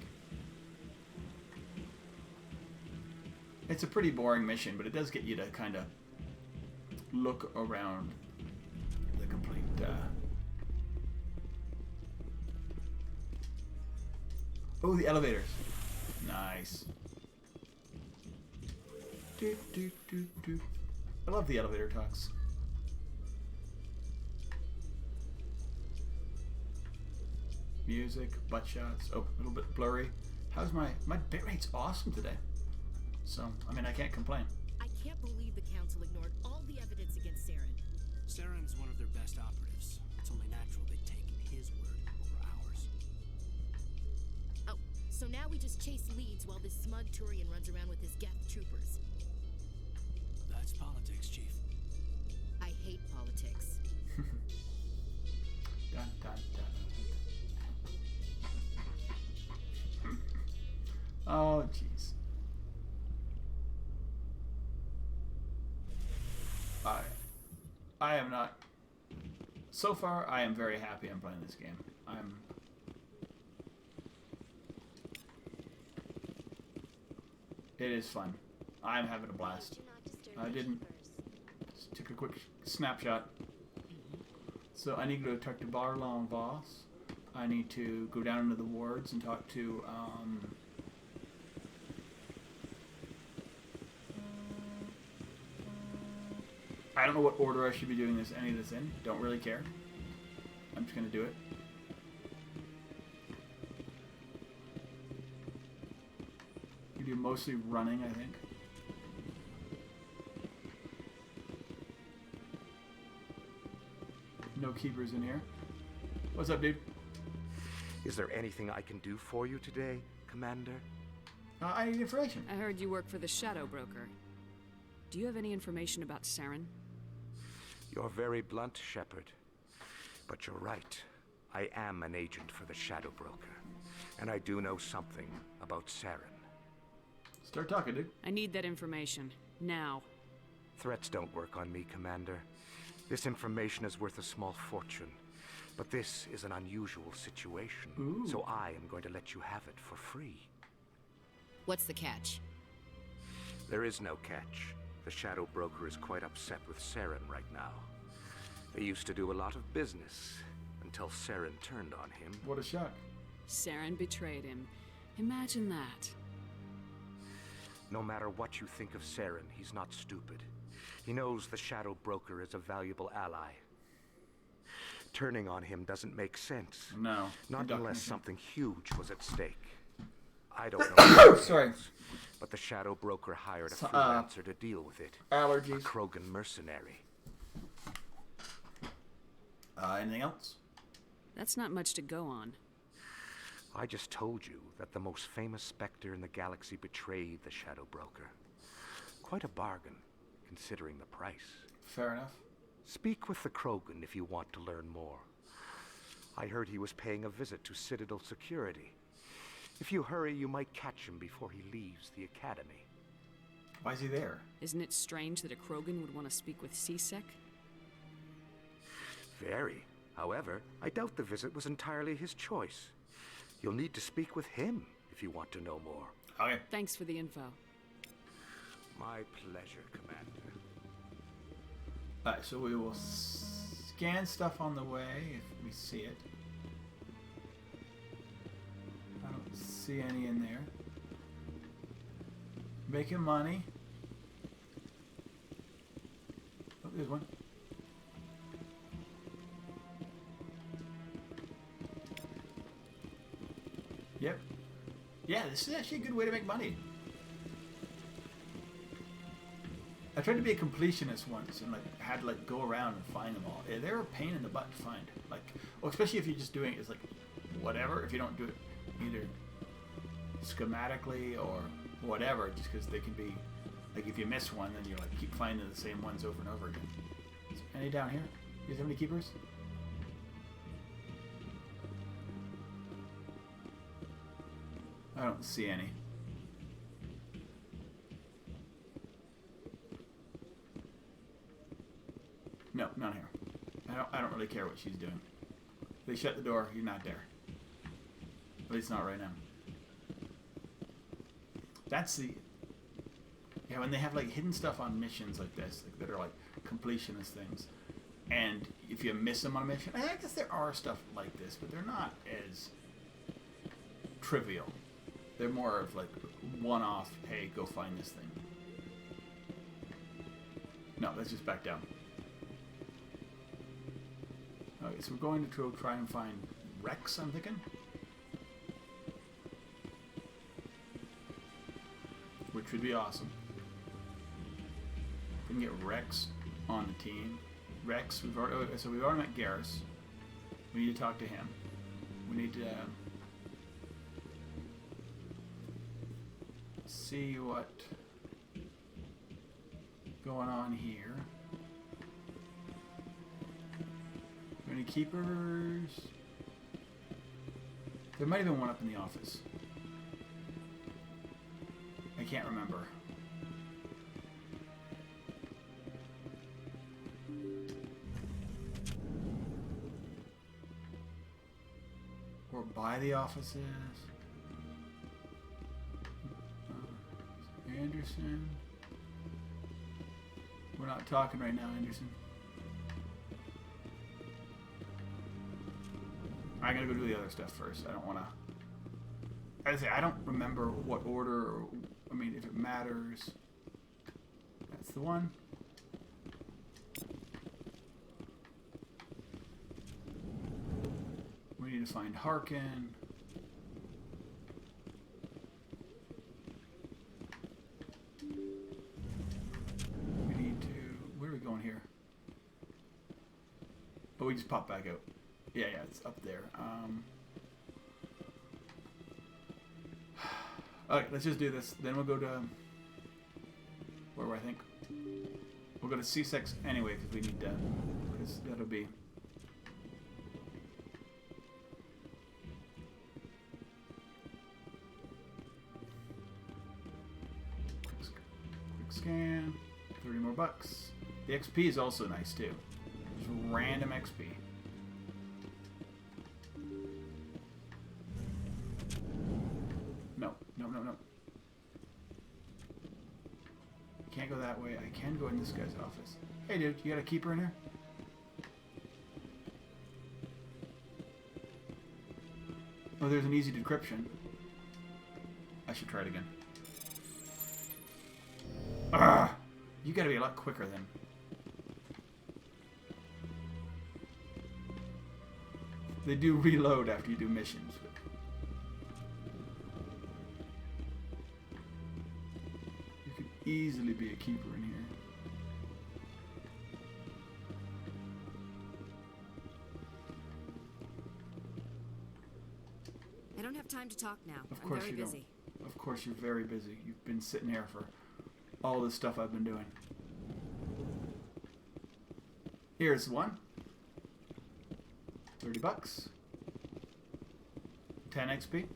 It's a pretty boring mission, but it does get you to kind of look around the complete... Oh, the elevators. Nice. Do, do, do, do. I love the elevator talks. Music, butt shots. Oh, a little bit blurry. How's my bitrate's awesome today. So, I mean, I can't complain. I can't believe the council ignored all the evidence against Saren. Saren's one of their best operatives. It's only natural they'd take his word over ours. Oh, so now we just chase leads while this smug Turian runs around with his Geth troopers. That's politics, Chief. I hate politics. Dun, dun, dun. Oh, jeez. I am not... So far, I am very happy I'm playing this game. It is fun. I'm having a blast. I didn't... Just took a quick snapshot. So I need to go talk to Barlon Voss. I need to go down into the wards and talk to... I don't know what order I should be doing any of this in. Don't really care. I'm just going to do it. you're mostly running, I think. No keepers in here. What's up, dude? Is there anything I can do for you today, Commander? I need information. I heard you work for the Shadow Broker. Do you have any information about Saren? You're very blunt, Shepard. But you're right. I am an agent for the Shadow Broker. And I do know something about Saren. Start talking, dude. I need that information. Now. Threats don't work on me, Commander. This information is worth a small fortune. But this is an unusual situation. Ooh. So I am going to let you have it for free. What's the catch? There is no catch. The Shadow Broker is quite upset with Saren right now. They used to do a lot of business until Saren turned on him. What a shock. Saren betrayed him. Imagine that. No matter what you think of Saren, he's not stupid. He knows the Shadow Broker is a valuable ally. Turning on him doesn't make sense. No. Not unless something huge was at stake. I don't know. Sorry. But the Shadow Broker hired a freelancer to deal with it. Allergies. A Krogan mercenary. Anything else? That's not much to go on. I just told you that the most famous Spectre in the galaxy betrayed the Shadow Broker. Quite a bargain, considering the price. Fair enough. Speak with the Krogan if you want to learn more. I heard he was paying a visit to Citadel Security. If you hurry, you might catch him before he leaves the Academy. Why is he there? Isn't it strange that a Krogan would want to speak with C-Sec? Very. However, I doubt the visit was entirely his choice. You'll need to speak with him if you want to know more. Okay. Thanks for the info. My pleasure, Commander. Alright, so we will scan stuff on the way if we see it. I don't see any in there. Making money. Oh, there's one. Yep. Yeah, this is actually a good way to make money. I tried to be a completionist once and had to go around and find them all. They're a pain in the butt to find. Well, especially if you're just doing it as whatever. If you don't do it either schematically or whatever, just because they can be if you miss one, then you're keep finding the same ones over and over again. Is there any down here? You guys have any keepers? I don't see any. No, none here. I don't really care what she's doing. They shut the door, you're not there. At least not right now. That's the... Yeah, when they have hidden stuff on missions like this, that are completionist things, and if you miss them on a mission, I guess there are stuff like this, but they're not as trivial. They're more of one-off, hey, go find this thing. No, let's just back down. Okay, so we're going to try and find Rex, I'm thinking. Which would be awesome. If we can get Rex on the team. Rex, we've already met Garrus. We need to talk to him. We need to see what going on here. Any keepers? There might have been one up in the office. I can't remember. Or by the offices. Anderson. We're not talking right now, Anderson. I gotta go do the other stuff first. I don't want to. I don't remember what order. Or, if it matters. That's the one. We need to find Harkin. Oh, we just popped back out. Yeah, it's up there. Alright, let's just do this. Then we'll go to... Where were I think? We'll go to C6 anyway, because we need that. Because that'll be... Quick scan. 30 more bucks. The XP is also nice, too. Just random XP. No. Can't go that way. I can go in this guy's office. Hey, dude, you got a keeper in here? Oh, there's an easy decryption. I should try it again. Ah! You gotta be a lot quicker then. They do reload after you do missions. You could easily be a keeper in here. I don't have time to talk now. Of I'm course very you busy. don't. Of course you're very busy. You've been sitting here for all this stuff I've been doing. Here's one. 30 bucks. 10 XP.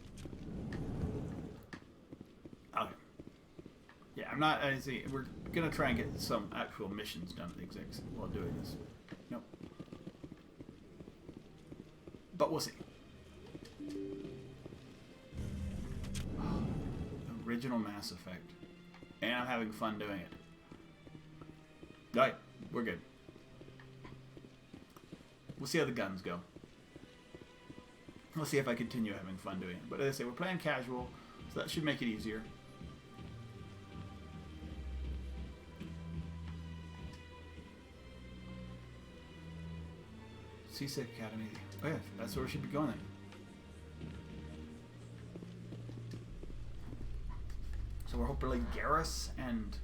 Okay. Yeah, I'm not. I see. We're gonna try and get some actual missions done at the execs while doing this. Nope. But we'll see. Original Mass Effect. And I'm having fun doing it. Alright, we're good. We'll see how the guns go. We'll see if I continue having fun doing it. But as I say, we're playing casual, so that should make it easier. CSEC Academy. Oh yeah, that's where we should be going then. So we're hopefully Garrus and...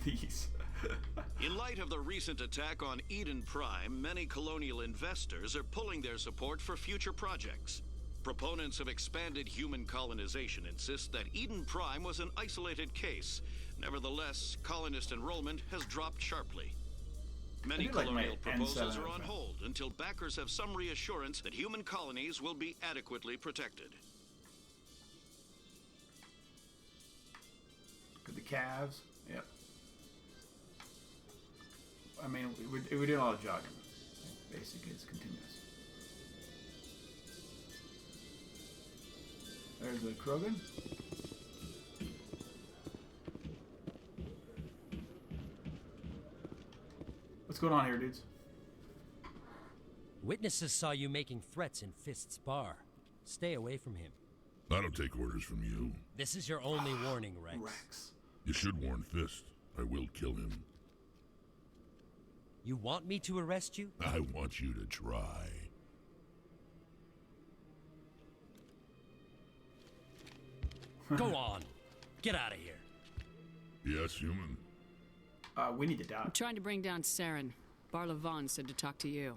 these. In light of the recent attack on Eden Prime, many colonial investors are pulling their support for future projects. Proponents of expanded human colonization insist that Eden Prime was an isolated case. Nevertheless, colonist enrollment has dropped sharply. Many colonial proposals are on hold until backers have some reassurance that human colonies will be adequately protected. Look at the calves. Yep. I mean, we're doing a lot of jogging. Basically, it's continuous. There's a Krogan. What's going on here, dudes? Witnesses saw you making threats in Fist's bar. Stay away from him. I don't take orders from you. This is your only warning, Rex. You should warn Fist. I will kill him. You want me to arrest you? I want you to try. Go on. Get out of here. Yes, human. We need to die. I'm trying to bring down Saren. Barlavon said to talk to you.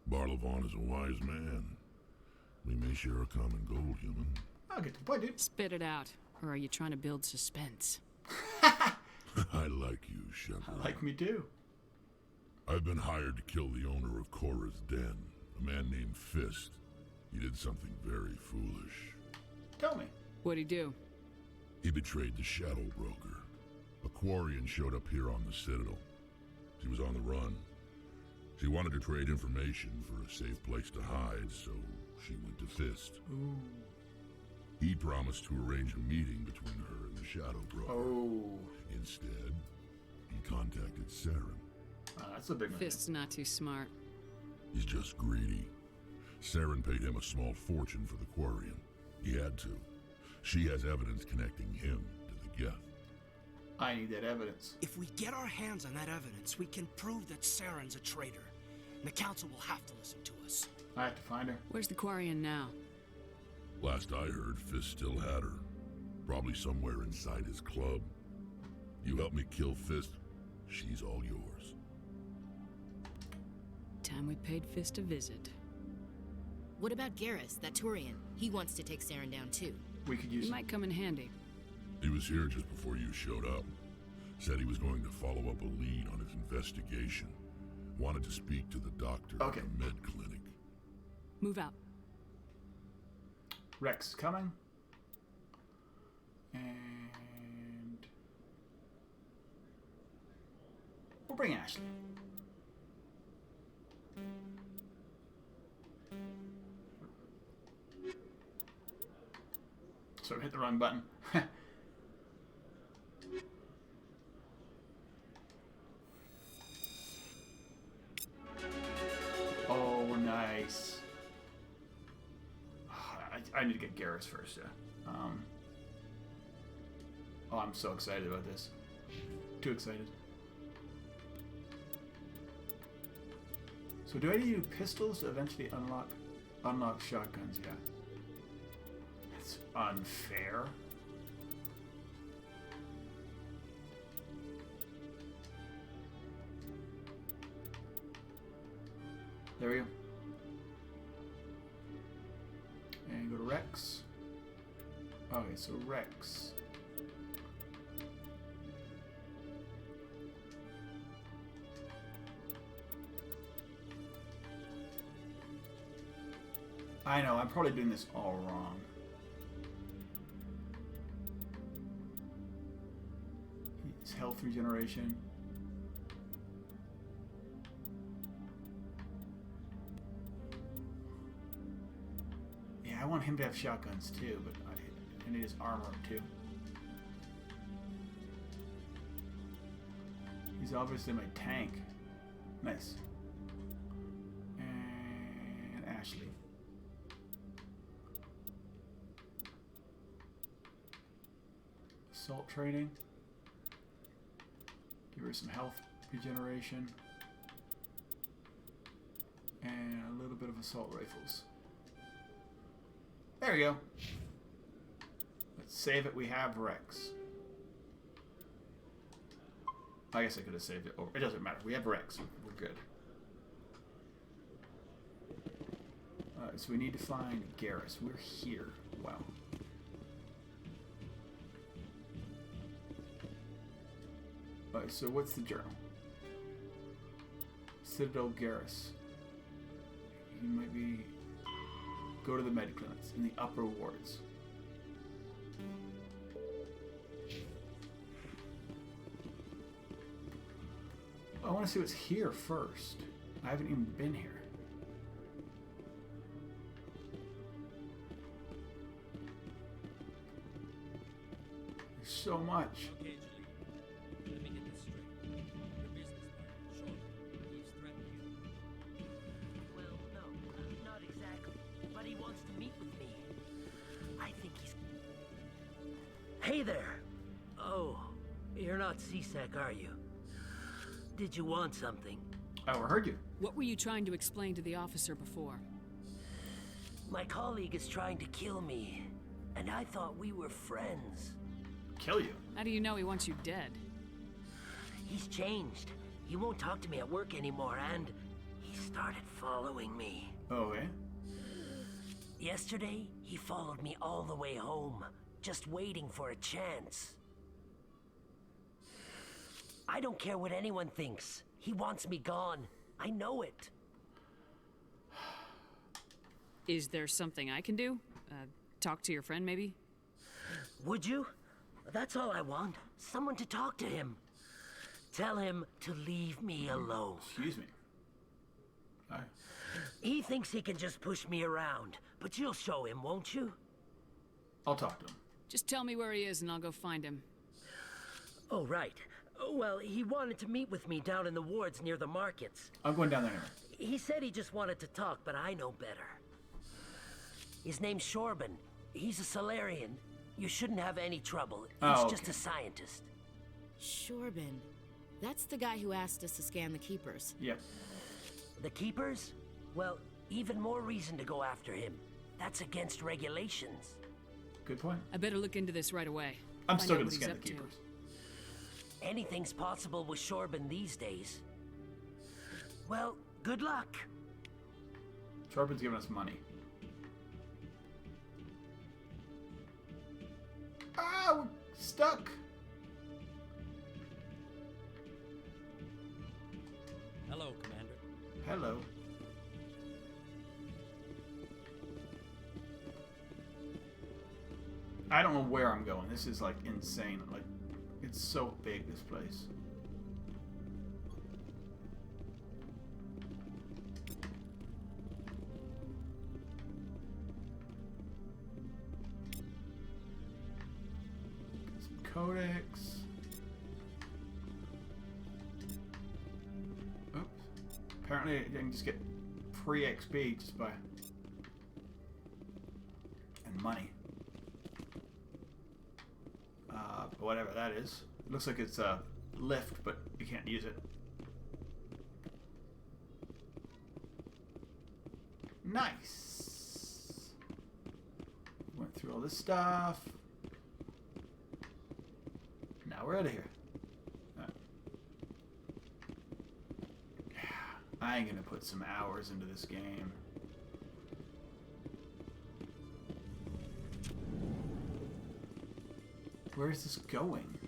Barlavon is a wise man. We may share a common goal, human. I'll get to the point, dude. Spit it out. Or are you trying to build suspense? I like you, Shep. I like me too. I've been hired to kill the owner of Korra's Den, a man named Fist. He did something very foolish. Tell me. What'd he do? He betrayed the Shadow Broker. A Quarian showed up here on the Citadel. She was on the run. She wanted to trade information for a safe place to hide, so she went to Fist. Ooh. He promised to arrange a meeting between her and the Shadow Broker. Oh. Instead, he contacted Saren. That's a big one. Fist's not too smart. He's just greedy. Saren paid him a small fortune for the Quarian. He had to. She has evidence connecting him to the Geth. I need that evidence. If we get our hands on that evidence, we can prove that Saren's a traitor. And the Council will have to listen to us. I have to find her. Where's the Quarian now? Last I heard, Fist still had her. Probably somewhere inside his club. You help me kill Fist, she's all yours. Time we paid Fist a visit. What about Garrus, that Turian? He wants to take Saren down too. We could use He might come in handy. He was here just before you showed up. Said he was going to follow up a lead on his investigation. Wanted to speak to the doctor at the med clinic. Move out. Rex is coming. And we'll bring Ashley. So hit the wrong button. Oh, nice. I need to get Garrus first, yeah. Oh, I'm so excited about this. Too excited. So do I need pistols to eventually unlock shotguns? Yeah. That's unfair. There we go. And go to Rex. Okay, so Rex. I know, I'm probably doing this all wrong. It's health regeneration. Yeah, I want him to have shotguns too, but I need his armor too. He's obviously my tank. Nice. And Ashley. Assault training. Give her some health regeneration. And a little bit of assault rifles. There we go. Let's save it. We have Rex. I guess I could have saved it over. It doesn't matter. We have Rex. We're good. Alright, so we need to find Garrus. We're here. Wow. Alright, so what's the journal? Citadel Garrus. He might be... Go to the med clinics in the upper wards. I want to see what's here first. I haven't even been here. There's so much. Let me get this straight. Your business partner, Sean, he's threatening you. Well, no, not exactly. But he wants to meet with me. I think he's... Hey there! Oh, you're not CSEC, are you? Did you want something? I overheard you. What were you trying to explain to the officer before? My colleague is trying to kill me, and I thought we were friends. Kill you? How do you know he wants you dead? He's changed. He won't talk to me at work anymore, and he started following me. Oh, eh? Yesterday, he followed me all the way home, just waiting for a chance. I don't care what anyone thinks. He wants me gone. I know it. Is there something I can do? Talk to your friend, maybe? Would you? That's all I want. Someone to talk to him. Tell him to leave me alone. Excuse me. Hi. He thinks he can just push me around, but you'll show him, won't you? I'll talk to him. Just tell me where he is and I'll go find him. Oh, right. Well, he wanted to meet with me down in the wards near the markets. I'm going down there anyway. He said he just wanted to talk, but I know better. His name's Shorban. He's a Solarian. You shouldn't have any trouble. He's just a scientist. Shorban. That's the guy who asked us to scan the Keepers. Yep. The Keepers? Well, even more reason to go after him. That's against regulations. Good point. I better look into this right away. I'm still going to scan the Keepers. Anything's possible with Shorban these days. Well, good luck. Shorban's giving us money. Ah, we're stuck. Hello, Commander. Hello. I don't know where I'm going. This is like insane. Like, it's so big, this place. Some codex. Oops. Apparently, I can just get free XP just by... and money. Whatever that is. It looks like it's a lift, but you can't use it. Nice. Went through all this stuff. Now we're out of here. I ain't gonna put some hours into this game. Where is this going?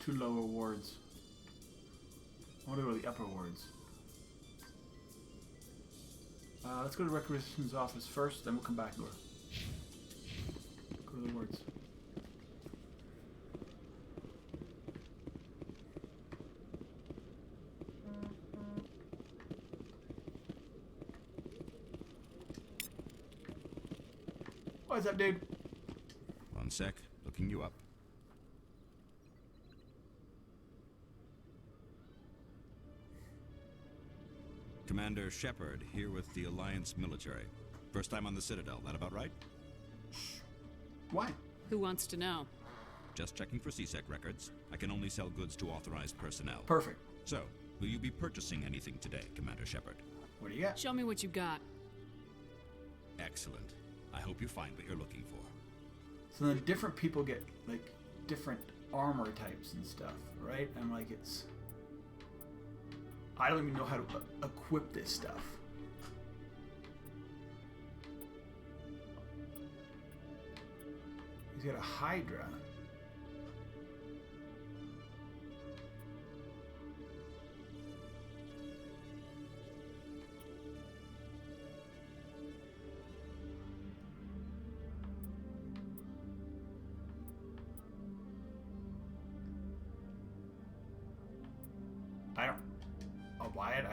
Two lower wards. I want to go to the upper wards. Let's go to the requisitions office first, then we'll come back and go to the wards. What's up, dude? One sec. Looking you up. Commander Shepard, here with the Alliance military. First time on the Citadel, that about right? Why? Who wants to know? Just checking for CSEC records. I can only sell goods to authorized personnel. Perfect. So, will you be purchasing anything today, Commander Shepard? What do you got? Show me what you got. Excellent. I hope you find what you're looking for. So then different people get, like, different armor types and stuff, right? And, like, it's... I don't even know how to equip this stuff. He's got a Hydra. I'll buy it.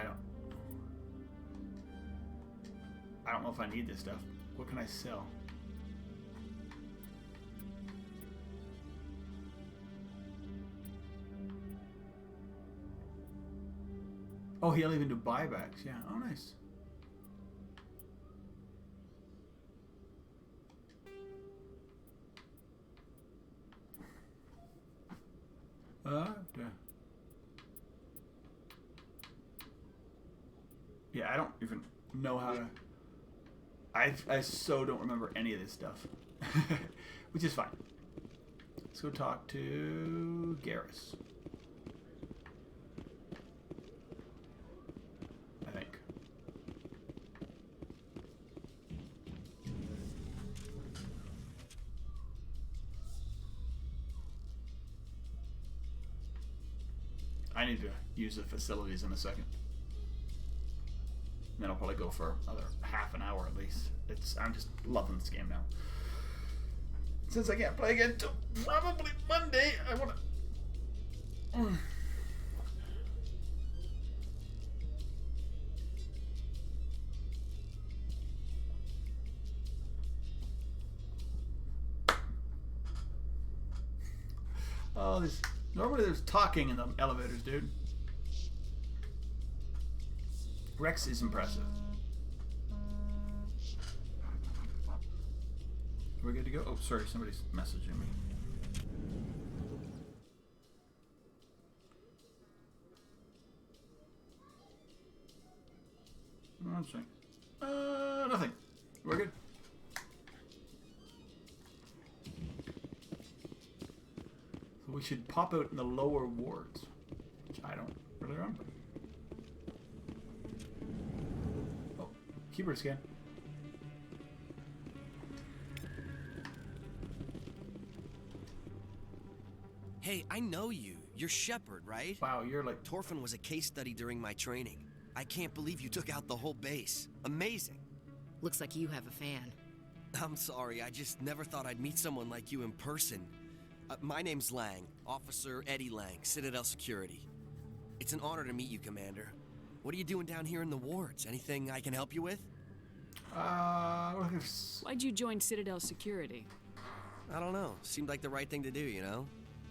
I don't know if I need this stuff. What can I sell? Oh, he'll even do buybacks. Yeah. Oh, nice. Yeah, I don't even know how to... I so don't remember any of this stuff. Which is fine. Let's go talk to Garrus. I think. I need to use the facilities in a second. And then I'll probably go for another half an hour at least. I'm just loving this game now. Since I can't play again till probably Monday, I want to... Oh, normally there's talking in the elevators, dude. Rex is impressive. Are we good to go? Oh, sorry, somebody's messaging me. One second. Nothing. We're good. we should pop out in the lower wards, which I don't really remember. Oh, keeper scan. Hey, I know you. You're Shepard, right? Wow, you're like... Torfin was a case study during my training. I can't believe you took out the whole base. Amazing. Looks like you have a fan. I'm sorry, I just never thought I'd meet someone like you in person. My name's Lang, Officer Eddie Lang, Citadel Security. It's an honor to meet you, Commander. What are you doing down here in the wards? Anything I can help you with? Why'd you join Citadel Security? I don't know. Seemed like the right thing to do, you know?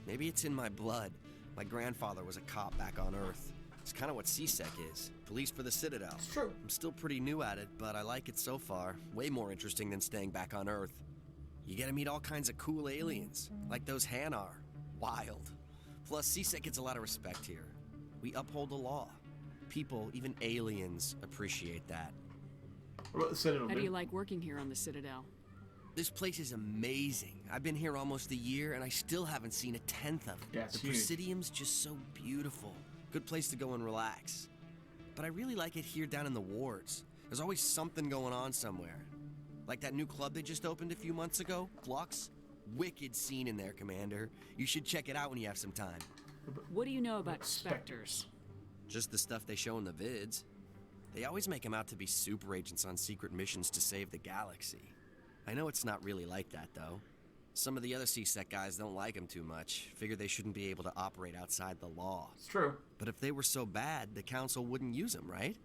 Maybe it's in my blood. My grandfather was a cop back on Earth. It's kind of what CSEC is. Police for the Citadel. It's true. I'm still pretty new at it, but I like it so far. Way more interesting than staying back on Earth. You get to meet all kinds of cool aliens, like those Hanar. Wild. Plus, CSEC gets a lot of respect here. We uphold the law. People, even aliens, appreciate that. What about the Citadel? How do you like working here on the Citadel? This place is amazing. I've been here almost a year, and I still haven't seen a tenth of it. Yeah, it's the huge. Presidium's just so beautiful. Good place to go and relax. But I really like it here down in the wards. There's always something going on somewhere. Like that new club they just opened a few months ago, Flux. Wicked scene in there, Commander. You should check it out when you have some time. What do you know about Spectres? Just the stuff they show in the vids. They always make them out to be super agents on secret missions to save the galaxy. I know it's not really like that, though. Some of the other CSEC guys don't like them too much. Figure they shouldn't be able to operate outside the law. It's true. But if they were so bad, the Council wouldn't use them, right?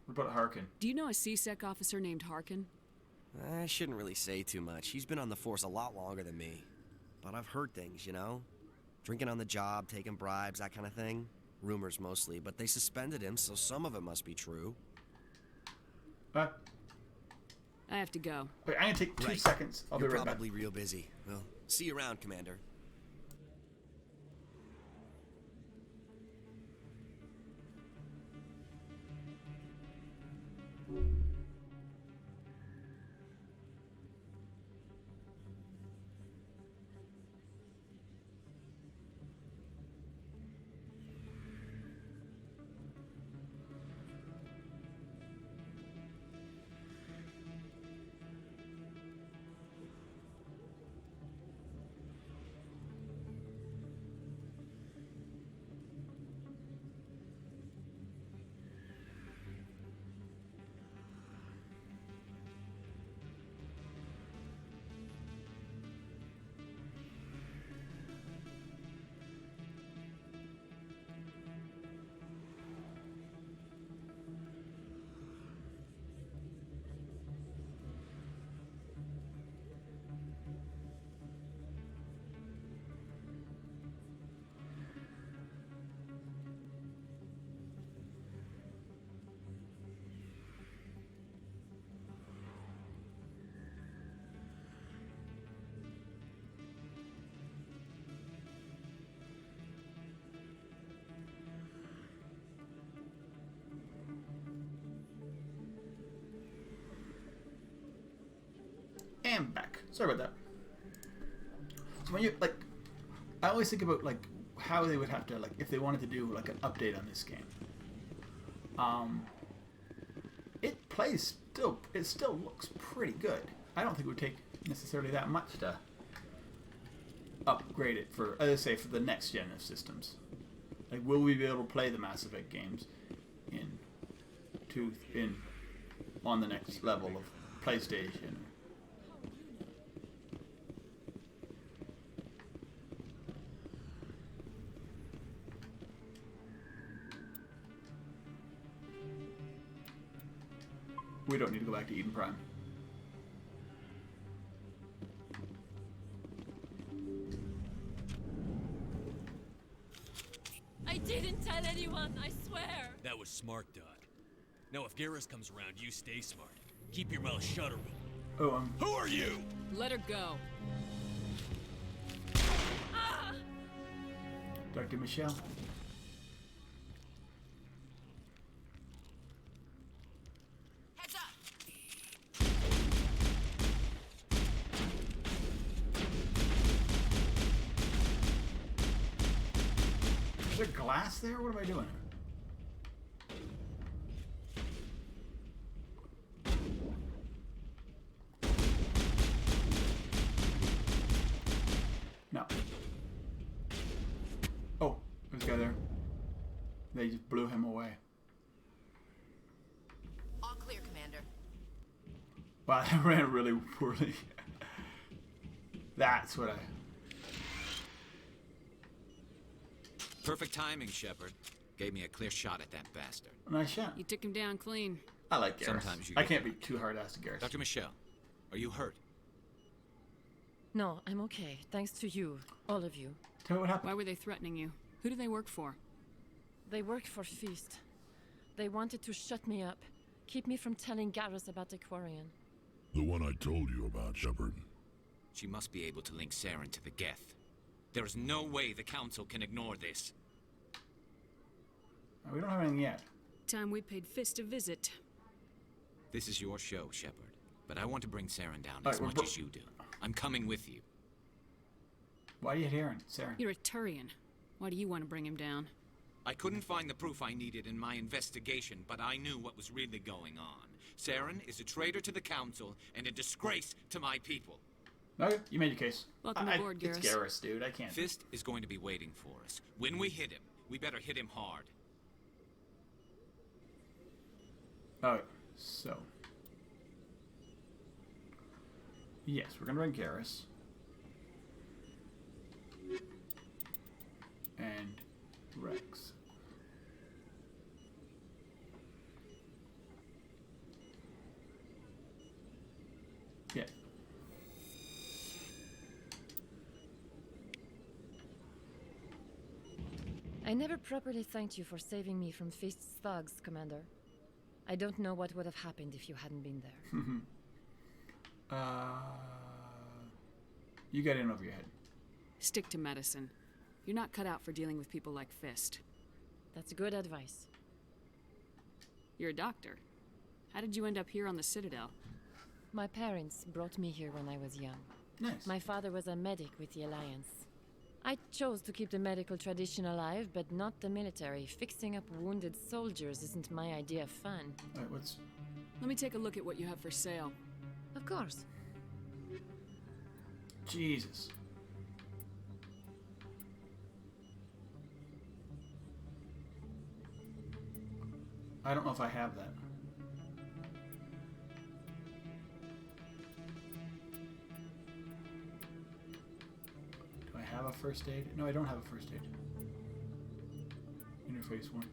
What about Harkin? Do you know a CSEC officer named Harkin? I shouldn't really say too much. He's been on the force a lot longer than me. But I've heard things, you know? Drinking on the job, taking bribes, that kind of thing. Rumors mostly, but they suspended him, so some of it must be true. I have to go. Wait, I'm gonna take 2 seconds. I'll You're be right back. probably real busy. Well, see you around, Commander. And back. Sorry about that. So when you like, I always think about like how they would have to like if they wanted to do like an update on this game. It plays still. It still looks pretty good. I don't think it would take necessarily that much to upgrade it for, as I say, for the next gen of systems. Like, will we be able to play the Mass Effect games on the next level of PlayStation? We don't need to go back to Eden Prime. I didn't tell anyone, I swear. That was smart, Dot. Now, if Garrus comes around, you stay smart. Keep your mouth shut, or Who are you? Let her go. Ah! Dr. Michelle. Heads up! Is there glass there? What am I doing? No. Oh, there's a guy there. They just blew him away. All clear, Commander. Wow, that ran really poorly. That's what I... Perfect timing, Shepard. Gave me a clear shot at that bastard. Nice shot. You took him down clean. I like Garrus. Sometimes you I get can't be too hard-ass to Garrus. Dr. Michelle, are you hurt? No, I'm okay. Thanks to you. All of you. Tell me what happened. Why were they threatening you? Who do they work for? They work for Feast. They wanted to shut me up. Keep me from telling Garrus about the Quarian. The one I told you about, Shepard. She must be able to link Saren to the Geth. There is no way the Council can ignore this. We don't have anything yet. Time we paid Fist a visit. This is your show, Shepard. But I want to bring Saren down All as right, much as you do. I'm coming with you. Why are you here, Saren? You're a Turian. Why do you want to bring him down? I couldn't find the proof I needed in my investigation, but I knew what was really going on. Saren is a traitor to the Council and a disgrace to my people. Okay, you made your case. Welcome aboard, Garrus. It's Garrus, dude. I can't. Fist is going to be waiting for us. When we hit him, we better hit him hard. Alright, so. Yes, we're gonna run Garrus. And Rex. Yeah. I never properly thanked you for saving me from Feast's thugs, Commander. I don't know what would have happened if you hadn't been there. You got in over your head. Stick to medicine. You're not cut out for dealing with people like Fist. That's good advice. You're a doctor. How did you end up here on the Citadel? My parents brought me here when I was young. Nice. My father was a medic with the Alliance. I chose to keep the medical tradition alive, but not the military. Fixing up wounded soldiers isn't my idea of fun. Alright, what's... Let me take a look at what you have for sale. Of course. Jesus. I don't know if I have that. Do I have a first aid? No, I don't have a first aid. Interface one.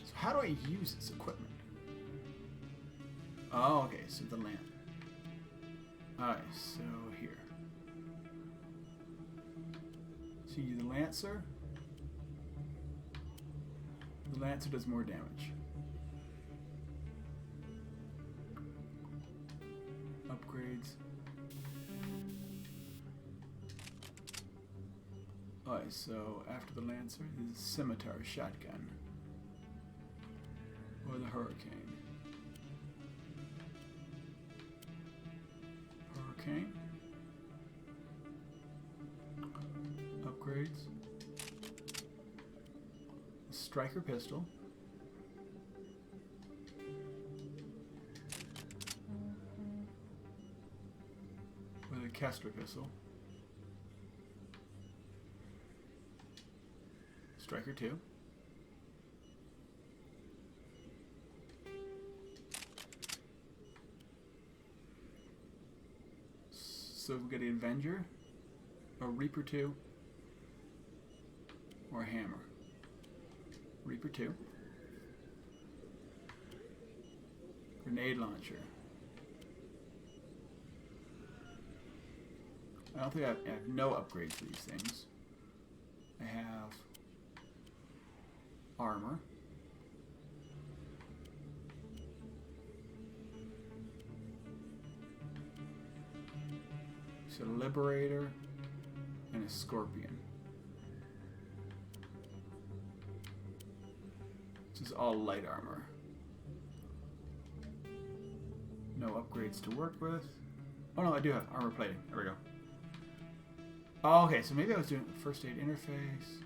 So how do I use this equipment? Oh, okay, so the lamp. Alright, so here. See the Lancer. The Lancer does more damage. Upgrades. Alright, so after the Lancer is Scimitar Shotgun. Or the Hurricane. Hurricane. Upgrades. Striker Pistol. With a Kester Pistol. Striker 2. So we've got the Avenger, a Reaper 2, or a Hammer. Reaper 2. Grenade Launcher. I don't think I have no upgrades for these things. I have armor. So Liberator and a Scorpion. This is all light armor. No upgrades to work with. Oh no, I do have armor plating. There we go. Oh, okay, so maybe I was doing first aid interface.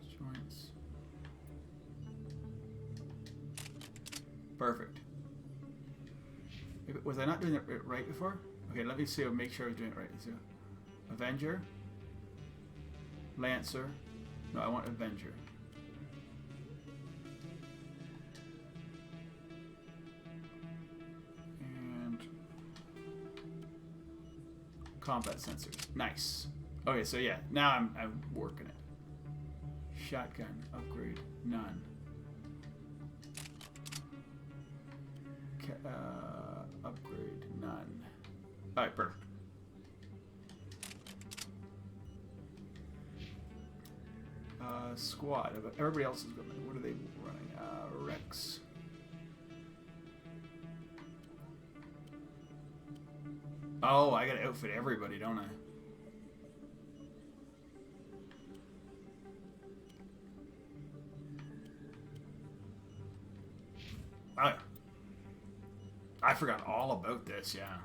Joints. Perfect. Was I not doing it right before? Okay, let me see. I'll make sure I was doing it right. So, Avenger. Lancer. No, I want Avenger. And combat sensors. Nice. Okay, so yeah, now I'm working it. Shotgun upgrade none. Upgrade none. All right, perfect. Squad. Everybody else is going. What are they running? Rex. Oh, I gotta outfit everybody, don't I? I forgot all about this, yeah.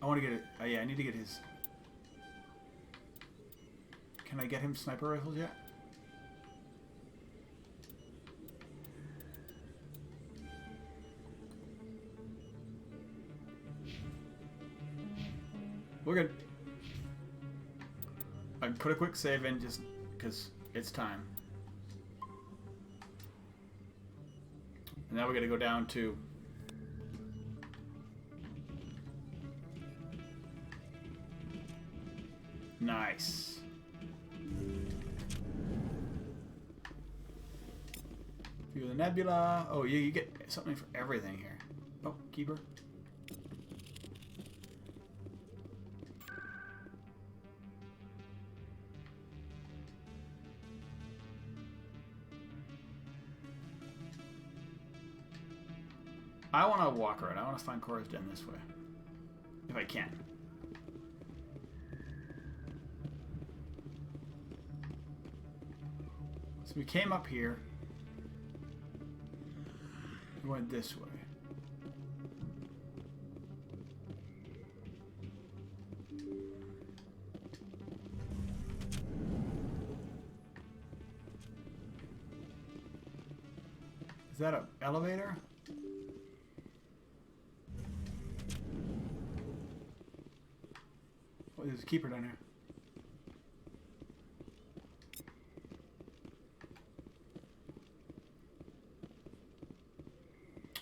I want to get it. Yeah, I need to get his. Can I get him sniper rifles yet? We're good. I put a quick save in just because it's time. And now we got to go down to. Nice. View the nebula. Oh, you get something for everything here. Oh, keeper. I want to walk around. I want to find Cora's Den this way. If I can. So we came up here. We went this way. Is that an elevator? Oh, there's a keeper down here.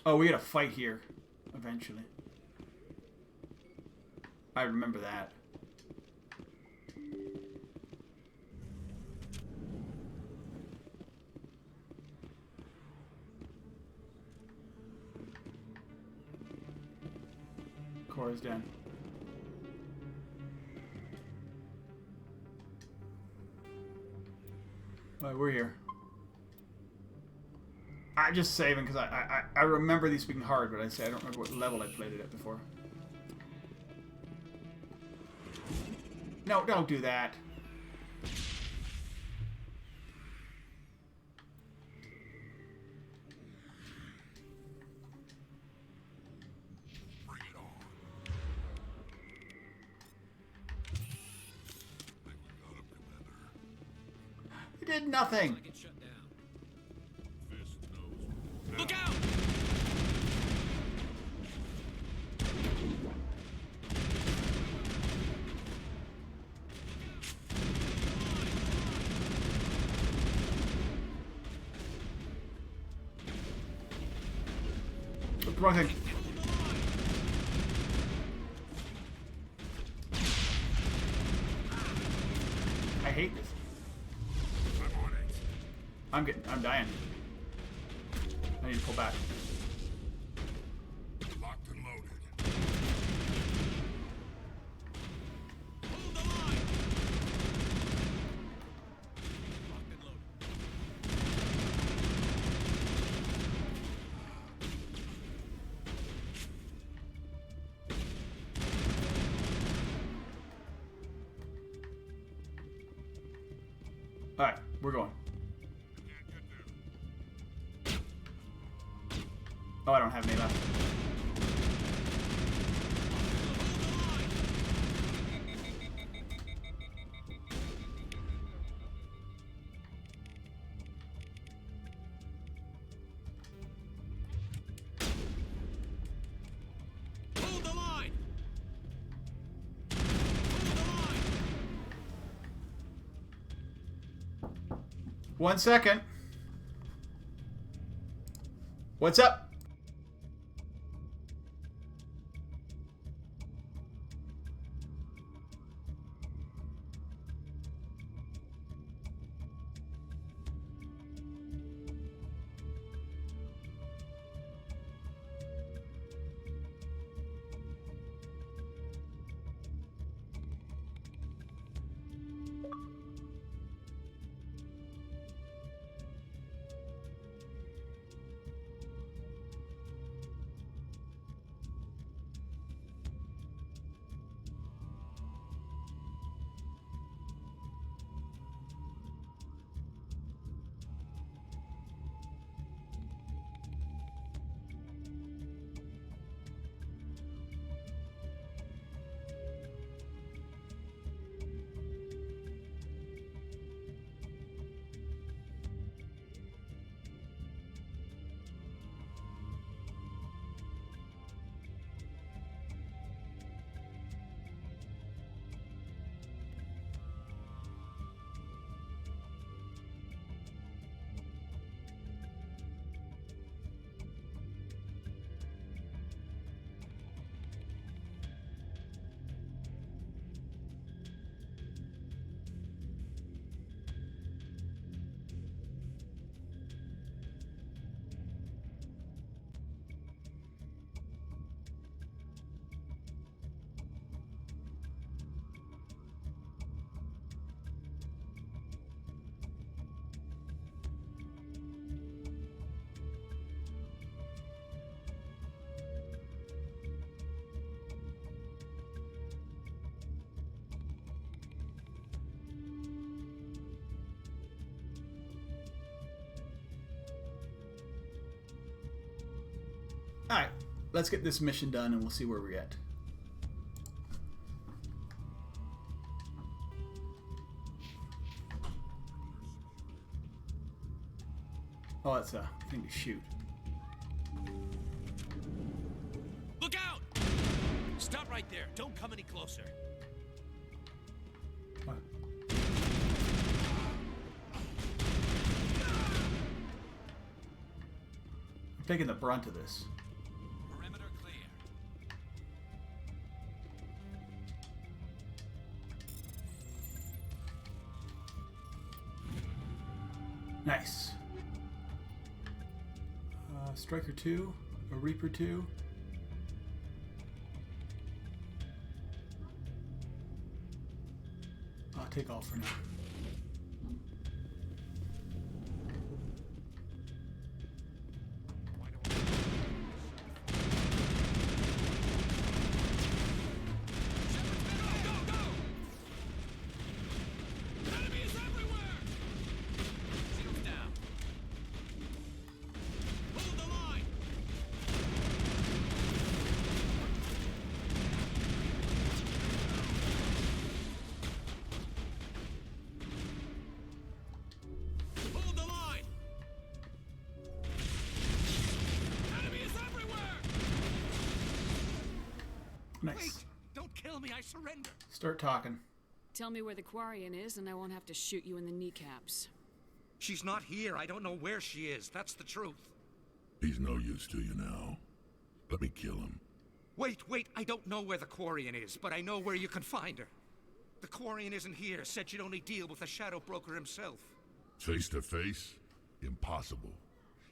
Oh, we gotta fight here, eventually. I remember that. Cora's Den. Alright, we're here. I'm just saving because I remember these being hard, but I don't remember what level I played it at before. No, don't do that. Bring it on. I think we got him, Commander. He did nothing. Look out! Wrong thing. I hate this. I'm on it. I'm dying. I need to pull back. Locked and loaded. Hold the line! Locked and loaded. Alright, we're going. Oh, I don't have any left. Hold the line! 1 second. What's up? Alright, let's get this mission done and we'll see where we're at. Oh, that's a thing to shoot. Look out! Stop right there. Don't come any closer. What? I'm taking the brunt of this. Perimeter clear. Nice. Striker 2, a Reaper 2. I'll take all for now. Nice. Wait! Don't kill me, I surrender! Start talking. Tell me where the Quarian is, and I won't have to shoot you in the kneecaps. She's not here. I don't know where she is. That's the truth. He's no use to you now. Let me kill him. Wait. I don't know where the Quarian is, but I know where you can find her. The Quarian isn't here. Said she'd only deal with the Shadow Broker himself. Face to face? Impossible.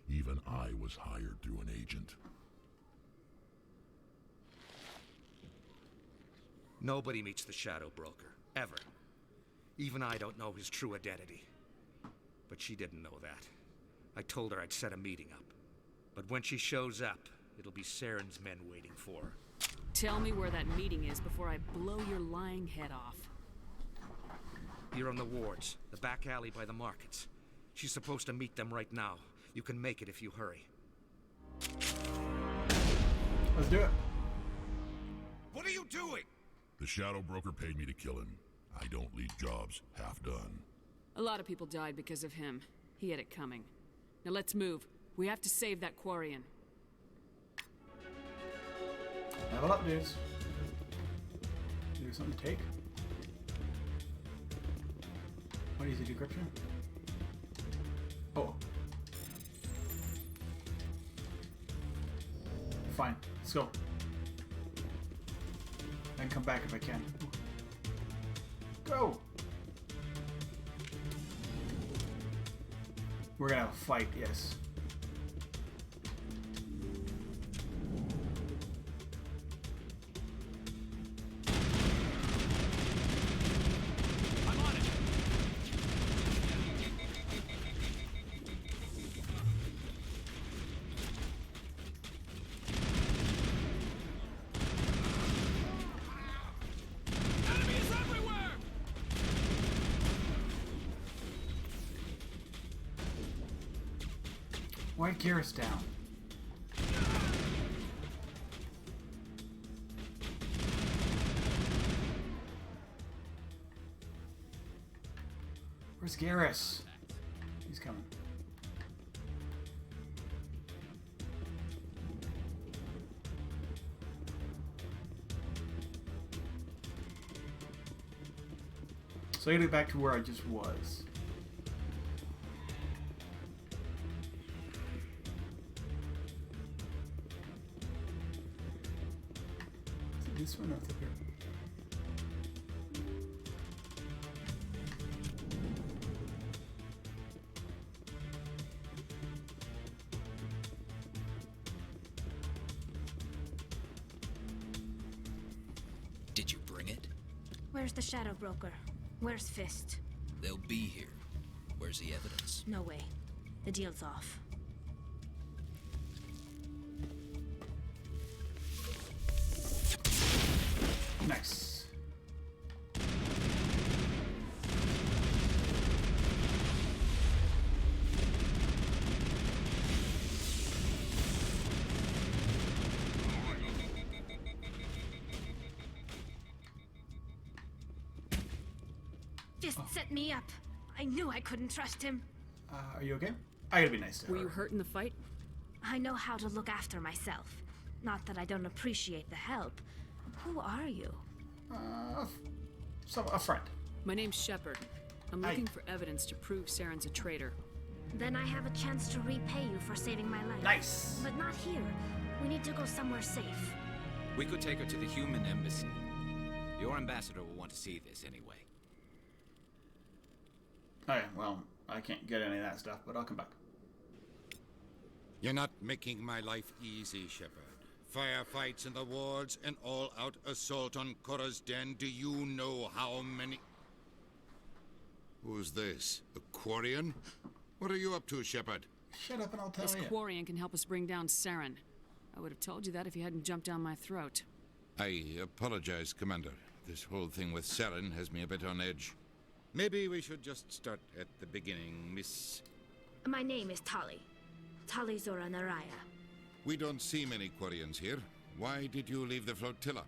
Even I was hired through an agent. Nobody meets the Shadow Broker, ever. Even I don't know his true identity. But she didn't know that. I told her I'd set a meeting up. But when she shows up, it'll be Saren's men waiting for her. Tell me where that meeting is before I blow your lying head off. Here on the wards, the back alley by the markets. She's supposed to meet them right now. You can make it if you hurry. Let's do it. What are you doing? The Shadow Broker paid me to kill him. I don't leave jobs half done. A lot of people died because of him. He had it coming. Now let's move. We have to save that Quarian. Level up, dudes. Do something to take. What is the decryption? Oh. Fine. Let's go. I can come back if I can. Go! We're gonna fight, yes. I'm on it. Enemies everywhere! Why Garrus down? Where's Garrus? He's coming. So I gotta get back to where I just was. Is it this one or up here? Did you bring it? Where's the Shadow Broker? Where's Fist? They'll be here. Where's the evidence? No way. The deal's off. Nice. Fist set me up. I knew I couldn't trust him. Are you okay? I gotta be nice to her. Were you hurt in the fight? I know how to look after myself. Not that I don't appreciate the help. Who are you? A friend. My name's Shepard. I'm looking for evidence to prove Saren's a traitor. Then I have a chance to repay you for saving my life. Nice. But not here. We need to go somewhere safe. We could take her to the human embassy. Your ambassador will want to see this anyway. Okay, well, I can't get any of that stuff, but I'll come back. You're not making my life easy, Shepard. Firefights in the wards, an all-out assault on Korra's den. Do you know how many... Who's this? A Quarian? What are you up to, Shepard? Shut up and I'll tell This you. Quarian can help us bring down Saren. I would have told you that if you hadn't jumped down my throat. I apologize, Commander. This whole thing with Saren has me a bit on edge. Maybe we should just start at the beginning, Miss... My name is Tali. Tali Zora Naraya. We don't see many Quarians here. Why did you leave the flotilla?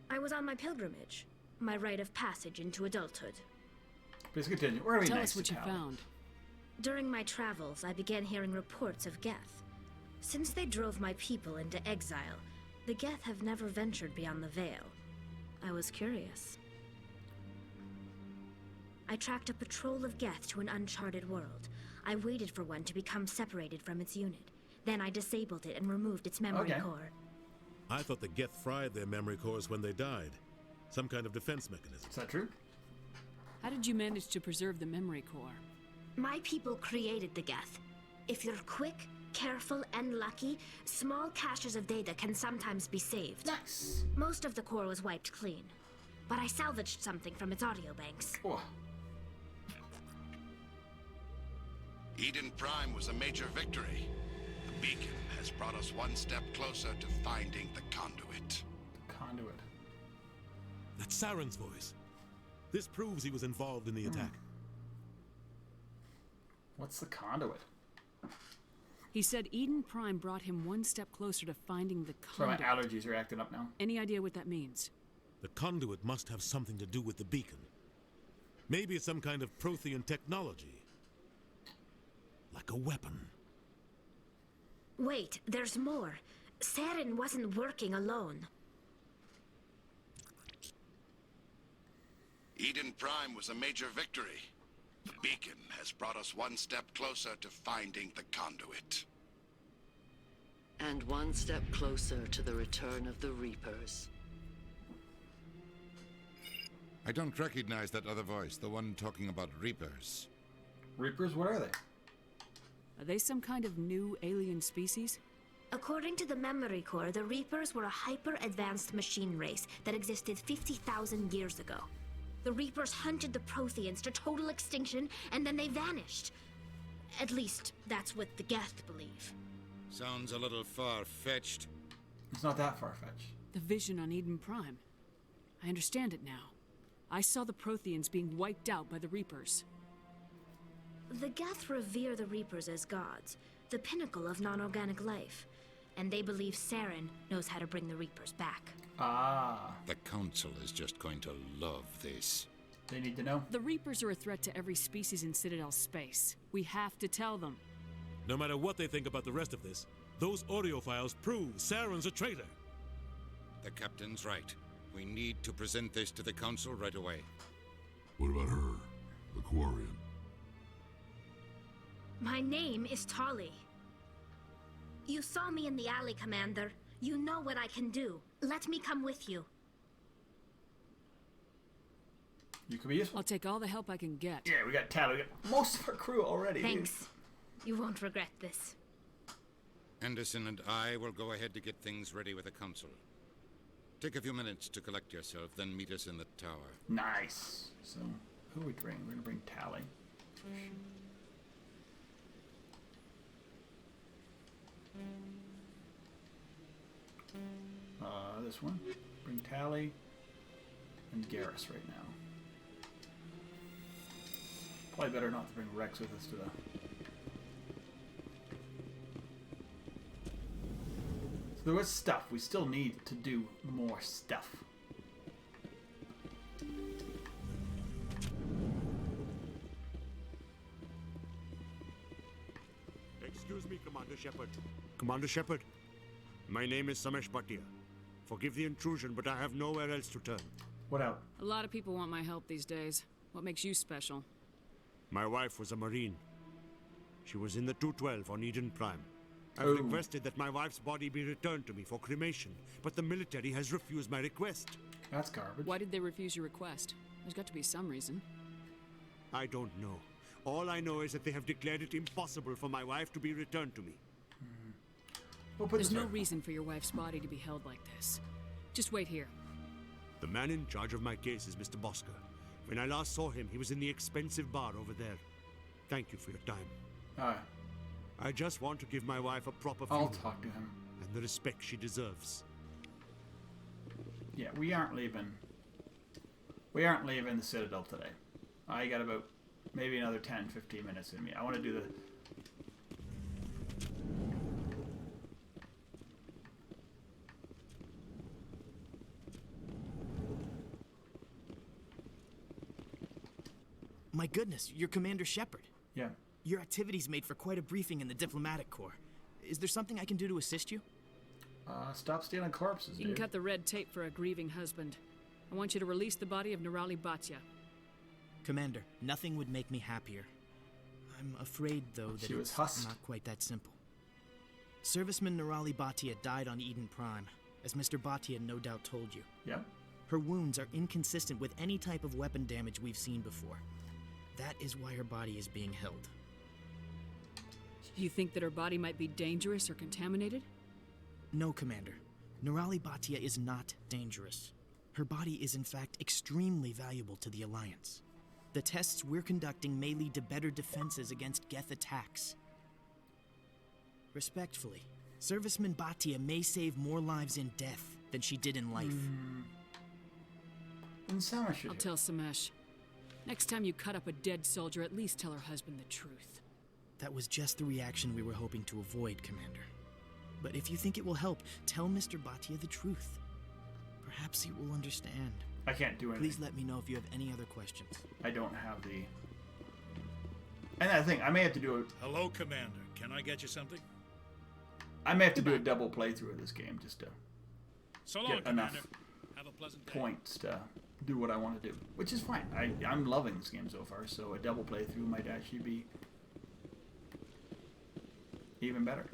I was on my pilgrimage. My rite of passage into adulthood. Please continue. We're gonna be Tell nice us what to you Tali. found. During my travels, I began hearing reports of Geth. Since they drove my people into exile, the Geth have never ventured beyond the Veil. I was curious. I tracked a patrol of Geth to an uncharted world. I waited for one to become separated from its unit. Then I disabled it and removed its memory core. I thought the Geth fried their memory cores when they died. Some kind of defense mechanism. Is that true? How did you manage to preserve the memory core? My people created the Geth. If you're quick, careful, and lucky, small caches of data can sometimes be saved. Nice. Most of the core was wiped clean, but I salvaged something from its audio banks. Oh. Eden Prime was a major victory. The beacon has brought us one step closer to finding the conduit. Conduit. That's Saren's voice. This proves he was involved in the attack. What's the conduit? He said Eden Prime brought him one step closer to finding the So my conduit. allergies are acting up now. Any idea what that means? The conduit must have something to do with the beacon. Maybe it's some kind of Prothean technology. Like a weapon. Wait, there's more. Saren wasn't working alone. Eden Prime was a major victory. The beacon has brought us one step closer to finding the conduit. And one step closer to the return of the Reapers. I don't recognize that other voice, the one talking about Reapers. Reapers? What are they? Are they some kind of new alien species? According to the Memory Core, the Reapers were a hyper-advanced machine race that existed 50,000 years ago. The Reapers hunted the Protheans to total extinction, and then they vanished. At least, that's what the Geth believe. Sounds a little far-fetched. It's not that far-fetched. The vision on Eden Prime. I understand it now. I saw the Protheans being wiped out by the Reapers. The Geth revere the Reapers as gods, the pinnacle of non-organic life. And they believe Saren knows how to bring the Reapers back. Ah. The Council is just going to love this. They need to know. The Reapers are a threat to every species in Citadel space. We have to tell them. No matter what they think about the rest of this, those audio files prove Saren's a traitor. The Captain's right. We need to present this to the Council right away. What about her? The Quarian? My name is Tali. You saw me in the alley, Commander. You know what I can do. Let me come with you. You could be useful. I'll take all the help I can get. Yeah, we got Tal. We got most of our crew already. Thanks. You won't regret this. Anderson and I will go ahead to get things ready with the Council. Take a few minutes to collect yourself, then meet us in the tower. Nice. So, who are we bringing? We're gonna bring Tali. This one. Bring Tali and Garrus right now. Probably better not to bring Rex with us to the... So there was stuff. We still need to do more stuff. Excuse me, Commander Shepard. Commander Shepard, my name is Samesh Bhatia. Forgive the intrusion, but I have nowhere else to turn. What out? A lot of people want my help these days. What makes you special? My wife was a Marine. She was in the 212 on Eden Prime. I've requested that my wife's body be returned to me for cremation, but the military has refused my request. That's garbage. Why did they refuse your request? There's got to be some reason. I don't know. All I know is that they have declared it impossible for my wife to be returned to me. There's no reason for your wife's body to be held like this. Just wait here. The man in charge of my case is Mr. Bosker. When I last saw him, he was in the expensive bar over there. Thank you for your time. Alright. I just want to give my wife a proper I'll funeral talk to him. and the respect she deserves. Yeah, we aren't leaving. We aren't leaving the Citadel today. I got about maybe another 10, 15 minutes in me. I want to do the... My goodness, you're Commander Shepard. Yeah. Your activities made for quite a briefing in the Diplomatic Corps. Is there something I can do to assist you? Stop stealing corpses, You can cut the red tape for a grieving husband. I want you to release the body of Nerali Bhatia. Commander, nothing would make me happier. I'm afraid, though, that She was it's hussed. not quite that simple. Serviceman Nerali Bhatia died on Eden Prime, as Mr. Bhatia no doubt told you. Yep. Her wounds are inconsistent with any type of weapon damage we've seen before. That is why her body is being held. You think that her body might be dangerous or contaminated? No, Commander. Nerali Bhatia is not dangerous. Her body is in fact extremely valuable to the Alliance. The tests we're conducting may lead to better defenses against Geth attacks. Respectfully, Serviceman Bhatia may save more lives in death than she did in life. And Samesh should I'll tell Samesh. Next time you cut up a dead soldier, at least tell her husband the truth. That was just the reaction we were hoping to avoid, Commander. But if you think it will help, tell Mr. Bhatia the truth. Perhaps he will understand. I can't do anything. Please let me know if you have any other questions. I don't have the... And I think I may have to do a... Hello, Commander. Can I get you something? I may have to do a double playthrough of this game just to So long, get Commander. enough Have a pleasant day. points to do what I want to do. Which is fine. I'm loving this game so far, so a double playthrough might actually be even better.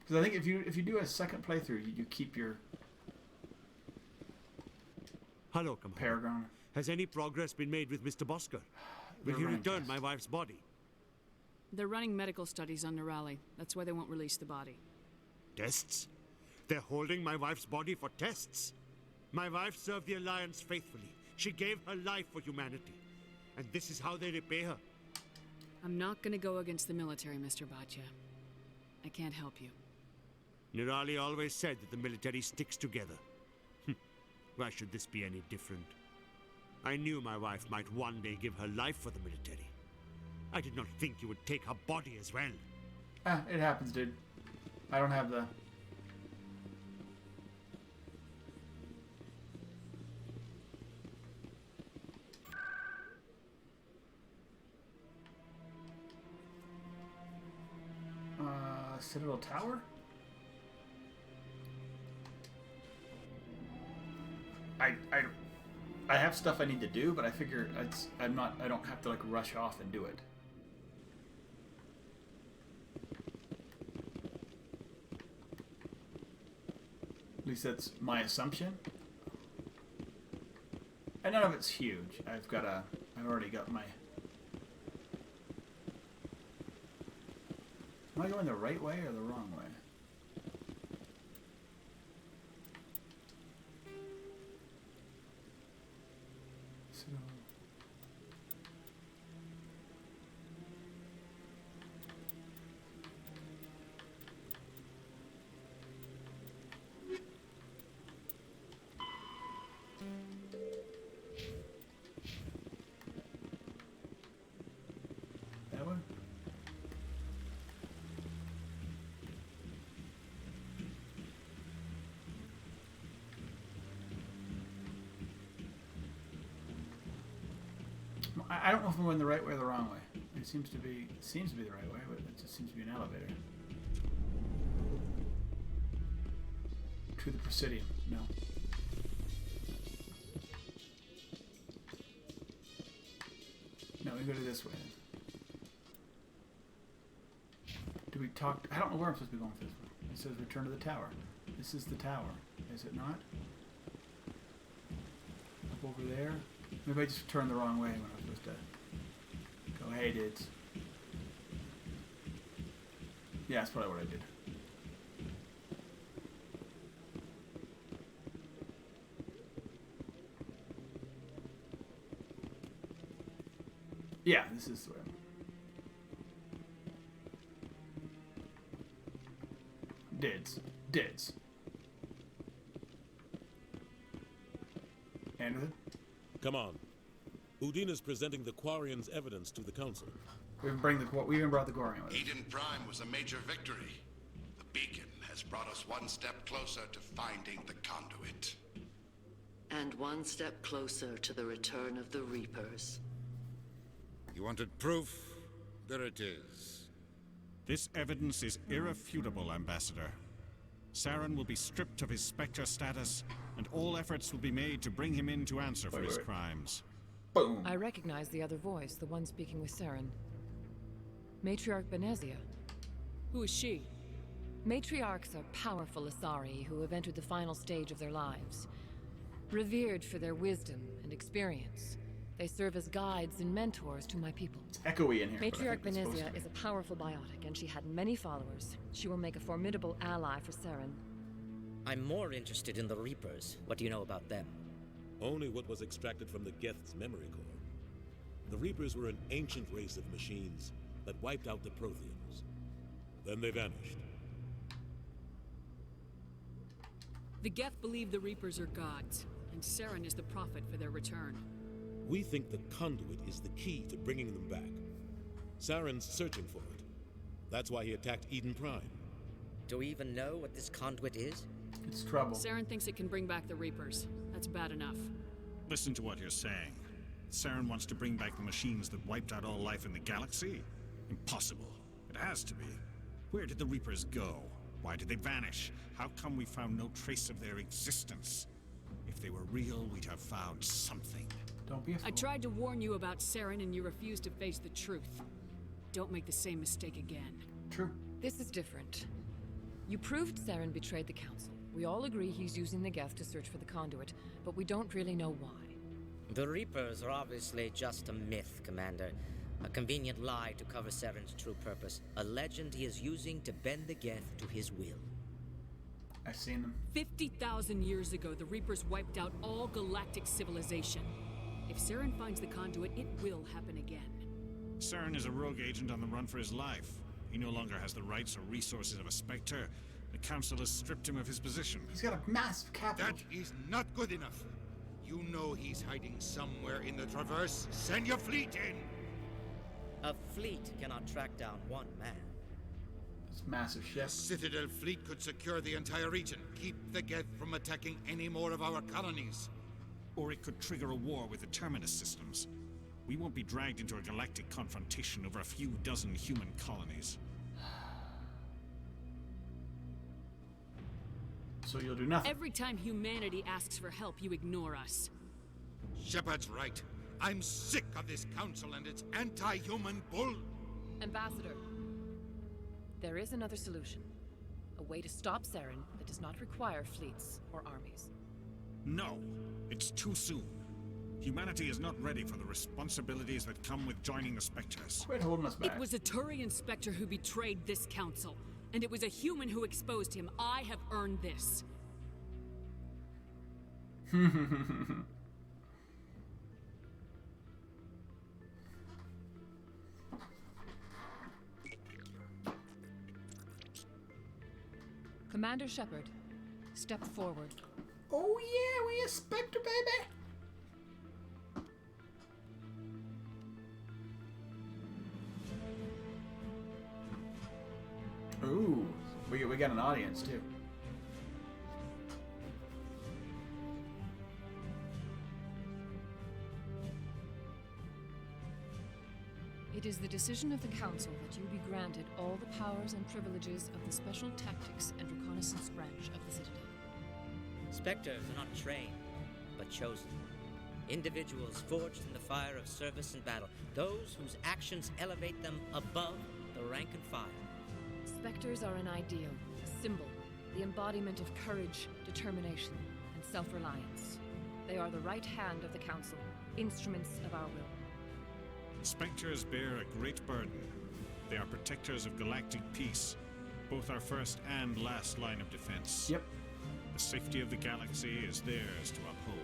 Because I think if you do a second playthrough, you keep your Hello, Commander. Paragon. Has any progress been made with Mr. Bosker? Will he return my wife's body? They're running medical studies on Nerali. That's why they won't release the body. Tests? They're holding my wife's body for tests? My wife served the Alliance faithfully. She gave her life for humanity. And this is how they repay her. I'm not gonna go against the military, Mr. Bhatia. I can't help you. Nerali always said that the military sticks together. Why should this be any different? I knew my wife might one day give her life for the military. I did not think you would take her body as well. Ah, it happens, dude. I don't have the... Citadel Tower? I have stuff I need to do, but I figure I don't have to like rush off and do it. At least that's my assumption. And none of it's huge. I've already got my... Am I going the right way or the wrong way? That one? I don't know if I'm going the right way or the wrong way. It seems to be the right way, but it just seems to be an elevator. To the Presidium. No. No, we go to this way. Do we talk? I don't know where I'm supposed to be going with this one. It says return to the tower. This is the tower, is it not? Up over there. Maybe I just turned the wrong way when I was supposed to go. Hey, dudes. Yeah, that's probably what I did. Yeah, this is the way. Dids. Anderson? Come on. Udina's presenting the Quarian's evidence to the Council. We even brought the Quarian with us. Eden Prime was a major victory. The beacon has brought us one step closer to finding the conduit. And one step closer to the return of the Reapers. You wanted proof? There it is. This evidence is irrefutable, Ambassador. Saren will be stripped of his Spectre status, and all efforts will be made to bring him in to answer for his crimes. Boom. I recognize the other voice, the one speaking with Saren. Matriarch Benezia. Who is she? Matriarchs are powerful Asari who have entered the final stage of their lives. Revered for their wisdom and experience, they serve as guides and mentors to my people. It's echoey in here. Matriarch Benezia is a powerful biotic, and she had many followers. She will make a formidable ally for Saren. I'm more interested in the Reapers. What do you know about them? Only what was extracted from the Geth's memory core. The Reapers were an ancient race of machines that wiped out the Protheans. Then they vanished. The Geth believe the Reapers are gods, and Saren is the prophet for their return. We think the conduit is the key to bringing them back. Saren's searching for it. That's why he attacked Eden Prime. Do we even know what this conduit is? It's trouble. Saren thinks it can bring back the Reapers. That's bad enough. Listen to what you're saying. Saren wants to bring back the machines that wiped out all life in the galaxy? Impossible. It has to be. Where did the Reapers go? Why did they vanish? How come we found no trace of their existence? If they were real, we'd have found something. Don't be a fool. I tried to warn you about Saren and you refused to face the truth. Don't make the same mistake again. True. This is different. You proved Saren betrayed the Council. We all agree he's using the Geth to search for the conduit, but we don't really know why. The Reapers are obviously just a myth, Commander. A convenient lie to cover Saren's true purpose. A legend he is using to bend the Geth to his will. I've seen them. 50,000 years ago, the Reapers wiped out all galactic civilization. If Saren finds the conduit, it will happen again. Saren is a rogue agent on the run for his life. He no longer has the rights or resources of a Spectre. The Council has stripped him of his position. He's got a massive capital. That is not good enough. You know he's hiding somewhere in the Traverse. Send your fleet in! A fleet cannot track down one man. It's massive, Shep. The Citadel fleet could secure the entire region. Keep the Geth from attacking any more of our colonies. Or it could trigger a war with the Terminus systems. We won't be dragged into a galactic confrontation over a few dozen human colonies. So you'll do nothing. Every time humanity asks for help, you ignore us. Shepard's right. I'm sick of this council and its anti-human bull. Ambassador, there is another solution. A way to stop Saren that does not require fleets or armies. No, it's too soon. Humanity is not ready for the responsibilities that come with joining the Spectres. Quit holding us back. It was a Turian Spectre who betrayed this council, and it was a human who exposed him. I have earned this. Commander Shepard, step forward. Oh yeah, we a Spectre, baby! Ooh, we got an audience too. It is the decision of the Council that you be granted all the powers and privileges of the Special Tactics and Reconnaissance branch of the Citadel. Spectres are not trained, but chosen. Individuals forged in the fire of service and battle. Those whose actions elevate them above the rank and file. Spectres are an ideal, a symbol, the embodiment of courage, determination, and self-reliance. They are the right hand of the Council, instruments of our will. Spectres bear a great burden. They are protectors of galactic peace, both our first and last line of defense. Yep. The safety of the galaxy is theirs to uphold.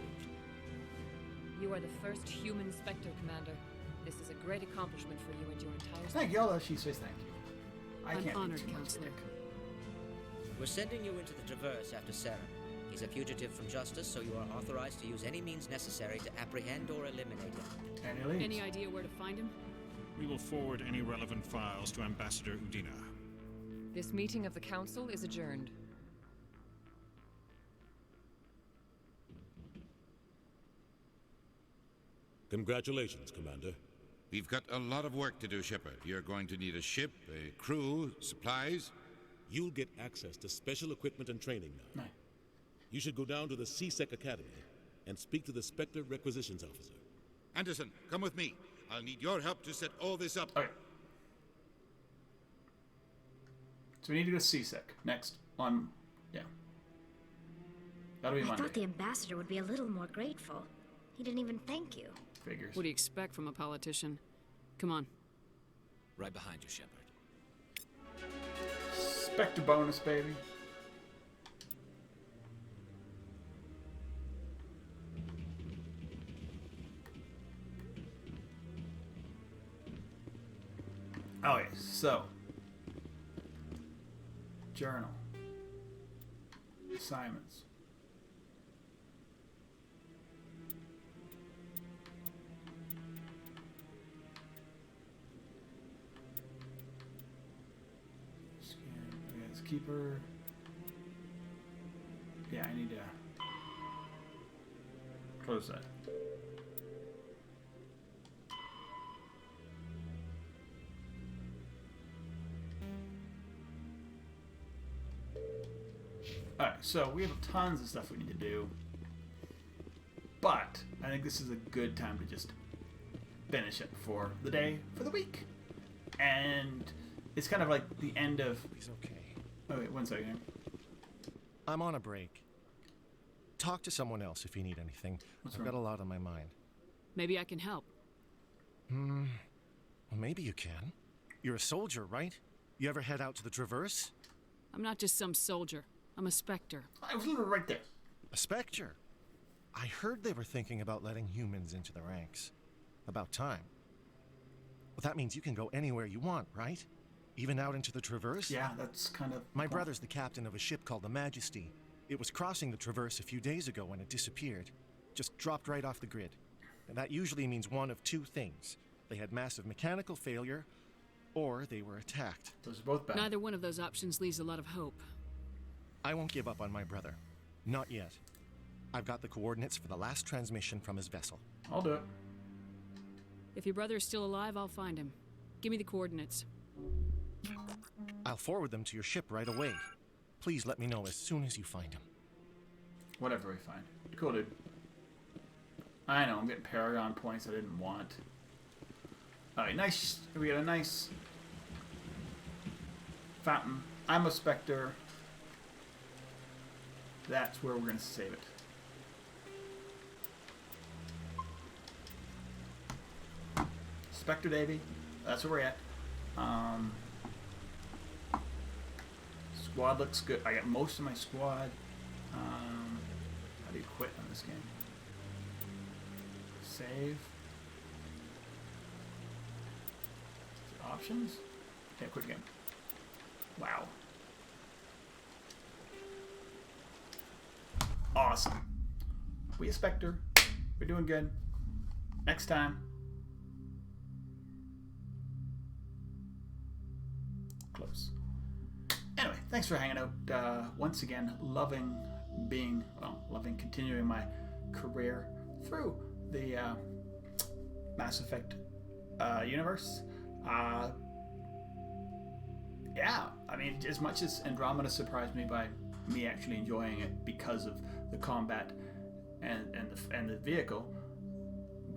You are the first human Spectre, Commander. This is a great accomplishment for you and your entire... Thank you, although she says thank you. I I'm can't honored, do too much Counselor. We're sending you into the Traverse after Saren. He's a fugitive from justice, so you are authorized to use any means necessary to apprehend or eliminate him. Any idea where to find him? We will forward any relevant files to Ambassador Udina. This meeting of the Council is adjourned. Congratulations, Commander. We've got a lot of work to do, Shepard. You're going to need a ship, a crew, supplies. You'll get access to special equipment and training now. Nice. You should go down to the CSEC Academy and speak to the Spectre Requisitions Officer. Anderson, come with me. I'll need your help to set all this up. Okay. So we need to go to CSEC next on... Yeah. That'll be I Monday. thought the ambassador would be a little more grateful. He didn't even thank you. Figures. What do you expect from a politician? Come on. Right behind you, Shepard. Spectre bonus, baby. Okay, so journal assignments. cheaper. Yeah, I need to close that. Alright, so we have tons of stuff we need to do. But I think this is a good time to just finish it for the day, for the week. And it's kind of like the end of... He's okay. Oh, wait, 1 second. I'm on a break. Talk to someone else if you need anything. I've got a lot on my mind. Maybe I can help. Well, maybe you can. You're a soldier, right? You ever head out to the Traverse? I'm not just some soldier. I'm a Spectre. I was literally right there. A Spectre? I heard they were thinking about letting humans into the ranks. About time. Well, that means you can go anywhere you want, right? Even out into the Traverse? Yeah, that's kind of... My brother's the captain of a ship called the Majesty. It was crossing the Traverse a few days ago when it disappeared. Just dropped right off the grid. And that usually means one of two things. They had massive mechanical failure, or they were attacked. Those are both bad. Neither one of those options leaves a lot of hope. I won't give up on my brother. Not yet. I've got the coordinates for the last transmission from his vessel. I'll do it. If your brother is still alive, I'll find him. Give me the coordinates. I'll forward them to your ship right away. Please let me know as soon as you find him. Whatever we find. Cool, dude. I know, I'm getting Paragon points I didn't want. Alright, nice. We got a nice fountain. I'm a Spectre. That's where we're going to save it. Spectre Davy. That's where we're at. Squad looks good. I got most of my squad. How do you quit on this game? Save. Options? Yeah, quit game. Wow. Awesome. We a Spectre. We're doing good. Next time. Close. Anyway, thanks for hanging out. Once again, loving continuing my career through the Mass Effect universe. Yeah, I mean, as much as Andromeda surprised me by me actually enjoying it because of the combat and the vehicle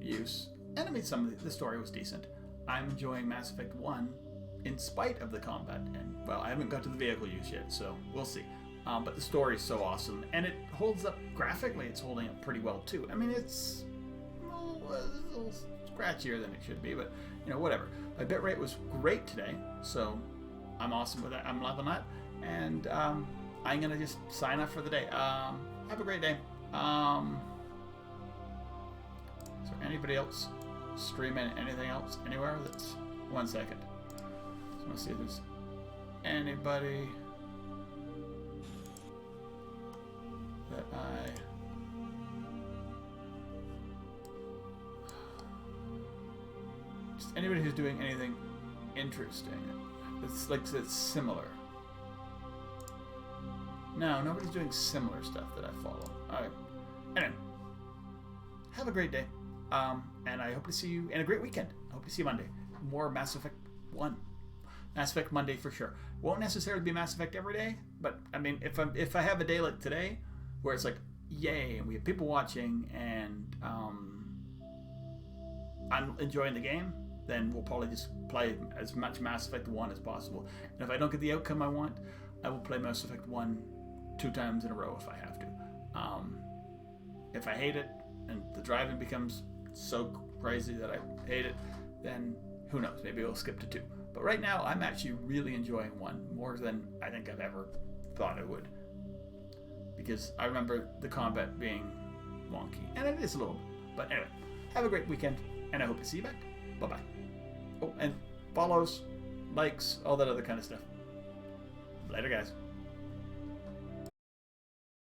use, and I mean some of the story was decent. I'm enjoying Mass Effect 1 in spite of the combat, and well, I haven't got to the vehicle use yet, so we'll see. But the story is so awesome, and it holds up graphically. It's holding up pretty well too. I mean, it's a little scratchier than it should be, but you know, whatever. My bitrate was great today, so I'm awesome with that. I'm loving that, and I'm gonna just sign off for the day. Have a great day. Is there anybody else streaming anything else anywhere? That's 1 second. So I want to see if there's anybody that just anybody who's doing anything interesting. It's like it's similar. No, nobody's doing similar stuff that I follow. Alright. Anyway. Have a great day. And I hope to see you in a great weekend. I hope to see you Monday. More Mass Effect 1. Mass Effect Monday for sure. Won't necessarily be Mass Effect every day, but I mean, if I have a day like today, where it's like, yay, and we have people watching, and I'm enjoying the game, then we'll probably just play as much Mass Effect 1 as possible. And if I don't get the outcome I want, I will play Mass Effect 1 2 times in a row if I have to. If I hate it, and the driving becomes so crazy that I hate it, then who knows, maybe we'll skip to 2. But right now, I'm actually really enjoying 1 more than I think I've ever thought I would. Because I remember the combat being wonky, and it is a little bit. But anyway, have a great weekend, and I hope to see you back. Bye-bye. Oh, and follows, likes, all that other kind of stuff. Later, guys.